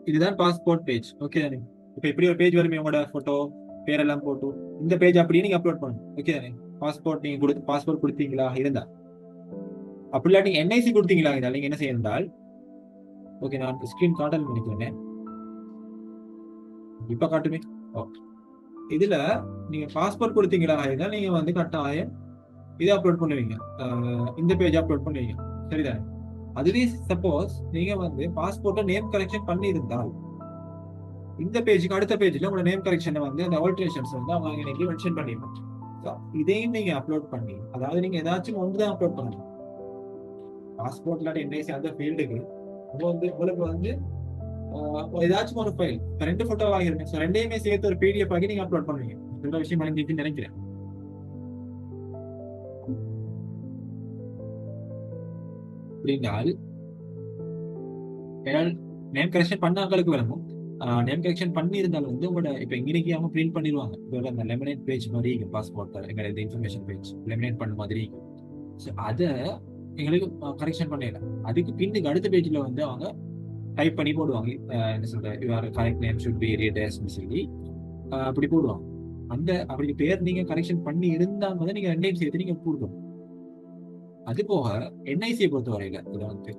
Speaker 1: இதுதான் பாஸ்போர்ட் பேஜ். ஓகே தானே? இப்போ இப்படி ஒரு பேஜ் வருமே, உங்களோட போட்டோ பேரெல்லாம் போட்டு இந்த பேஜ் அப்படியே நீங்க அப்லோட் பண்ணணும். ஓகே தானே? பாஸ்போர்ட் நீங்க பாஸ்போர்ட் கொடுத்தீங்களா இருந்தா, அப்படி இல்லாட்டி என்ஐசி கொடுத்தீங்களா இருந்தால் நீங்க என்ன செய்யணும்? ஓகே, நான் ஸ்கிரீன் காட்டல் பண்ணிக்கிறேன். இப்ப காட்டுமே. ஓகே, இதுல நீங்க பாஸ்போர்ட் கொடுத்தீங்களா இருந்தால் நீங்க வந்து கட்டாயம் இதை அப்லோட் பண்ணுவீங்க. இந்த பேஜ் அப்லோட் பண்ணுவீங்க. சரிதானே? அதுவே சப்போஸ் நீங்க வந்து பாஸ்போர்ட்டை நேம் கரெக்ஷன் பண்ணி இருந்தால் இந்த பேஜுக்கு அடுத்த பேஜ்ல உங்களோட நேம் கரெக்ஷனை வந்து அந்த ஆல்டரேஷன்ஸ் வந்து அவங்க இன்னைக்கு மென்ஷன் பண்ணிருப்பாங்க. இதையும் நீங்க அப்லோட் பண்ணி, அதாவது நீங்க ஏதாச்சும் ஒன்று தான் அப்லோட் பண்ணணும். பாஸ்போர்ட்ல என்ஐசி அந்த ஃபீல்டுக்கு உங்களுக்கு வந்து ஏதாச்சும் ஒரு ஃபைல் 2 போட்டோ ஆகிருங்க. ஸோ 2யுமே சேர்த்து ஒரு பிடிஎஃப் ஆகி நீங்க அப்லோட் பண்ணுவீங்க. இந்த விஷயம் அழிஞ்சிட்டு நினைக்கிறேன். அப்படின்னால் நேம் கரெக்ஷன் பண்ண ஆட்களுக்கு வரணும். நேம் கரெக்ஷன் பண்ணி இருந்தாலும் வந்து உங்களோட இப்போ இன்னைக்கு அவங்க பிரிண்ட் பண்ணிடுவாங்க. இதோட அந்த லெமினேட் பேஜ் மாதிரி பாஸ்போர்ட் எங்களோட இந்த இன்ஃபர்மேஷன் பேஜ் லெமினேட் பண்ண மாதிரி. ஸோ அதை எங்களுக்கு கரெக்ஷன் பண்ணல. அதுக்கு பின்னுக்கு அடுத்த பேஜ்ல வந்து அவங்க டைப் பண்ணி போடுவாங்க. என்ன சொல்ற your correct name should be read as சொல்லி அப்படி போடுவாங்க. அந்த அப்படி பேர் நீங்க கரெக்ஷன் பண்ணி இருந்தாங்க நீங்க ரெண்டையும் சேர்த்து நீங்க கொடுக்கணும். அது போக என்ஐசியை பொறுத்த வரையில இதை வந்து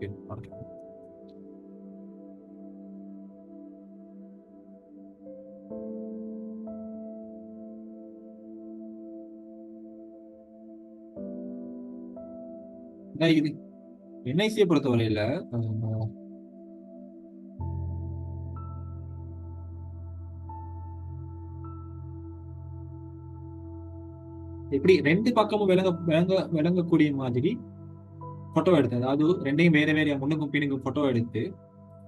Speaker 1: இது என்ஐசியை பொறுத்த வரையில எப்படி ரெண்டு பக்கமும் விளங்கக்கூடிய மாதிரி போட்டோ எடுத்து, அதாவது ரெண்டையும் வேற வேற முன்னுக்கும் பின்னுக்கும் போட்டோ எடுத்து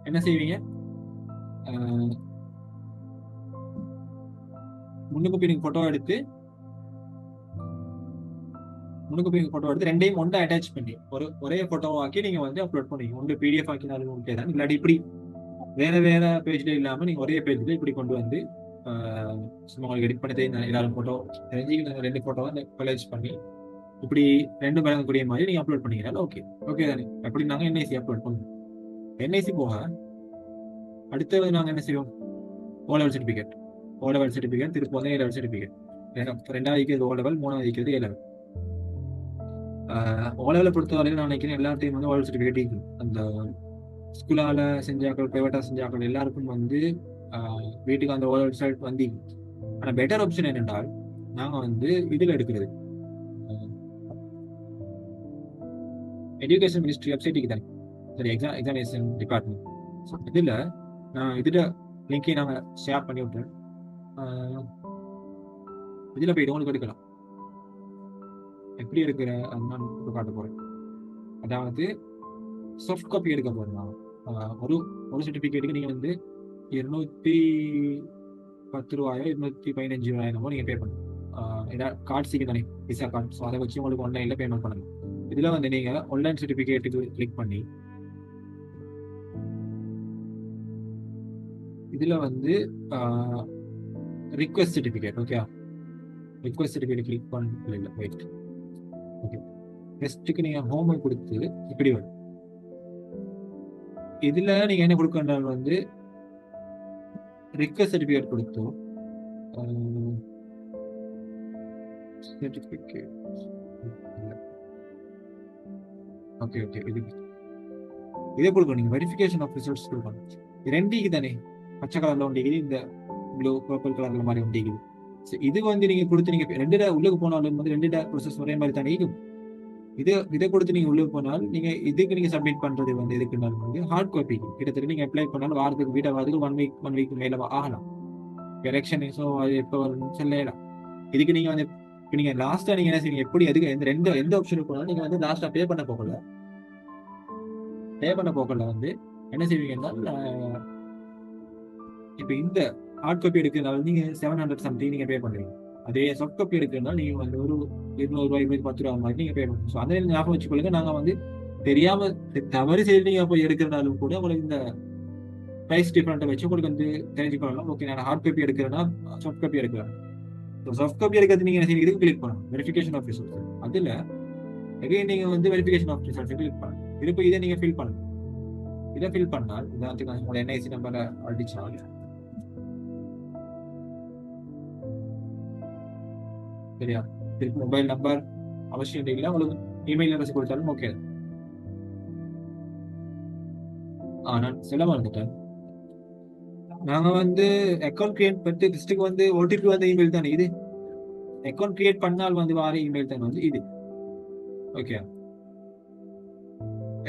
Speaker 1: என்ன செய்வீங்க, முன்னுக்கு பின்னுக்கு போட்டோ எடுத்து ரெண்டையும் ஒன்றா அட்டாச் பண்ணி ஒரே போட்டோவாக்கி நீங்க வந்து அப்லோட் பண்ணுவீங்க. ஒன்று பிடிஎஃப் ஆக்கினாலும் ஓகே தான், இல்லாட்டி இப்படி வேற வேற பேஜ்ல இல்லாம நீங்க ஒரே பேஜ்ல இப்படி கொண்டு வந்து சும்மா உங்களுக்கு எடிட் பண்ணி எல்லாரும் போட்டோ தெரிஞ்சு ரெண்டு போட்டோவை கொலேஜ் பண்ணி இப்படி ரெண்டு வழங்கக்கூடிய மாதிரி நீங்க அப்லோட் பண்ணிக்கிறீங்க. ஓகே தானே. அப்படி நாங்க என்ஐசி அப்லோட் பண்ணுவோம். என்ஐசி போக அடுத்தது நாங்க என்ன செய்வோம், ஓ லெவல் சர்டிபிகேட் திருப்பி வந்து ஏ லெவல் சர்டிபிகேட். ரெண்டாவது வைக்கிறது ஓ லெவல், மூணாவது வைக்கிறது ஏ லெவல். ஓ லெவலை பொறுத்தவரையில் நான் நினைக்கிறேன் எல்லாத்தையும் வந்து ஓ லெவல் சர்டிபிகேட் இருக்குது. அந்த ஸ்கூலால செஞ்சாக்கள் பிரைவேட்டா செஞ்சாக்கள் எல்லாருக்கும் வந்து வீட்டுக்கு அந்த ஓ லெவல் ரிசல்ட் வந்து. ஆனா பெட்டர் ஆப்ஷன் என்னென்றால் நாங்க வந்து இதுல எடுக்கிறது எஜுகேஷன் மினிஸ்ட்ரி வெப்சைட்டுக்கு தானே, சரி எக்ஸாமினேஷன் டிபார்ட்மெண்ட். ஸோ இதில் நான் இதில் லிங்கை நாங்கள் ஷேர் பண்ணி விட்டேன். இதில் போயிட்டு உங்களுக்கு எடுக்கலாம். எப்படி எடுக்கிற நான் காட்ட போகிறேன். அதாவது சாஃப்ட் காப்பி எடுக்க போகிறேன். ஒரு சர்டிஃபிகேட்டுக்கு நீங்கள் வந்து 210 ரூபாயோ 215 ரூபாயோ நீங்கள் பே பண்ணணும். ஏதாவது கார்டு சீக்கிரம் தானே, விசா கார்டு. ஸோ அதை வச்சு உங்களுக்கு ஆன்லைனில் பேமெண்ட் பண்ணணும். இதில் வந்து நீங்கள் ஆன்லைன் சர்டிஃபிகேட்டுக்கு கிளிக் பண்ணி இதில் வந்து request certificate, okay request certificate click பண்ணல. வெயிட், ஓகே நெக்ஸ்ட்டுக்கு நீங்கள் ஹோம் கொடுத்து இப்படி வரும். இதில் நீங்கள் என்ன கொடுக்கணும் வந்து ரிக்வெஸ்ட் சர்டிஃபிகேட் கொடுத்தோம். சர்டிஃபிகேட் ஓகே இதே கொடுக்கணும். நீங்கள் வெரிஃபிகேஷன் ஆஃப் ரிசல்ட்ஸ் கொடுக்கணும். ரெண்டுக்கு தானே, பச்சை கலர்ல ஒண்டிக்குது, இந்த ப்ளூ பர்பிள் கலர்ல மாதிரி ஒண்டிக்குது. இது வந்து நீங்க கொடுத்து நீங்க ரெண்டு உள்ளுக்கு போனாலும் வந்து ரெண்டு ப்ரோசஸ் ஒரே மாதிரி தானே இருக்கும். இதை கொடுத்து நீங்க உள்ளுக்கு போனால் நீங்க இதுக்கு நீங்க சப்மிட் பண்றது வந்து எதுக்குனாலும் வந்து ஹார்ட் காப்பிக்கு கிட்டத்தட்ட நீங்க அப்ளை பண்ணாலும் வாரத்துக்கு வீட்டை வாரத்துக்கு ஒன் வீக் மேல ஆகலாம். எலெக்ஷன் ஸோ அது எப்போ வரும்னு சொல்லலாம். இதுக்கு நீங்க வந்து இப்போ நீங்க லாஸ்டா நீங்க என்ன செய்வீங்க, எப்படி அதுக்கு எந்த ஆப்ஷனுக்கு போனாலும் நீங்க வந்து லாஸ்டா பே பண்ண போகல வந்து என்ன செய்வீங்கன்னா, இப்போ இந்த ஹார்ட் காப்பி எடுக்கிறதுனால நீங்க 700 சம்திங் நீங்க பே பண்ணுவீங்க. அதே சாஃப்ட் காப்பி எடுக்கிறதுனால நீங்க வந்து ஒரு 200 ரூபாய் 10 ரூபா மாதிரி நீங்க பே பண்ணுவோம். ஸோ அந்த ஞாபகம் வச்சுக்கொள்ளுங்க. நாங்க வந்து தெரியாம தவறு செய்து நீங்க போய் எடுக்கிறனாலும் கூட உங்களுக்கு இந்த பிரைஸ் டிஃபரெண்ட்டை வச்சு உங்களுக்கு வந்து தெரிஞ்சுக்கொள்ளலாம். ஓகே நான் ஹார்ட் காப்பி எடுக்கிறேன்னா சாஃப்ட் காப்பி எடுக்கிறேன். சாஃப்ட் காப்பி எடுக்கிறது நீங்க என்ன செய்யுங்க, இதுக்கு கிளிக் பண்ணணும் வெரிஃபிகேஷன் ஆஃப் ரிசல்ட்ஸ். அதுல எகைன் நீங்க வந்து வெரிஃபிகேஷன் ஆஃப் ரிசல்ட்ஸ் கிளிக் பண்ணணும். திருப்பி இதை நீங்க ஃபில் பண்ணணும். இதை ஃபில் பண்ணால் உதாரணத்துக்கு உங்களோட என்ஐசி நம்பரை அடிச்சால் சரியா, திருப்பி மொபைல் நம்பர் அவசியம் இல்லை, உங்களுக்கு இமெயில் அட்ரஸ் கொடுத்தாலும் ஓகே. நான் சொல்ல மறந்துட்டேன். நாங்க வந்து அக்கௌண்ட் கிரியேட் பண்ணிட்டு டிஸ்ட்ரிக்ட் வந்து ஓடிபி வந்து இமெயில் தானே. இது அக்கௌண்ட் கிரியேட் பண்ணால் வந்து வார இமெயில் தானே வந்து இது. ஓகே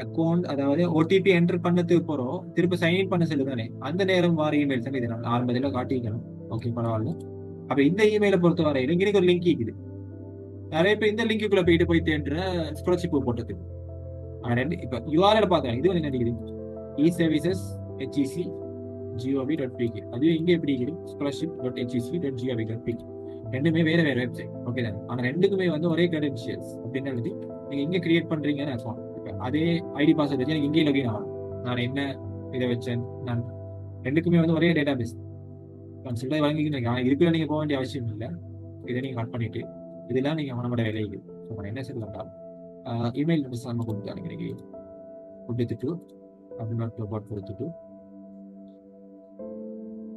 Speaker 1: அக்கௌண்ட் அதாவது ஓடிபி என்டர் பண்ணதுக்கு போறோம், திருப்பி சைன்இன் பண்ண சொல்லு தானே, அந்த நேரம் வார இமெயில் தானே. இது நான் ஆரம்பத்தில் காட்டிக்கணும். ஓகே பரவாயில்ல. அப்ப இந்த இமெயிலை பொறுத்த வரையில இங்கே ஒரு லிங்க் இருக்குது. நிறைய பேர் இந்த லிங்க்குள்ள போய் தேன்ற ஸ்காலர்ஷிப் போட்டது. இப்ப யூஆர்எல் பார்த்தேன். இது வந்து என்ன இருக்குது, e-services.hec.gov.pk. அது இங்கே எப்படி இருக்குது, scholarship.hec.gov.pk. ரெண்டுமே வேற வெப்சைட். ஓகே தானே. ஆனா ரெண்டுக்குமே வந்து ஒரே கிரெடென்ஷியல்ஸ் அப்படின்னு எழுதி நீங்க இங்க கிரியேட் பண்றீங்கன்னு அர்த்தம். அதே ஐடி பாஸ்வேர்ட் வச்சு எனக்கு இங்கே லொகின் ஆகும். நான் என்ன இதை வச்சேன், நான் ரெண்டுக்குமே வந்து ஒரே டேட்டா பேஸ் சொல்லிட்டு வாங்கிக்கிறீங்க. இதுக்குள்ள நீங்க போக வேண்டிய அவசியம் இல்லை. இதை நீங்க கட் பண்ணிட்டு இதெல்லாம் நீங்க அவனோட வேலைக்கு என்ன செய்யலாம், இமெயில் அட்ரஸ் நம்ம கொடுத்தாங்க இன்னைக்கு கொடுத்துட்டு அப்டேட் கொடுத்துட்டு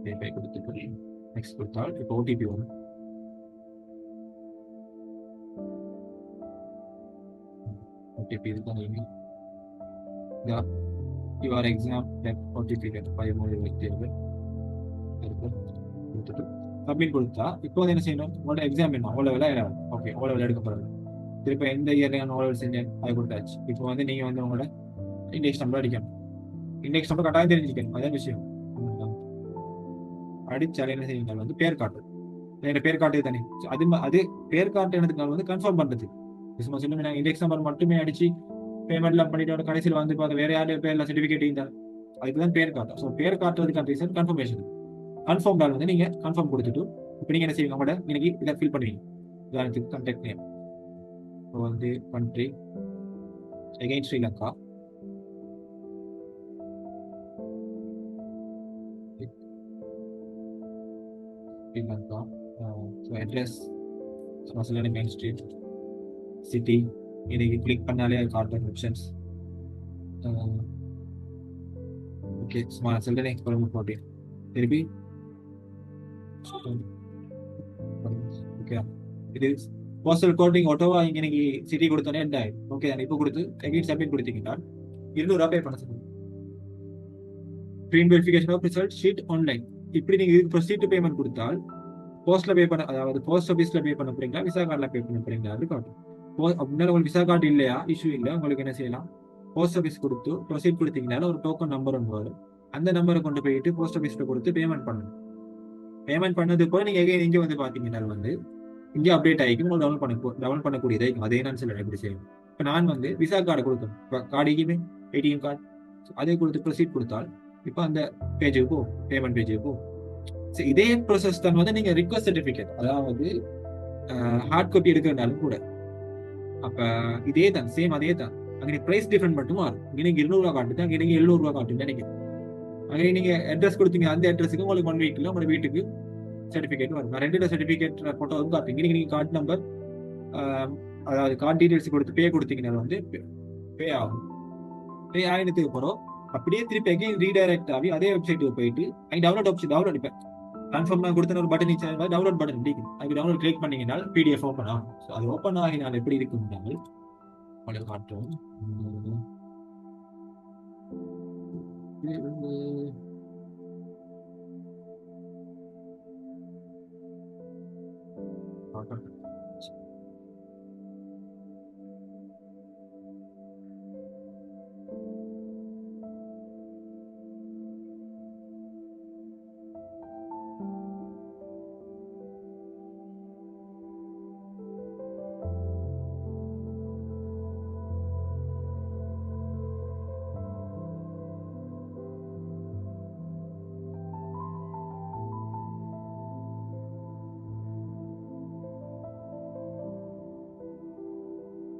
Speaker 1: வெரிஃபை கொடுத்துட்டு நெக்ஸ்ட் கொடுத்தால் இப்போ ஓடிபி வரும். ஓடிபி இதுதான் இமெயில் யுவர் எக்ஸாம் ஓடிபி 5 மொழி தேவை கொடுத்துட்டு சப்மிட் கொடுத்தா இப்போ வந்து என்ன செய்யணும், உங்களோட எக்ஸாம் என்ன ஓ லெவலா என்ன, ஓகே ஓ லெவல் எடுக்கப்படுறது. திருப்ப எந்த இயர்ல நான் ஓ லெவல் செஞ்சேன் அது கொடுத்தாச்சு. இப்போ வந்து நீங்க வந்து உங்களோட இண்டெக்ஸ் நம்பர் அடிக்கணும். இண்டெக்ஸ் நம்பர் கட்டாயம் தெரிஞ்சுக்கணும், அதான் விஷயம். அடிச்சாலே என்ன செய்யுங்க வந்து பேர் காட்டு, பேர் காட்டு தானே. அது பேர் காட்டு எனக்கு வந்து கன்ஃபார்ம் பண்றது. சும்மா சொல்லுங்க நான் இண்டெக்ஸ் நம்பர் மட்டுமே அடிச்சு பேமெண்ட்லாம் பண்ணிட்டு கடைசியில் வந்து பார்த்து வேற யாரு பேர்ல சர்டிஃபிகேட் இருந்தால் அதுக்குதான் பேர் காட்டும். ஸோ பேர் காட்டுறதுக்கான ரீசன் கன்ஃபர்மேஷன். கன்ஃபார்ம் டால் வந்து நீங்க கன்ஃபார்ம் கொடுத்துட்டு இப்போ நீங்க என்ன செய்வீங்க, உங்களோட இன்னைக்கு இதை ஃபில் பண்ணுவீங்க. உதாரணத்துக்கு கான்டாக்ட் நேம் இப்போ வந்து country again Sri Lanka, Sri Lanka. So address சொல்லி மெயின் ஸ்ட்ரீட் சிட்டி. இன்னைக்கு கிளிக் பண்ணாலே அது காட்டும் ஆப்ஷன்ஸ். ஓகே சும்மா சொல்றேன் போட்டு திருப்பி ஓகே. இது போஸ்டல் கோடிங் ஒட்டோவா இங்க இன்னைக்கு சிட்டி கொடுத்தோன்னே என்ன ஆயிடும். ஓகே இப்போ கொடுத்து அகைன் சப்மிட் கொடுத்தீங்கன்னா 200 பே பண்ண சொல்லுங்க. Screen verification of result sheet online. இப்படி நீங்க இதுக்கு ப்ரொசீட் பேமெண்ட் கொடுத்தால் போஸ்ட்ல பே பண்ண, அதாவது போஸ்ட் ஆஃபீஸ்ல பே பண்ண போறீங்களா விசா கார்டில் பே பண்ண போறீங்களா அது காட்டும். அப்படின்னா உங்களுக்கு விசா கார்டு இல்லையா இஷ்யூ இல்லை, உங்களுக்கு என்ன செய்யலாம், போஸ்ட் ஆஃபீஸ் கொடுத்து ப்ரொசீட் கொடுத்தீங்கனால ஒரு டோக்கன் நம்பர் ஒன்று வரும். அந்த நம்பரை கொண்டு போயிட்டு போஸ்ட் ஆஃபீஸ்ல கொடுத்து பேமெண்ட் பண்ணணும். பேமெண்ட் பண்ணது போல நீங்க இங்க வந்து பாத்தீங்கன்னா வந்து இங்கே அப்டேட் ஆகிக்கும், உங்களுக்கு டவுன்லோட் பண்ணக்கூடியதை அதே நான் சொல்ல எப்படி செய்யும். இப்போ நான் வந்து விசா கார்டு கொடுத்தேன், இப்போ கார்டுக்குமே ஏடிஎம் கார்டு அதே கொடுத்து ப்ரொசீட் கொடுத்தால் இப்போ அந்த பேஜுக்கு போ, பேமெண்ட் பேஜுக்கு போ. இதே ப்ரோசஸ் தான் வந்து நீங்க ரிக்வஸ்ட் சர்டிஃபிகேட், அதாவது ஹார்ட் காப்பி எடுக்கிறனாலும் கூட அப்ப இதே தான் சேம் அதே தான். அங்கே பிரைஸ் டிஃபரெண்ட் மட்டும் மாறும். இங்கே 200 ரூபா காட்டுது, அங்கே 700 ரூபா காட்டுன்னு நினைக்கிறேன். அங்கே நீங்க அட்ரஸ் கொடுத்தீங்க, அந்த அட்ரஸுக்கு உங்களுக்கு 1 வீக்ல உங்களோட வீட்டுக்கு சர்டிஃபிகேட் வரும். 2 சர்டிஃபிகேட் போட்டோ வந்து காட்டுங்க. நீங்க கார்டு நம்பர் அதாவது கார்டு டீடைல்ஸ் கொடுத்து பே கொடுத்தீங்கன்னா வந்து பே ஆகும். பே ஆகினதுக்கு அப்புறம் அப்படியே திருப்பி அகைன் ரீடைரக்ட் ஆகி அதே வெப்சைட்டுக்கு போயிட்டு அங்கே டவுன்லோட் ஆப்ஷன் டவுன்லோட் இப்போ கன்ஃபார்ம் நான் கொடுத்த ஒரு பட்டன் இச்சா டவுன்லோட் பட்டன் இருக்கு. அதுக்கு டவுன்லோட் கிளிக் பண்ணீங்கன்னா பிடிஎஃப் ஓப்பன் ஆகும். ஸோ அது ஓப்பன் ஆகினால் எப்படி இருக்குன்னு உங்களுக்கு காட்டுறோம்.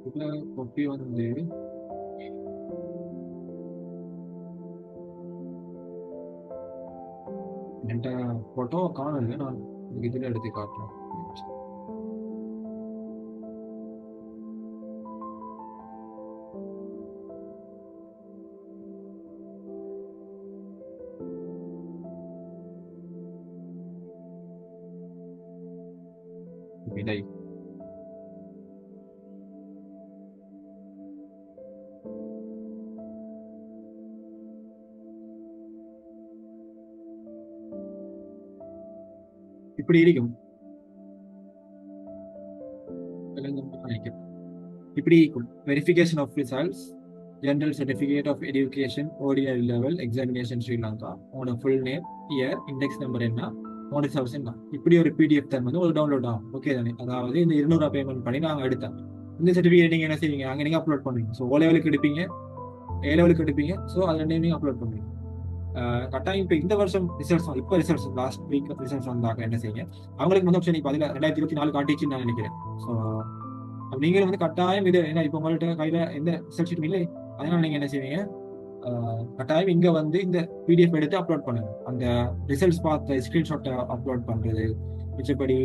Speaker 1: இதுல கொப்பி வந்து என்கிட்ட போட்டோ காணல, நான் இதுல எடுத்து காட்டுறேன். விடை இப்படி இருக்கும். இப்படி இருக்கும். Verification of results, general certificate of education, ordinary level examination Sri Lanka, உங்களோட full name, year, index number என்ன, உங்களோட சர்வீஸ் என்ன, இப்படி ஒரு பிடிஎஃப் தான் வந்து ஒரு டவுன்லோட் ஆகும். ஓகே தானே. அதாவது இந்த 200 பேமெண்ட் பண்ணி நாங்கள் எடுத்தோம். இந்த சர்டிஃபிகேட் நீங்கள் என்ன செய்வீங்க, அங்கே நீங்கள் அப்லோட் பண்ணுவீங்க. ஸோ ஓ லெவலுக்கு எடுப்பீங்க, ஏ லெவலுக்கு எடுப்பீங்க. ஸோ அது ரெண்டையும் நீங்கள் அப்லோட் பண்ணுவீங்க. கட்டாயம் இப்போ இந்த வருஷம் ரிசல்ட்ஸ் இப்போ ரிசல்ட்ஸ் லாஸ்ட் வீக் ரிசல்ட்ஸ் வந்தாங்க என்ன செய்யுங்க, அவங்களுக்கு வந்து ஆப்ஷன் இப்போ அதில் 2024 காட்டிச்சுன்னு நான் நினைக்கிறேன். ஸோ நீங்களும் வந்து கட்டாயம் இது ஏன்னா இப்போ உங்கள்கிட்ட கையில் எந்த ரிசல்ட் ஷீட்டும் இல்லை, அதனால நீங்கள் என்ன செய்வீங்க, கட்டாயம் இங்க வந்து இந்த பிடிஎஃப் எடுத்து அப்லோட் பண்ணணும். அந்த ரிசல்ட்ஸ் பார்த்த ஸ்கிரீன்ஷாட்டை அப்லோட் பண்றது. மிச்சப்படி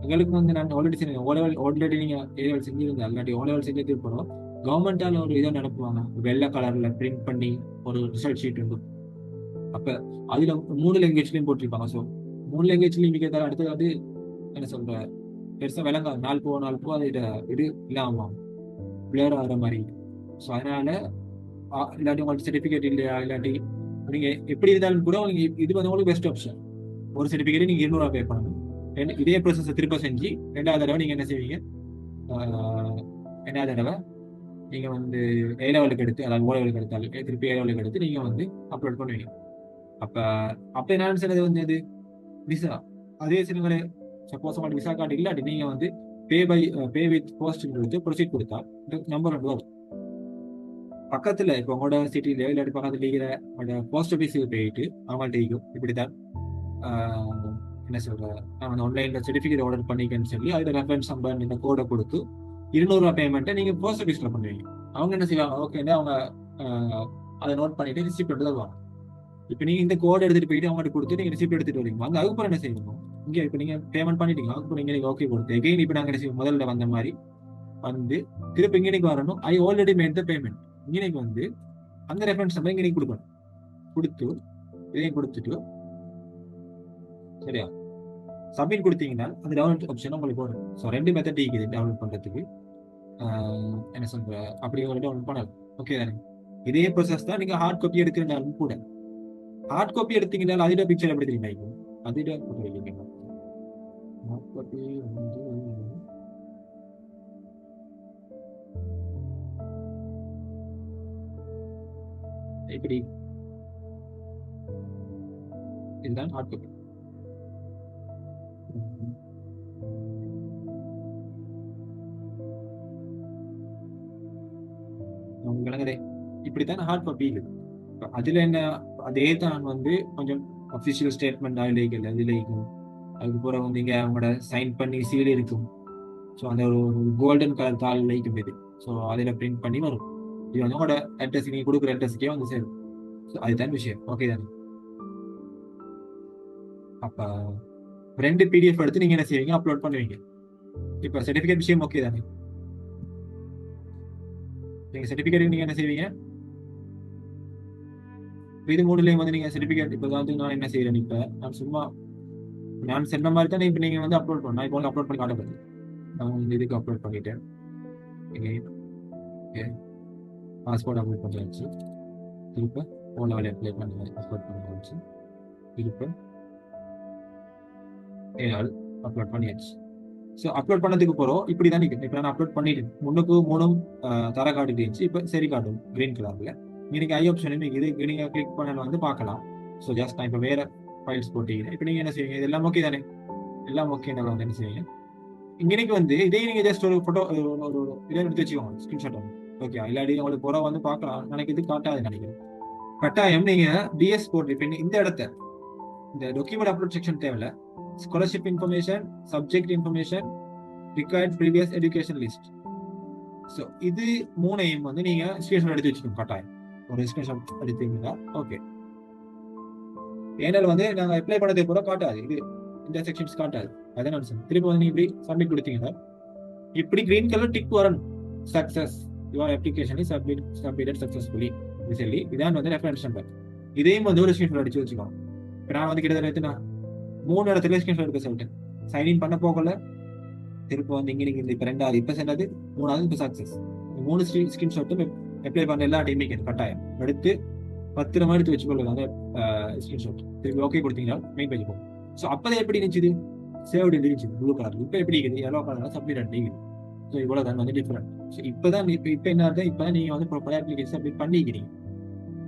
Speaker 1: எங்களுக்கு வந்து நான் ஆல்ரெடி நீங்க ஏலெவல் செஞ்சிருந்தா இல்லாட்டி ஓலெவல் செஞ்சதுக்கு அப்புறம் கவர்மெண்டால ஒரு இதை நடப்புவாங்க, வெள்ளை கலர்ல பிரிண்ட் பண்ணி ஒரு ரிசல்ட் ஷீட் உண்டு. அப்ப அதுல 3 லாங்குவேஜ்லயும் போட்டிருப்பாங்க. ஸோ 3 லாங்குவேஜ்லயும் கேட்டால் அடுத்தது அது என்ன சொல்ற பெருசா விளங்காது. நாள் போக அது இது இல்லாம பிளர் ஆகிற மாதிரி. ஸோ அதனால இல்லாட்டி உங்களுக்கு சர்டிஃபிகேட் இல்லையா, இல்லாட்டி நீங்க எப்படி இருந்தாலும் கூட உங்களுக்கு இது வந்து உங்களுக்கு பெஸ்ட் ஆப்ஷன். ஒரு சர்டிஃபிகேட் நீங்க 200 பே பண்ணணும். இதே ப்ரோசஸ் திரும்ப செஞ்சு 2வது தடவை நீங்க என்ன செய்வீங்க, 2வது தடவை நீங்க வந்து ஏலெவலுக்கு எடுத்து, அதாவது ஓலெவலுக்கு எடுத்தாலும் திருப்பி ஏலெவலுக்கு எடுத்து நீங்க வந்து அப்லோட் பண்ணுவீங்க. அப்ப அப்ப என்ன சொன்னது வந்து அது விசா. அதே சில சப்போஸ் உங்களுக்கு விசா கார்டு இல்லாட்டி நீங்க வந்து பே வித் போஸ்ட் ப்ரொசீட் கொடுத்தா நம்பர் ஒன்று வரும். பக்கத்துல இப்போ உங்களோட சிட்டில இல்லாட்டி பக்கத்துல இருக்கிற உங்களோட போஸ்ட் ஆஃபீஸுக்கு போயிட்டு அவங்கள்ட்ட இருக்கும் இப்படித்தான் என்ன சொல்ற, நான் வந்து ஆன்லைன்ல சர்டிஃபிகேட் ஆர்டர் பண்ணிக்கன்னு சொல்லி அதில் ரெஃபரன்ஸ் நம்பர் இந்த கோடை கொடுத்து 200 பேமெண்ட்டை நீங்க போஸ்ட் ஆஃபீஸ்ல பண்ணுவீங்க. அவங்க என்ன செய்வாங்க, ஓகேன்னா அவங்க அதை நோட் பண்ணிட்டு ரிசிப்ட் எடுத்து தருவாங்க. இப்போ நீங்க இந்த கோட் எடுத்துட்டு போயிட்டு அவங்ககிட்ட கொடுத்து நீங்க ரிசிப்ட் எடுத்துட்டு வரீங்க. அங்க அதுக்கப்புறம் என்ன செய்யணும், இங்க இப்போ நீங்க பேமெண்ட் பண்ணிட்டீங்க, அதுக்கப்புறம் இங்க நீங்க ஓகே கொடுத்து எகைன் இப்போ நாங்கள் என்ன செய்வோம், முதல்ல வந்த மாதிரி வந்து திருப்பி இங்கே வரணும். I already made the payment. இங்கே வந்து அந்த ரெஃபரன்ஸ் நம்பர் இங்கே கொடுக்கணும். கொடுத்து இதையும் கொடுத்துட்டு சரியா சப்மிட் கொடுத்தீங்கன்னா அந்த டவுன்லோட் ஆப்ஷன் உங்களுக்கு வரும். ஸோ 2 மெத்தட் இருக்குது டவுன்லோட் பண்றதுக்கு. என்ன சொல்ற, அப்படி ஒரு டவுன்லோட் பண்ணலாம். ஓகே தானே? இதே ப்ரோசஸ் தான் நீங்க ஹார்ட் காப்பி எடுக்கிறனாலும் கூட. ஹார்ட் காப்பி எடுத்தீங்கன்னா அதோட பிக்சர் எப்படி தெரியுமா இருக்கும், அதோட போட்டோ வைக்கிறீங்க. ஹார்ட் காப்பி வந்து இப்படி, இதுதான் ஹார்ட் காப்பி. விளங்குதே, இப்படித்தான் ஹார்ட் காப்பி இருக்கு. அதுல என்ன, அதே தான் வந்து கொஞ்சம் அஃபிஷியல் ஸ்டேட்மெண்ட் அதில் அதில் இருக்கும். அதுக்கப்புறம் வந்து இங்கே அவங்களோட சைன் பண்ணி சீல் இருக்கும். ஸோ அந்த ஒரு கோல்டன் கலர் தாள் இருக்கும் இது. ஸோ அதில் பிரிண்ட் பண்ணி வரும். இது வந்து உங்களோட அட்ரஸ், நீங்கள் கொடுக்குற அட்ரஸுக்கே வந்து சேரும். ஸோ அதுதான் விஷயம். ஓகே தானே? அப்போ 2 பிடிஎஃப் எடுத்து நீங்கள் என்ன செய்வீங்க, அப்லோட் பண்ணுவீங்க. இப்போ சர்டிஃபிகேட் விஷயம் ஓகே தானே? நீங்கள் சர்டிஃபிகேட் நீங்கள் என்ன செய்வீங்க, இது 3லையும் வந்து நீங்கள் சர்டிஃபிகேட் இப்போ வந்து நான் என்ன செய்கிறேன், இப்போ நான் சும்மா நான் சொன்ன மாதிரி தான் இப்போ நீங்கள் வந்து அப்லோட் பண்ணலாம். இப்போ அப்லோட் பண்ணி காட்டப்படுது. நான் வந்து இதுக்கு அப்லோட் பண்ணிட்டேன். பாஸ்போர்ட் அப்லோட் பண்ணியாச்சு. திருப்ப ஓலெவல் அப்ளை பண்ணி அப்லோட் பண்ணியாச்சு. திருப்ப ஏழாள் அப்லோட் பண்ணியாச்சு. ஸோ அப்லோட் பண்ணதுக்கு போகிறோம் இப்படி தான் நிற்கும். இப்போ நான் அப்லோட் பண்ணிட்டேன். 3க்கு 3 தர காட்டிட்டு இருந்துச்சு. இப்போ சரி காட்டும் கிரீன் கலரில். இன்னைக்கு ஐ ஆப்ஷன் இது நீங்கள் கிளிக் பண்ணல வந்து பார்க்கலாம். ஸோ ஜஸ்ட் நான் இப்போ வேற ஃபைல்ஸ் போட்டீங்க. இப்போ நீங்கள் என்ன செய்வீங்க, இதெல்லாம் ஓகே தானே? எல்லாம் ஓகே வந்து என்ன செய்வீங்க, இன்னைக்கு வந்து இதே நீங்க ஜஸ்ட் ஒரு போட்டோ ஒரு இதை எடுத்து வச்சுக்கோங்க, ஸ்கிரீன்ஷாட் வந்து. ஓகே, இல்லாட்டி உங்களுக்கு புறம் வந்து பார்க்கலாம். எனக்கு இது காட்டாது நினைக்கிறேன். கட்டாயம் நீங்க டிஎஸ் போட்டு இந்த இடத்த இந்த டாக்குமெண்ட் அப்லோட் செக்ஷன் தேவையில்ல. Scholarship information, subject information, required previous education list. So இது 3ஐயும் வந்து நீங்க ஸ்கிரீன்ஷாட் எடுத்து வச்சுக்கோங்க. கட்டாயம் ஒரு ஸ்கிரீன்ஷாட் எடுத்தீங்கன்னா ஓகே. ஏனால் வந்து நாங்கள் அப்ளை பண்ணது கூட காட்டாது, இது இந்த செக்ஷன்ஸ் காட்டாது. அதான் நான் சொன்னேன். திருப்பி வந்து இப்படி சப்மிட் கொடுத்தீங்கன்னா இப்படி கிரீன் கலர் டிக் வரணும். Success, your application is submitted successfully சொல்லி இதான் வந்து ரெஃபரன்ஸ் நம்பர். இதையும் வந்து ஒரு ஸ்கிரீன்ஷாட் அடிச்சு வச்சுக்கோங்க. இப்போ நான் வந்து கிட்டத்தட்ட நான் 3 இடத்துல ஸ்கிரீன்ஷாட் எடுக்க சொல்லிட்டேன். சைன்இன் பண்ண போகல. திருப்பி வந்து இங்கே நீங்கள் இப்போ 2வது இப்போ சென்றது, 3வது இப்போ சக்சஸ். 3 ஸ்கிரீன்ஷாட்டும் அப்ளை பண்ண எல்லா டைமே கட்டாயம் எடுத்து 10 மாதிரி எடுத்து வச்சுக்கொள்ளுங்க. அந்த ஸ்கிரீன்ஷாட் திருப்பி ஓகே கொடுத்தீங்கன்னா மெயின் பேஜ் போகும். ஸோ அப்போதான் எப்படி இருந்துச்சு, சேவ்டு இருந்துச்சு ப்ளூ கலர். இப்போ எப்படி இருக்குது, எல்லோ கலர் சப்மிட் இருக்குது. ஸோ இவ்வளோ தான் வந்து டிஃபரெண்ட். ஸோ இப்போதான் இப்போ என்ன ஆகுது, இப்போ தான் நீங்கள் வந்து ப்ராப்பர் அப்ளிகேஷன் சப்மிட் பண்ணிக்கிறீங்க.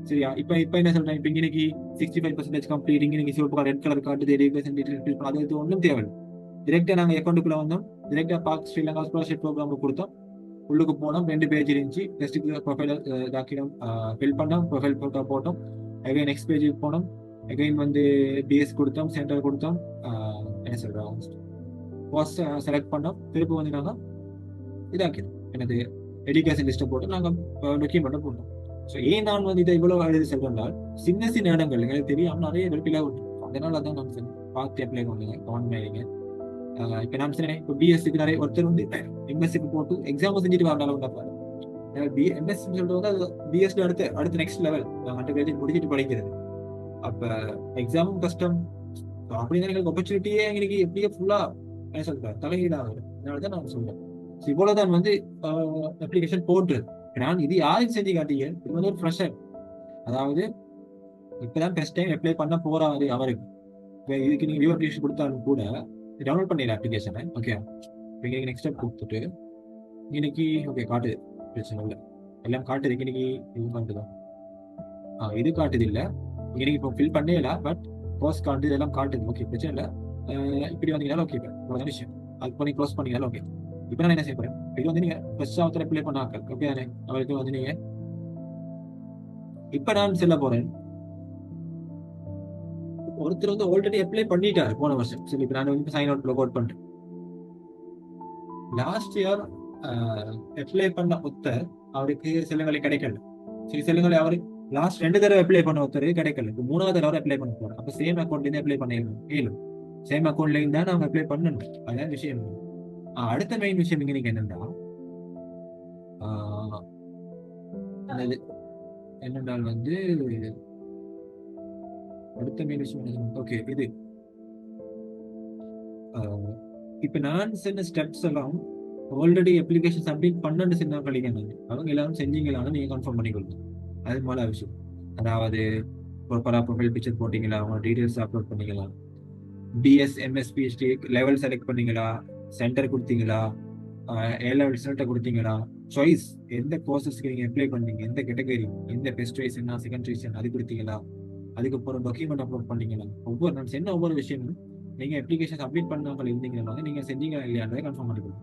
Speaker 1: சரியா? இப்போ என்ன சொல்றேன், இப்போ இன்னைக்கு 65% கம்ப்ளீட். இன்னைக்கு சிவப்பு கலர் ரெட் கலர் காட்டுது, எஜுகேஷன் டீடைல்ஸ் அது ஒன்றும் தேவையில்லை. டிரெக்டாக நாங்கள் அக்கௌண்ட்டுக்குள்ள வந்தோம், டிரெக்டாக பார்க் ஸ்ரீலங்கா ஸ்காலர்ஷிப் ப்ரோக்ராம் கொடுத்தோம். உள்ளுக்கு போனோம், 2 பேஜ் இருந்துச்சு. ஜஸ்ட் ப்ரொஃபைல் டாக்குமெண்ட் ஃபில் பண்ணோம், ப்ரொஃபைல் போட்டோ போட்டோம். அகைன் நெக்ஸ்ட் பேஜுக்கு போனோம். அகைன் வந்து டிஎஸ் கொடுத்தோம், சென்டர் கொடுத்தோம். என்ன சொல்கிறோம், போஸ்ட் செலக்ட் பண்ணோம். திருப்பி வந்து நாங்கள் இதாக்கிடும், எனது எஜுகேஷன் லிஸ்ட்டை போட்டு நாங்கள் டாக்குமெண்ட்டை போட்டோம். ஸோ ஏன் நான் வந்து இதை இவ்வளவு எழுதி சொல்றேன்னால் சின்ன சின்ன இடங்கள் எங்களுக்கு தெரியாம நிறைய வெறுப்பில விட்டு அதனால தான் நான் பார்த்து அப்ளை பண்ணுங்க கவர்மெண்ட். இப்போ நான் சொன்னேன் இப்போ பிஎஸ்சிக்கு நிறைய ஒருத்தர் வந்து எம்எஸ்சிக்கு போட்டு எக்ஸாம் செஞ்சுட்டு வர அளவு பாரு. எம்எஸ்சி சொல்றது வந்து அது பிஎஸ்சி அடுத்து அடுத்த நெக்ஸ்ட் லெவல் நான் அண்டர் முடிச்சுட்டு படிக்கிறது. அப்ப எக்ஸாமும் கஷ்டம். அப்படின்னு எங்களுக்கு ஆப்பர்ச்சுனிட்டியே எங்களுக்கு எப்படியே ஃபுல்லா என்ன சொல்றேன் தலையீடாகுது. அதனாலதான் நான் சொல்றேன் இவ்வளவுதான் வந்து அப்ளிகேஷன் போட்டு நான் இது யாரும் செஞ்சு காட்டீங்க. இது வந்து ஒரு ஃப்ரெஷர், அதாவது இப்பதான் ஃபர்ஸ்ட் டைம் அப்ளை பண்ண போறாரு அவருக்கு. இதுக்கு நீங்க வியூ அப்ளிகேஷன் கொடுத்தாலும் கூட டவுன்லோட் பண்ணிடலாம் அப்ளிகேஷனை. ஓகே, நீங்க நெக்ஸ்ட் ஸ்டெப் கொடுத்துட்டு இன்னைக்கு ஓகே காட்டுது, பிரச்சனை இல்லை, எல்லாம் காட்டுது. இன்னைக்கு இது காட்டுதான், இது காட்டுது இல்லை இன்னைக்கு இப்போ ஃபில் பண்ணல, பட் கோர்ஸ் காட்டுது, இதெல்லாம் காட்டுது. ஓகே பிரச்சனை இல்லை. இப்படி வந்தீங்கனாலும் ஓகே, இவ்வளோ விஷயம். அது பண்ணி க்ளோஸ் பண்ணீங்கனாலும் ஓகே. இப்போ நான் என்ன செய்ய போறேன், இது வந்து நீங்க ஃபர்ஸ்ட் ஆஃப்ல அப்ளை பண்ணாக்கள் ஓகே தானே, அவருக்கு வந்து நீங்க இப்போ நான் சொல்ல போறேன். ஒருத்தர் வந்து ஆல்ரெடி அப்ளை பண்ணிட்டாரு போன வருஷம். சரி, இப்போ நான் வந்து சைன் அவுட் லாக் அவுட் பண்ணிட்டேன். லாஸ்ட் இயர் அப்ளை பண்ண ஒருத்தர் அவருக்கு செல்லுங்களை கிடைக்கல. சரி, செல்லுங்களை அவரு லாஸ்ட் 2 தடவை அப்ளை பண்ண ஒருத்தர் கிடைக்கல. இப்போ 3வது தடவை அப்ளை பண்ண போறோம். அப்போ சேம் அக்கௌண்ட்ல இருந்து அப்ளை பண்ணிடணும். சேம் அக்கௌண்ட்ல இருந்து தான் அவங்க அப்ளை பண்ணணும். அதான் விஷயம். அடுத்த மெயின் விஷயம் இங்க நீங்க என்னன்னா என்னென்றால் வந்து அடுத்த மெயின் விஷயம் ஓகே இது இப்ப நான் சொன்ன ஸ்டெப்ஸ் எல்லாம் ஆல்ரெடி அப்ளிகேஷன் சப்மிட் பண்ணு சின்ன கழிக்கணும். அவங்க எல்லாரும் செஞ்சீங்களான்னு நீங்க கன்ஃபார்ம் பண்ணிக்கொள்ளணும். அது போல விஷயம். அதாவது ப்ரொஃபைல் பிக்சர் போட்டீங்களா, அவங்க டீடைல்ஸ் அப்லோட் பண்ணீங்களா, PS MS PhD level select பண்ணீங்களா, சென்டர் கொடுத்தீங்களா, ஏ லெவல் ரிசல்ட்டை கொடுத்தீங்களா, சாய்ஸ் எந்த கோர்சஸ்க்கு நீங்க அப்ளை பண்ணீங்க, எந்த கேட்டகரி, எந்த ஃபர்ஸ்ட் சாய்ஸ் என்ன, செகண்ட் சாய்ஸ் என்ன, அது கொடுத்தீங்களா, அதுக்கப்புறம் டாக்குமெண்ட் அப்லோட் பண்ணீங்களா, நான் சொன்ன ஒவ்வொரு விஷயமும் நீங்க அப்ளிகேஷன் சப்மிட் பண்ணாமல் இருந்தீங்கன்னா நீங்க செஞ்சீங்களா இல்லையான்றதை கன்ஃபார்ம் பண்ணிக்கணும்.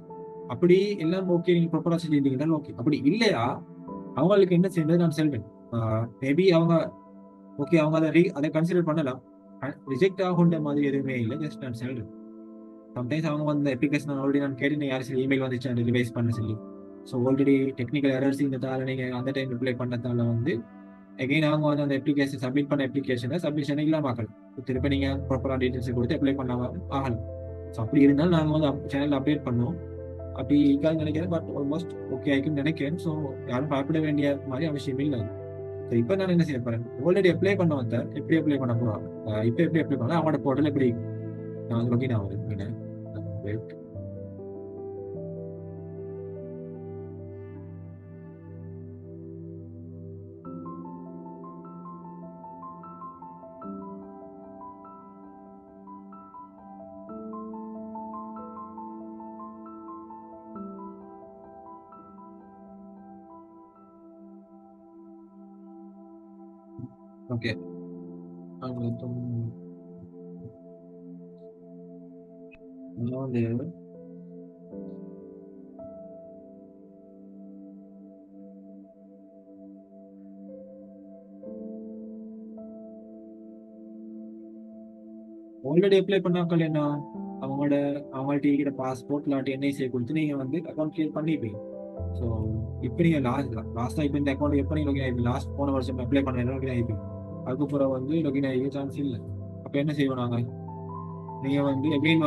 Speaker 1: அப்படி எல்லாம் ஓகே, நீங்க ப்ராப்பரா செஞ்சிருந்தீங்கன்னா ஓகே. அப்படி இல்லையா அவங்களுக்கு என்ன செய்யறது நான் சொல்வேன். மேபி அவங்க ஓகே, அவங்க அதை கன்சிடர் பண்ணலாம். ரிஜெக்ட் ஆகுன்ற மாதிரி எதுவுமே இல்லை, ஜஸ்ட் நான் சொல்றேன். சம்டைம்ஸ் அவங்க வந்து அப்ளிகேஷன் ஆல்ரெடி நான் கேட்டேன், யாரும் சரி இமெயில் வந்துச்சு ரிவைஸ் பண்ண சொல்லி. ஸோ ஆல்ரெடி டெக்னிக்கல் எரர்ஸ் இருந்ததால நீங்க அந்த டைம் அப்ளை பண்ணதால வந்து அகைன் அவங்க வந்து அந்த அப்ளிகேஷன் சப்மிட் பண்ண அப்ளிகேஷனை சப்மிஷன் இல்லாம ஆகலாம். திருப்பி நீங்க ப்ராப்பரா டீடைல்ஸ் கொடுத்து அப்ளை பண்ணாம ஆகலாம். ஸோ அப்படி இருந்தாலும் நாங்கள் வந்து சேனல் அப்டேட் பண்ணுவோம். அப்படி இருக்காதுன்னு நினைக்கிறேன், பட் ஆல்மோஸ்ட் ஓகே ஆகிக்கும்னு நினைக்கிறேன். ஸோ யாரும் பயப்பட வேண்டிய மாதிரி அவசியம் இல்லை. ஸோ இப்போ நான் என்ன செய்ய போறேன், ஆல்ரெடி அப்ளை பண்ண வந்தேன், எப்படி அப்ளை பண்ண போறோம், இப்போ எப்படி அப்ளை பண்ணலாம், அவங்களோட போர்ட்டல் எப்படி நான் வந்து லொகின் ஆகுது. ஓகே, வந்து ஆல்ரெடி அப்ளை பண்ணாக்கள் என்ன, அவங்கள்ட்ட இருக்கிற பாஸ்போர்ட் இல்லாட்டி என்ஐசியை கொடுத்து நீங்க வந்து அக்கௌண்ட் கிரியேட் பண்ணிப்பீங்க. ஸோ இப்போ நீங்க லாஸ்டா இப்போ இந்த அக்கௌண்ட் எப்போ நீங்க லொகின் ஆகிப்பீங்க, லாஸ்ட் போன வருஷம் அப்ளை பண்ண லொகின் ஆகிப்பீங்க. அதுக்கப்புறம் வந்து லொகின் ஆகிக்க சான்ஸ் இல்லை. அப்போ என்ன செய்வோம் நாங்கள், நீங்க வந்து அகெயின்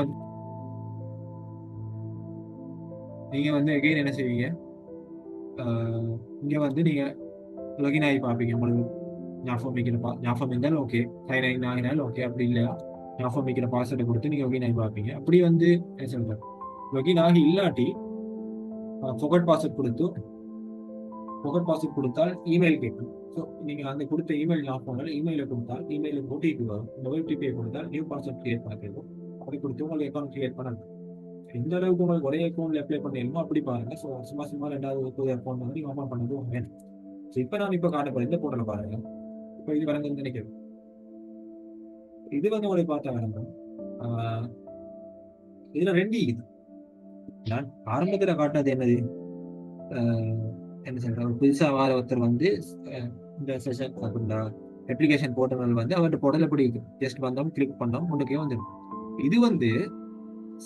Speaker 1: என்ன செய்வீங்க, இங்க வந்து நீங்க லொகின் ஆகி பார்ப்பீங்க. உங்களுக்கு ஞாபகம் இருந்தாலும் ஓகே, சைன் இன் ஆகினாலும் ஓகே, அப்படி இல்லையா ஞாபகம் வைக்கிற பாஸ்வேர்டை கொடுத்து நீங்க லொகின் ஆகி பார்ப்பீங்க. அப்படி வந்து என்ன சொல்றேன், லொகின் ஆகி இல்லாட்டி ஃபோகட் பாஸ்வேர்ட் கொடுத்தால் இமெயில் கேட்கும். ஸோ நீங்க அந்த கொடுத்த இமெயில் ஞாபகம் இமெயில கொடுத்தால் இமெயில ஓடிபி வரும். இந்த ஓடிபியை கொடுத்தால் நியூ பாஸ்வேர்ட் கிரியேட் பண்ண கேட்கும். அதை கொடுத்து உங்களுக்கு அக்கௌண்ட் கிரியேட் பண்ணணும். எந்த அளவுக்கு உங்களுக்கு ஒரே அக்கௌண்ட்ல அப்ளை பண்ணணுமோ அப்படி பாருங்க. ஸோ சும்மா 2வது புது அக்கௌண்ட் வந்து நீங்க ஓப்பன் பண்ணது வேணும். ஸோ இப்போ நான் காட்ட போறேன், இந்த போர்ட்டலை பாருங்க. இப்போ இது வரங்கன்னு நினைக்கிறேன். இது வந்து உங்களுக்கு பார்த்தா வரணும். இதுல 2 இது நான் ஆரம்பத்துல காட்டாது என்னது, என்ன சொல்ற, ஒரு புதுசா வார ஒருத்தர் வந்து இந்த செஷன் அப்படின்ற அப்ளிகேஷன் போர்ட்டல் வந்து அவர்கிட்ட போர்ட்டல் எப்படி இருக்கு, ஜஸ்ட் வந்தோம் கிளிக் பண்ணோம் முன்னுக்கே வந்துடும். இது வந்து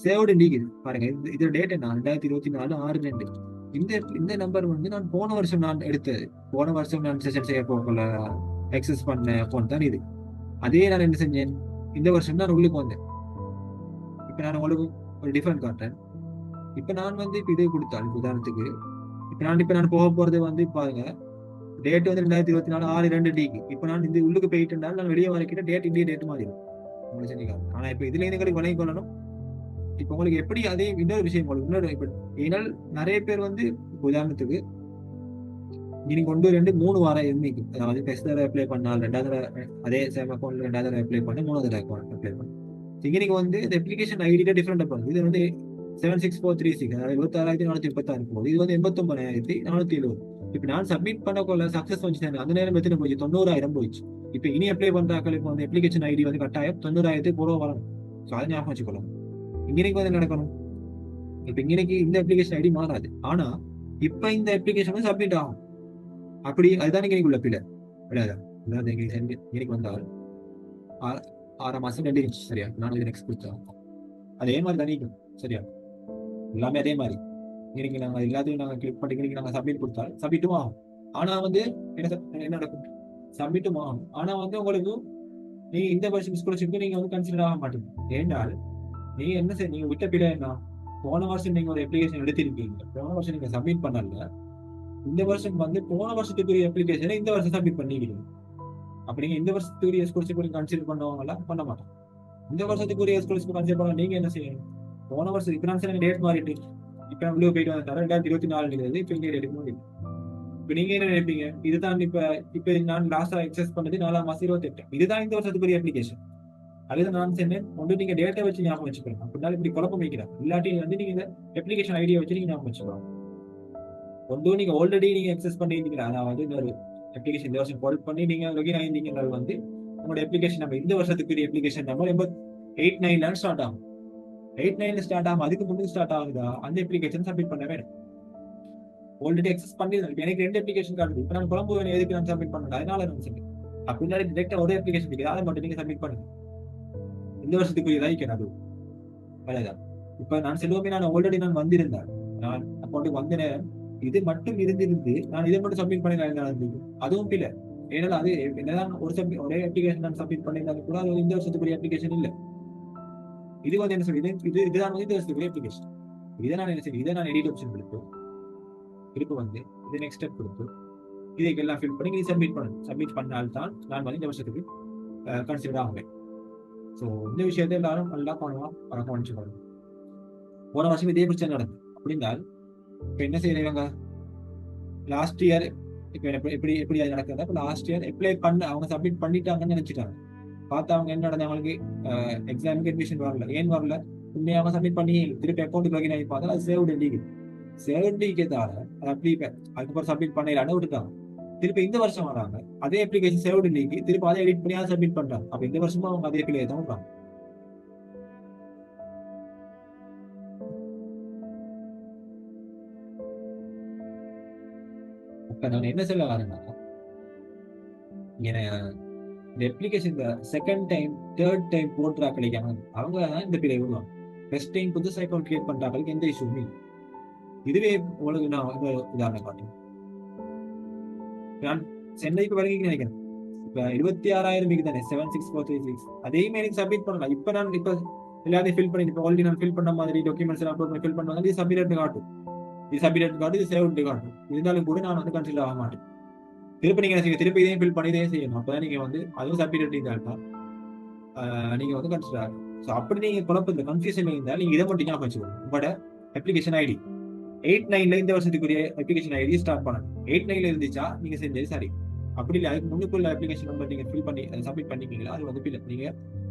Speaker 1: சேவ்டு நீக்குது பாருங்க. இது டேட் என்ன, 2024 6/2. இந்த இந்த நம்பர் வந்து நான் போன வருஷம் நான் எடுத்தது. போன வருஷம் நான் செஷன் செய்ய போகல ஆக்சஸ் பண்ண அக்கௌண்ட் தான் இது. அதே நான் என்ன செஞ்சேன், இந்த வருஷம் நான் உள்ளுக்கு வந்தேன். இப்ப நான் உங்களுக்கு ஒரு டிஃபரெண்ட் காட்டுறேன். இப்ப நான் வந்து இப்ப இதே கொடுத்தால், இப்ப உதாரணத்துக்கு இப்ப நான் போக போறது வந்து பாருங்க, டேட் வந்து 2024 6/2 இப்ப நான் இந்த உள்ளுக்கு போயிட்டு இருந்தாலும் நான் வெளியே வரைக்கிட்ட டேட் இந்திய டேட் மாதிரி இருக்கும். உங்களுக்கு செஞ்சுக்கலாம். ஆனா இப்ப இதுல இருந்து எங்களுக்கு விளங்கி கொள்ளணும். இப்ப உங்களுக்கு எப்படி அதே இன்னொரு விஷயம் உங்களுக்கு இன்னொரு இப்ப ஏனால் நிறைய பேர் வந்து இப்ப உதாரணத்துக்கு நீங்க 1 2 3 வாரம் இருந்தீங்க. அதாவது ஃபர்ஸ்ட் தடவை அப்ளை பண்ணால் 2வது தடவை அதே சேம் அக்கௌண்ட்ல 2வது தடவை அப்ளை பண்ண 3வது தடவை அக்கௌண்ட் அப்ளை பண்ண. இன்னைக்கு வந்து இந்த அப்ளிகேஷன் ஐடியா டிஃபரெண்டா பண்ணுது. இது வந்து 76436 அதாவது 26,436 போகுது. இது வந்து 89,470. இப்ப நான் சப்மிட் பண்ணக்குள்ள சக்சஸ் வந்துச்சு. அந்த நேரம் எத்தனை போச்சு? 90,000 போயிடுச்சு. இப்ப இனி அப்ளை பண்றாக்களுக்கு வந்து அப்ளிகேஷன் ஐடி வந்து கட்டாயம் 90,000 போல வரணும். ஸோ அதை ஞாபகம் வச்சுக்கணும். இன்னைக்கு வந்து நடக்கணும். இப்ப இன்னைக்கு இந்த அப்ளிகேஷன் ஐடி மாறாது. ஆனா இப்ப இந்த அப்ளிகேஷன் வந்து சப்மிட் ஆகும். அப்படி அதுதான் இன்னைக்கு உள்ள பிள்ளை விளையாட. அதாவது இன்னைக்கு வந்தால் 6 மாசம் 2 இன்ச் சரியா? நான் இது நெக்ஸ்ட் கொடுத்தா அதே மாதிரி தான் நீக்கும் சரியா? எல்லாமே அதே மாதிரி. இன்னைக்கு நாங்க எல்லாத்தையும் நாங்க கிளிக் பண்ணி இன்னைக்கு நாங்க சப்மிட் கொடுத்தால் சப்மிட்டும் ஆகும். ஆனா வந்து என்ன நடக்கும்? சப்மிட்டும் ஆகும். ஆனா வந்து உங்களுக்கு நீங்க இந்த வருஷம் ஸ்காலர்ஷிப் நீங்க வந்து கன்சிடர் ஆக மாட்டீங்க. ஏன்னால் நீங்க என்ன செய்ய நீங்க விட்ட பிள்ளை என்ன? போன வருஷம் நீங்க ஒரு அப்ளிகேஷன் எடுத்திருக்கீங்க. போன வருஷம் நீங்க சப்மிட் பண்ணல. இந்த வருஷம் வந்து போன வருஷத்துக்குரிய அப்ளிகேஷனை இந்த வருஷம் சப்மிட் பண்ணிக்கிறீங்க. அப்ப நீங்க இந்த வருஷத்துக்குரிய ஸ்காலர்ஷிப் கன்சிடர் பண்ணவங்க பண்ண மாட்டோம். இந்த வருஷத்துக்குரிய ஸ்காலர்ஷிப் கன்சிடர் பண்ண நீங்க என்ன செய்யணும்? போன வருஷம் இப்ப நான் டேட் மாறிட்டு இப்ப நம்ம போயிட்டு வந்தாரு 2024 இப்ப இங்க டேட் மாறி. இப்ப நீங்க என்ன நினைப்பீங்க? இதுதான் இப்ப இப்ப நான் லாஸ்டா எக்ஸஸ் பண்ணது 4ஆம் மாசம் 28. இதுதான் இந்த வருஷத்துக்குரிய அப்ளிகேஷன். அதுதான் நான் சொன்னேன். ஒன்று நீங்க டேட்டா வச்சு ஞாபகம் வச்சுக்கணும். அப்படின்னா இப்படி குழப்பம் வைக்கிறேன். இல்லாட்டி வந்து நீங்க இந்த அப்ளிகேஷன் ஐடியா வச்சு நீங்க ஞாபகம் வச்சுக்கலாம். ஒன்று நீங்க ஆல்ரெடி நீங்க எக்ஸஸ் பண்ணிருந்தீங்களா, அதாவது இந்த ஒரு அப்ளிகேஷன் இந்த வருஷம் கால் பண்ணி நீங்க லொகின் ஆயிருந்தீங்கன்றது வந்து உங்களோட அப்ளிகேஷன் நம்பர் இந்த வருஷத்துக்குரிய அப்ளிகேஷன் நம்பர் 89 ஸ்டார்ட் ஆகும். 89 ஸ்டார்ட் ஆகும். அதுக்கு முன்னாடி ஸ்டார்ட் ஆகுதா அந்த அப்ளிகேஷன் சப்மிட் பண்ண வேணும். ஆல்ரெடி எக்ஸஸ் பண்ணிருந்தேன். எனக்கு 2 அப்ளிகேஷன் கார்டு. இப்ப நான் குழம்பு வேணும் எதுக்கு நான் சப்மிட் பண்ணல. அதனால நான் சப்மிட் அப்படின்னா டிரெக்டா ஒரு அப்ளிகேஷன் இருக்குது. அதை மட்டும் நீங்க சப்மிட் பண்ணுங்க. இந்த வருஷத்துக்குரிய தான் அது வேலைதான். இப்ப நான் செல்வமே நான் ஆல்ரெடி நான் வந்திருந்தேன். நான் அக்கௌண்ட்டுக்கு வந்த நேரம் இது மட்டும் இருந்திருந்து நான் இதை மட்டும் சப்மிட் பண்ணி இருந்தது அதுவும் இல்ல. ஏன்னா அது என்னதான் ஒரே அப்ளிகேஷன் நான் சப்மிட் பண்ணியிருந்தாலும் கூட அது இந்த வருஷத்துக்குரிய அப்ளிகேஷன் இல்ல. இது வந்து என்ன சொல்லி இதுதான் வந்து இந்த வருஷத்துக்குரிய அப்ளிகேஷன். இதை நான் என்ன செய்ய இதை நான் எடிட் ஆப்ஷன் கொடுத்து திருப்பி வந்து இது நெக்ஸ்ட் ஸ்டெப் கொடுத்து இதைக்கெல்லாம் ஃபில் பண்ணி சப்மிட் பண்ணணும். சப்மிட் பண்ணால்தான் நான் வந்து இந்த வருஷத்துக்கு கன்சிடர் ஆகுவேன். ஸோ இந்த விஷயத்தை எல்லாரும் நல்லா பண்ணலாம் கவனிச்சுக்கணும். போன வருஷம் இதே பிரச்சனை நடக்கும். அப்படின்னால் இப்ப என்ன செய்யறாங்க? லாஸ்ட் இயர் இப்ப எப்படி எப்படி அது நடக்குது? இப்ப லாஸ்ட் இயர் அப்ளை பண்ண அவங்க சப்மிட் பண்ணிட்டாங்கன்னு நினைச்சிட்டாங்க. பார்த்தா அவங்க என்ன நடந்தது? அவங்களுக்கு எக்ஸாமுக்கு அட்மிஷன் வரல. ஏன் வரல? உண்மையாக சப்மிட் பண்ணி திருப்பி அக்கௌண்ட் லொகின் ஆகி பார்த்தா அது சேவ்டு லீக். சேவ்டு லீக்கேதால அது அப்படி அதுக்கப்புறம் சப்மிட் பண்ணலான்னு விட்டுட்டாங்க. திருப்பி இந்த வருஷம் வராங்க. அதே அப்ளிகேஷன் சேவ்டு லீக் திருப்பி அதை எடிட் பண்ணி அதை சப்மிட் பண்றாங்க. அப்ப இந்த வருஷமா அவங்க அதே பிள்ளையை தான் வராங்க. இப்ப நான் என்ன சொல்ல வரேன்னா, இந்த அப்ளிகேஷன் இந்த செகண்ட் டைம் தேர்ட் டைம் போட்டுறா கிடைக்காம அவங்க தான் இந்த பிள்ளை விடுவாங்க. ஃபர்ஸ்ட் டைம் புதுசா அக்கௌண்ட் கிரியேட் பண்றாங்களுக்கு எந்த இஷ்யூமே இல்லை. இதுவே உங்களுக்கு நான் உதாரணம் காட்டுறேன். நான் சென்னைக்கு வரைக்கும் நினைக்கிறேன். இப்ப 26,000 தானே 76436 அதையுமே எனக்கு சப்மிட் பண்ணலாம். இப்ப நான் இப்ப எல்லாத்தையும் ஃபில் பண்ணி இப்ப ஆல்ரெடி நான் ஃபில் பண்ண மாதிரி டாக்குமெண்ட்ஸ் எல்லாம் அப்லோட் பண்ணி ஃபில் பண்ண இது சப்மிட் காட்டும். இது சப்மிட் காட்டும். இது சேவ் காட்டும். இருந்தாலும் கூட நான் வந்து கன்சிடர் ஆக மாட்டேன். திருப்பி நீங்க திருப்பி இதையும் ஃபில் பண்ணி இதையும் செய்யணும். அப்பதான் நீங்க வந்து அதுவும் சப்மிட் தான் நீங்க வந்து கன்சிடர் ஆகும். ஸோ அப்படி நீங்க குழப்பத்துல கன்ஃபியூஷன் இருந்தால் நீங்க இதை மட்டும் ஞாபகம் வச்சுக்கணும். உங்களோட அப்ளிகேஷன் ஐடி 89 இந்த வருஷத்துக்குரிய அப்ளிகேஷன் ஐடி ஸ்டார்ட் பண்ணணும். 89 இருந்துச்சா நீங்க செஞ்சது சரி. அப்படி இல்லை அதுக்கு முன்னுக்குள்ள அப்ளிகேஷன் நம்பர் நீங்க ஃபில் பண்ணி அதை சப்மிட் பண்ணிட்டீங்களா அது வந்து நீங்க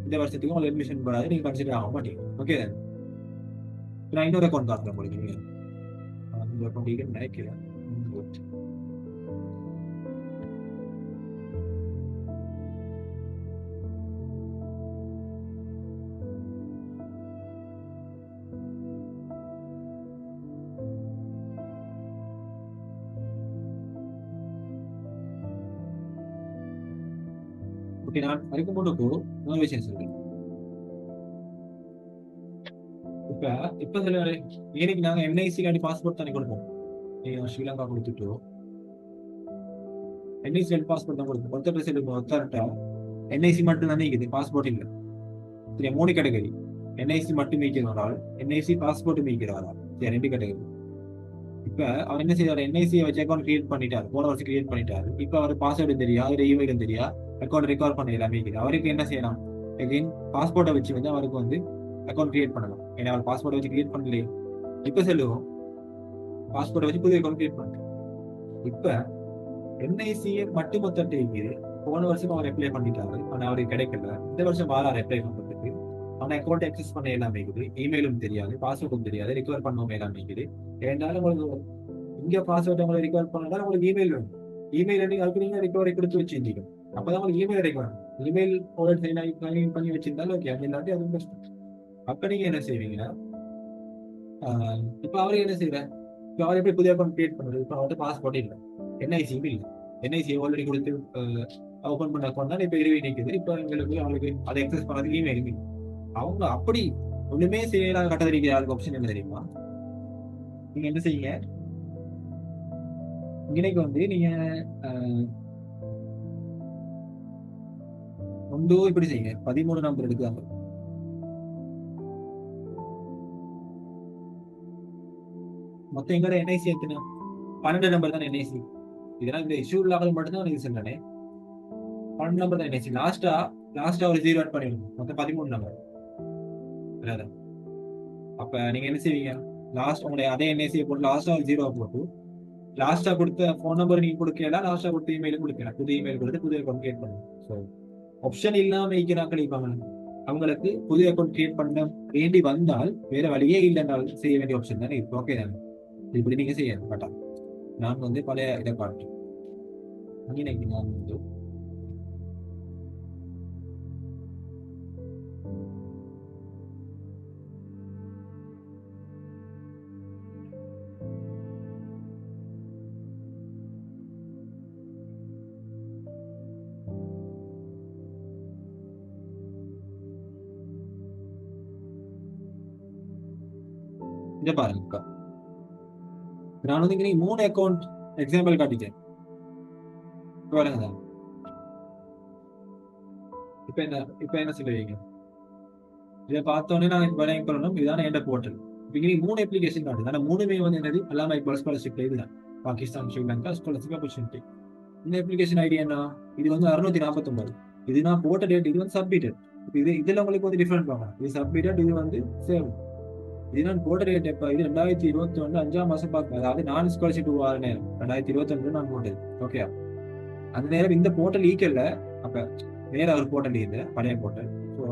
Speaker 1: இந்த வருஷத்துக்கு உங்களுக்கு அட்மிஷன் போடாது நீங்க கன்சிடர் ஆக மாட்டீங்க. ஓகே, நான் இன்னொரு அக்கௌண்ட் காட்டுறேன் உங்களுக்கு. நீங்க இந்த அக்கௌண்ட் நினைக்கிறேன். ஓகே, நான் அதுக்கு முன்னுக்கு இன்னொரு விஷயம் சொல்றேன். இப்ப இப்ப சில இன்னைக்கு நாங்க என்ஐசி காண்டி பாஸ்போர்ட் தானே கொடுப்போம். ஸ்ரீலங்கா கொடுத்துட்டு என்ஐசி பாஸ்போர்ட் தான் கொடுக்கும். ஒருத்தர்கிட்ட என்ஐசி மட்டும் தானே இருக்குது, பாஸ்போர்ட் இல்லை. சரியா, 3 கேட்டகரி. என்ஐசி மட்டும் மீக்கிறாரால், என்ஐசி பாஸ்போர்ட் மீக்கிறாரால், சரி 2 கேட்டகரி. இப்ப அவர் என்ன செய்யறாரு, என்ஐசி வச்சு அக்கௌண்ட் கிரியேட் பண்ணிட்டாரு, போன வருஷம் கிரியேட் பண்ணிட்டாரு. இப்ப அவர் பாஸ்வேர்டு தெரியா, அவர் இமெயிலும் தெரியா, அக்கௌண்ட் ரெக்கார்ட் பண்ண எல்லாமே இருக்குது. அவருக்கு என்ன செய்யலாம், அகைன் பாஸ்போர்ட்டை வச்சு வந்து அவருக்கு வந்து அக்கௌண்ட் கிரியேட் பண்ணலாம். ஏன்னா அவர் பாஸ்போர்ட்டை வச்சு கிரியேட் பண்ணலையே. இப்ப சொல்லுவோம் பாஸ்போர்ட்டை வச்சு புதிய அக்கௌண்ட் கிரியேட் பண்ணுறேன். இப்ப என்ஐசியை மட்டும் மொத்தம் இருக்குது. போன வருஷம் அவர் அப்ளை பண்ணிட்டாரு, ஆனா அவருக்கு கிடைக்கல. இந்த வருஷம் வாராரு அப்ளை பண்றதுக்கு. ஆனா அக்கௌண்ட் அக்சஸ் பண்ண எல்லாமே இருக்குது, இமெயிலும் தெரியாது, பாஸ்வேர்டும் தெரியாது, ரெக்கவர் பண்ணவும் எல்லாமே இருக்குது. ஏன்னாலும் உங்களுக்கு இங்க பாஸ்வேர்ட் உங்களை ரெக்கவர் பண்ணா உங்களுக்கு இமெயில் வேணும். இமெயில் அதுக்கு நீங்க ரெக்கவரி கொடுத்து வச்சிருந்தீங்க, அப்பதான் உங்களுக்கு இமெயில் ரெக்கவர். இமெயில் ஒரு சைன் பண்ணி வச்சிருந்தாலும் ஓகே, அது இல்லாட்டி அது கஷ்டம். அப்ப நீங்க என்ன செய்வீங்க, இப்ப அவரு என்ன செய்யறாரு, இப்ப அவர் எப்படி புதிய அக்கௌண்ட் கிரியேட் பண்றது. இப்ப அவர்கிட்ட பாஸ்போர்ட் இல்லை, என்ஐசியும் இல்லை. என்ஐசி ஆல்ரெடி கொடுத்து ஓபன் பண்ண அக்கௌண்ட் தான் இப்ப இருவே நிற்குது. இப்ப எங்களுக்கு அவங்களுக்கு அதை எக்ஸஸ் பண்ணதுக்கு இமெயில் இல்லை. அவங்க அப்படி ஒண்ணுமே செய்யலாம் கட்ட தெரிவிக்கிற ஆளுக்கு ஆப்ஷன் என்ன தெரியுமா, நீங்க என்ன செய்யுங்க, இன்னைக்கு வந்து நீங்க ஒன்று இப்படி செய்யுங்க, 13 நம்பர் எடுக்காம மொத்தம் எங்கட என்ஐசி எத்தனை, 12 நம்பர் தான் என்ஐசி. இதெல்லாம் இந்த இஷ்யூ இல்லாமல் மட்டும்தான் எனக்கு சொல்றேனே, 12 நம்பர் தான் என்ஐசி. லாஸ்டா ஒரு 0 ஆட் பண்ணிடணும், மொத்தம் 13 நம்பர். அப்ப நீங்க என்ன செய்வீங்க, லாஸ்ட் உங்களுடைய அதே என்ஐசியை போட்டு லாஸ்டா ஒரு 0 போட்டு, லாஸ்டா கொடுத்த போன் நம்பர் நீங்க கொடுக்கலாம், லாஸ்டா கொடுத்த இமெயில் கொடுக்கலாம். புது இமெயில் கொடுத்து புதிய அக்கௌண்ட் கிரியேட் பண்ணுங்க. ஸோ ஆப்ஷன் இல்லாம வைக்கிறாக்கள் இருப்பாங்க, அவங்களுக்கு புதிய அக்கௌண்ட் கிரியேட் பண்ண வேண்டி வந்தால் வேற வழியே இல்லைன்றால் செய்ய வேண்டிய ஆப்ஷன் தானே இருக்கு. ஓகே தானே, இப்படி நீங்க செய்ய மாட்டா. நான் வந்து பழைய இதை காட்டுறேன். நான் வந்து இதை பாருங்க, நான் வந்து இங்க 3 அக்கௌண்ட் எக்ஸாம்பிள் காட்டிட்டேன் பாருங்க. இப்ப என்ன சொல்லுவீங்க, இதை பார்த்தோன்னே நான் வரையும் பண்ணணும், இதுதான் என் போர்ட்டல். இப்ப 3 அப்ளிகேஷன் காட்டுது, ஆனா 3மே வந்து என்னது அல்லாம இப்போ ஸ்காலர்ஷிப் இதுதான், பாகிஸ்தான் ஸ்ரீலங்கா ஸ்காலர்ஷிப் ஆப்பர்ச்சுனிட்டி. இந்த அப்ளிகேஷன் ஐடி என்ன, இது வந்து 649. இது நான் போட்ட டேட், இது வந்து சப்மிட்டட். இதுல உங்களுக்கு வந்து டிஃபரெண்ட் பார்க்கலாம், இது சப்மிட்டட், இது வந்து சேவ். இது நான் போட்ட டேட் எப்ப, இது 2021 5ஆம் மாசம் பார்க்க, அதாவது நான் ஸ்காலர்ஷிப் வர நேரம் 2021 நான் போட்டது. ஓகே, அந்த நேரம் இந்த போர்ட்டல் ஈக்கல்ல, அப்ப வேற ஒரு போர்ட்டல் இது பழைய போர்ட்டல். ஸோ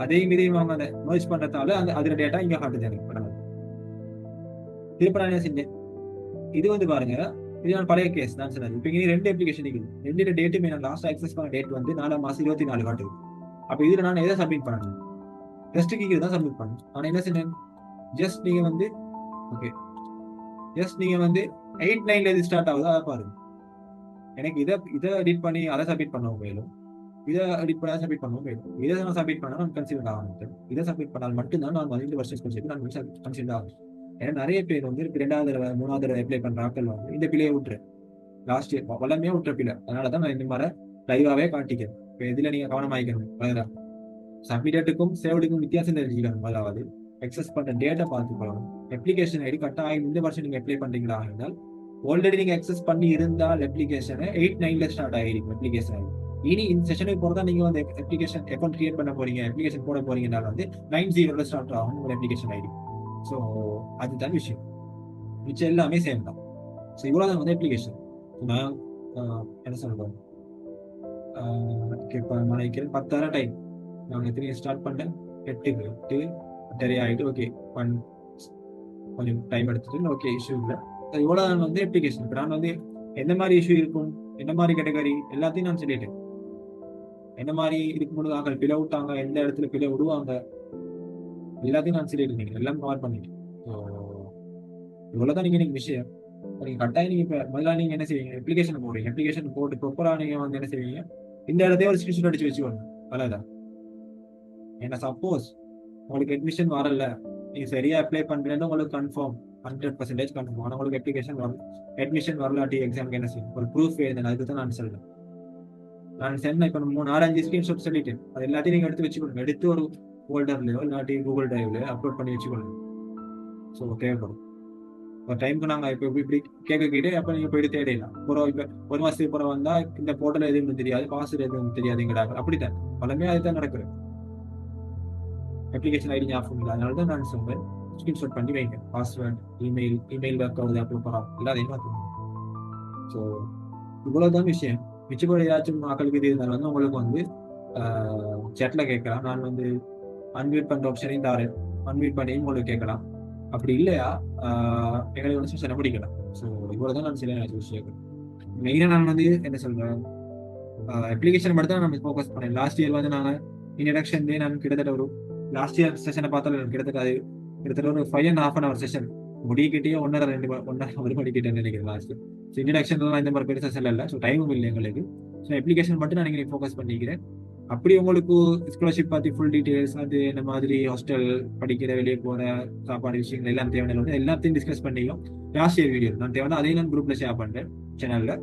Speaker 1: அதையும் இதையும் அவங்க அதை மர்ஜ் பண்றதால அதுல டேட்டா இங்க காட்டுது எனக்கு. திருப்ப நான் என்ன செஞ்சேன், இது வந்து பாருங்க, இது நான் பழைய கேஸ் நான் சொன்னது. இப்போ இங்கே 2 அப்ளிகேஷன் இருக்குது, 2 டேட்டுமே நான் லாஸ்ட் அக்சஸ் பண்ண டேட் வந்து 4ஆம் மாசம் 24 காட்டுது. அப்ப இதுல நான் எதை சப்மிட் பண்ணணும், டெஸ்ட் கீக்கு தான் சப்மிட் பண்ணணும். ஆனா என்ன செஞ்சேன், ஜஸ்ட் நீங்க வந்து ஓகே, ஜஸ்ட் நீங்க வந்து 89ல இது ஸ்டார்ட் ஆகுது, அதை பாருங்க. எனக்கு இதை எடிட் பண்ணி அதை சப்மிட் பண்ணவும் மேலும், இதை எடிட் பண்ணி அதை சப்மிட் பண்ணவும் மேலும், இதை நான் சப்மிட் பண்ணா நான் கன்சிடர் ஆகும். இதை சப்மிட் பண்ணால் மட்டும்தான் நான் 15 வருஷம் நான் கன்சிடர் ஆகும். ஏன்னா நிறைய பேர் வந்து 2வது தடவை 3வது தடவை அப்ளை பண்ற ஆட்கள் வந்து இந்த பிள்ளையை விட்டுரு, லாஸ்ட் இயர் வளமையா விட்டுற பிள்ளை. அதனாலதான் நான் இந்த மாதிரி லைவாவே காட்டிக்கிறேன். இப்போ இதுல நீங்க கவனமாயிக்கணும், அதுதான் சப்மிட்டடுக்கும் சேவ்டுக்கும் வித்தியாசம் தெரிஞ்சுக்கணும். அதாவது எக்ஸஸ் பண்ற டேட்டா பார்த்துக்கணும். அப்ளிகேஷன் ஐடி கட்டாயம் இந்த வருஷம் நீங்க அப்ளை பண்றீங்களா இருந்தால் ஆல்ரெடி நீங்க அக்சஸ் பண்ணி இருந்தால் அப்ளிகேஷனை 89ல ஸ்டார்ட் ஆகிருக்கும் அப்ளிகேஷன் ஐடி. இனி இந்த செஷனுக்கு போறதா நீங்க வந்து அப்ளிகேஷன் அக்கௌண்ட் கிரியேட் பண்ண போறீங்க, அப்ளிகேஷன் போட போறீங்கனால வந்து 90ல ஸ்டார்ட் ஆகும் உங்க அப்ளிகேஷன் ஐடி. ஸோ அதுதான் விஷயம், மிச்சம் எல்லாமே சேம் தான். ஸோ இவ்வளோதான் வந்து அப்ளிகேஷன். நான் என்ன சொல்றேன், இப்போ நான் நினைக்கிறேன் 10 டைம் நான் எத்தனை ஸ்டார்ட் பண்ணேன், 8 ஆகிட்டு. ஓகே, கொஞ்சம் டைம் எடுத்துட்டு ஓகே, இஷ்யூ இல்லை. இவ்வளோ வந்து அப்ளிகேஷன். இப்போ நான் வந்து எந்த மாதிரி இஷ்யூ இருக்கும், என்ன மாதிரி கேட்டகரி எல்லாத்தையும் நான் சொல்லிட்டேன். என்ன மாதிரி இதுக்கு முன்னாடி பிழை விட்டாங்க, எந்த இடத்துல பிழை விடுவாங்க, எல்லாத்தையும் நான் சொல்லிட்டு நீங்க எல்லாம் கவர் பண்ணிட்டு. இவ்வளவுதான் நீங்க விஷயம். நீங்க கட்டாயம் நீங்க இப்ப முதல்ல நீங்க என்ன செய்வீங்க, அப்ளிகேஷன் போடுவீங்க. அப்ளிகேஷன் போட்டு ப்ராப்பரா நீங்க வந்து என்ன செய்வீங்க, இந்த இடத்தையும் ஒரு ஸ்கிரீன்ஷாட் அடிச்சு வச்சுக்கோங்க. அவ்வளவுதான். ஏன்னா சப்போஸ் உங்களுக்கு அட்மிஷன் வரல, நீங்க சரியா அப்ளை பண்றேன்னு உங்களுக்கு கன்ஃபார்ம் 100% கன்ஃபார்ம். ஆனால் உங்களுக்கு அப்ளிகேஷன் வரல, அட்மிஷன் வரலாட்டி எக்ஸாமுக்கு என்ன செய்யும்? ஒரு ப்ரூஃப் எழுதுங்க. அதுக்கு தான் நான் சொல்றேன். நான் சென்னை இப்போ 4-5 ஸ்கிரீன்ஷாட் சொல்லிட்டேன். அது எல்லாத்தையும் நீங்க எடுத்து வச்சுக்கணும். எடுத்து ஒரு ஃபோல்டர்லயோ இல்லாட்டி கூகுள் டிரைவ்ல அப்லோட் பண்ணி வச்சுக்கணும். ஸோ தேவைப்படும். ஒரு டைமுக்கு நாங்கள் இப்போ இப்படி இப்படி கேட்கிட்டு அப்போ நீங்கள் போயிட்டு தேடிடலாம். இப்போ ஒரு மாதத்துக்கு அப்புறம் வந்தால் இந்த போர்ட்டல் எதுவும் தெரியாது, பாஸ்வேர்டு எதுவும் தெரியாதுங்கிறாங்க. அப்படித்தான் பலமே அதுதான் நடக்குது. அப்ளிகேஷன் ஐடி ஞாபகம் இல்லை, அதனால தான் நான் சொல்றேன் ஸ்கிரீன்ஷாட் பண்ணி வைங்க. பாஸ்வேர்டு, இமெயில் ஒர்க் ஆகுது, அப்லோட் பண்ணலாம் இல்லாதையும் பார்த்துக்கோங்க. ஸோ இவ்வளவுதான் விஷயம். மிச்சப்படி ஏதாச்சும் மக்களுக்கு இது இருந்தாலும் வந்து உங்களுக்கு வந்து சேட்ல கேட்கலாம். நான் வந்து அன்மியூட் பண்ற ஆப்ஷனையும் தாரேன், அன்மியூட் பண்ணியும் உங்களுக்கு கேட்கலாம். அப்படி இல்லையா எங்களை வந்து செஷனை முடிக்கலாம். ஸோ இவ்வளவுதான் நான் சில விஷயங்கள். மெயினாக நான் வந்து என்ன சொல்றேன், அப்ளிகேஷன் மட்டும் தான் நம்ம ஃபோக்கஸ் பண்ணேன். லாஸ்ட் இயர் வந்து நாங்கள் இன்ட்ரடக்ஷன்லேயே நான் கிட்டத்தட்ட ஒரு லாஸ்ட் இயர் செஷனை பார்த்தாலும் கிட்டத்தட்ட ஒரு 5.5 hour செஷன் முடிக்கிட்டே 1.5 மணி கிட்ட நினைக்கிறேன் லாஸ்ட். ஸோ இன்ட்ரடக்ஷன்லாம் இந்த மாதிரி பெரிய செஷன் இல்லை. ஸோ டைமும் இல்லை எங்களுக்கு. ஸோ அப்ளிகேஷன் மட்டும் நான் நீங்கள் ஃபோக்கஸ் பண்ணிக்கிறேன். அப்படி உங்களுக்கு ஸ்காலர்ஷிப் பற்றி ஃபுல் டீட்டெயில்ஸ், அது இந்த மாதிரி ஹாஸ்டல் படிக்கிற, வெளியே போகிற சாப்பாடு விஷயங்கள் எல்லாம் தேவையான எல்லாத்தையும் டிஸ்கஸ் பண்ணியும் லாஸ்ட் இயர் வீடியோ நான் தேவையான அதையும் நான் குரூப்ல ஷேர் பண்ணுறேன் சேனலில்.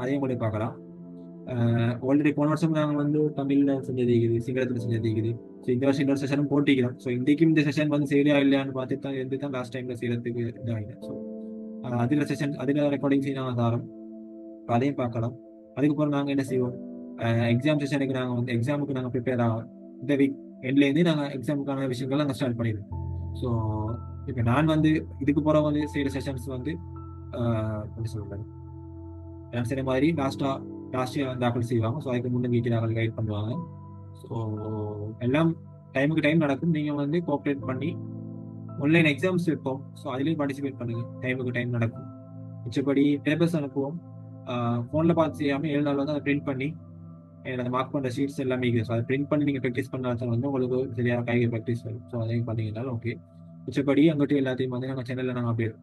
Speaker 1: அதையும் கூட பார்க்கலாம். ஆல்ரெடி போன வருஷம் நாங்கள் வந்து தமிழ்ல செஞ்சது இருக்குது, சிங்களத்தில் செஞ்சது இருக்குது. ஸோ இந்த வருஷம் இன்னொரு செஷனும் போட்டிக்கிறோம். ஸோ இன்றைக்கும் இந்த செஷன் வந்து சரியா இல்லையான்னு பார்த்து தான் இருந்து தான் லாஸ்ட் டைம்ல செய்யறதுக்கு இதாகிடும். ஸோ அதில் ரெக்கார்டிங் செய்ய நாங்கள் தரோம். அதையும் பார்க்கலாம். அதுக்கப்புறம் நாங்கள் என்ன செய்வோம், எக்ஸாம் செஷனுக்கு நாங்கள் வந்து எக்ஸாமுக்கு நாங்கள் ப்ரிப்பேர் ஆகும் இந்த வீக் எண்ட்லேருந்து நாங்கள் எக்ஸாமுக்கான விஷயங்கள் நாங்கள் ஸ்டார்ட் பண்ணிடுவோம். ஸோ இப்போ நான் வந்து இதுக்கு போகிற வந்து செய்கிற செஷன்ஸ் வந்து என்ன சொல்கிறேன், நான் சொன்ன மாதிரி லாஸ்ட் இயர் வந்து ஆக்கள் செய்வாங்க. ஸோ அதுக்கு முன்னே வீட்டில் ஆக்கள் கைட் பண்ணுவாங்க. ஸோ எல்லாம் டைமுக்கு டைம் நடக்கும். நீங்கள் வந்து கோஆப்ரேட் பண்ணி ஆன்லைன் எக்ஸாம்ஸ் வைப்போம். ஸோ அதுலேயும் பார்ட்டிசிபேட் பண்ணுங்க. டைமுக்கு டைம் நடக்கும். மிச்சப்படி பேப்பர்ஸ் அனுப்புவோம். ஃபோனில் பார்த்து செய்யாமல் 7 நாள் வந்து அதை பிரிண்ட் பண்ணி அந்த மார்க் பண்ணுற ஷீட்ஸ் எல்லாமே இருக்குது. ஸோ அதை பிரிண்ட் பண்ணி நீங்கள் ப்ராக்டிஸ் பண்ணாதான் வந்து உங்களுக்கு சரியாக கைகள் ப்ராக்டிஸ் வரும். ஸோ அதையும் பார்த்தீங்கன்னா ஓகே. மிச்சப்படி அங்கிட்ட எல்லாத்தையும் வந்து நாங்கள் சேனலில் நாங்கள் அப்டேட்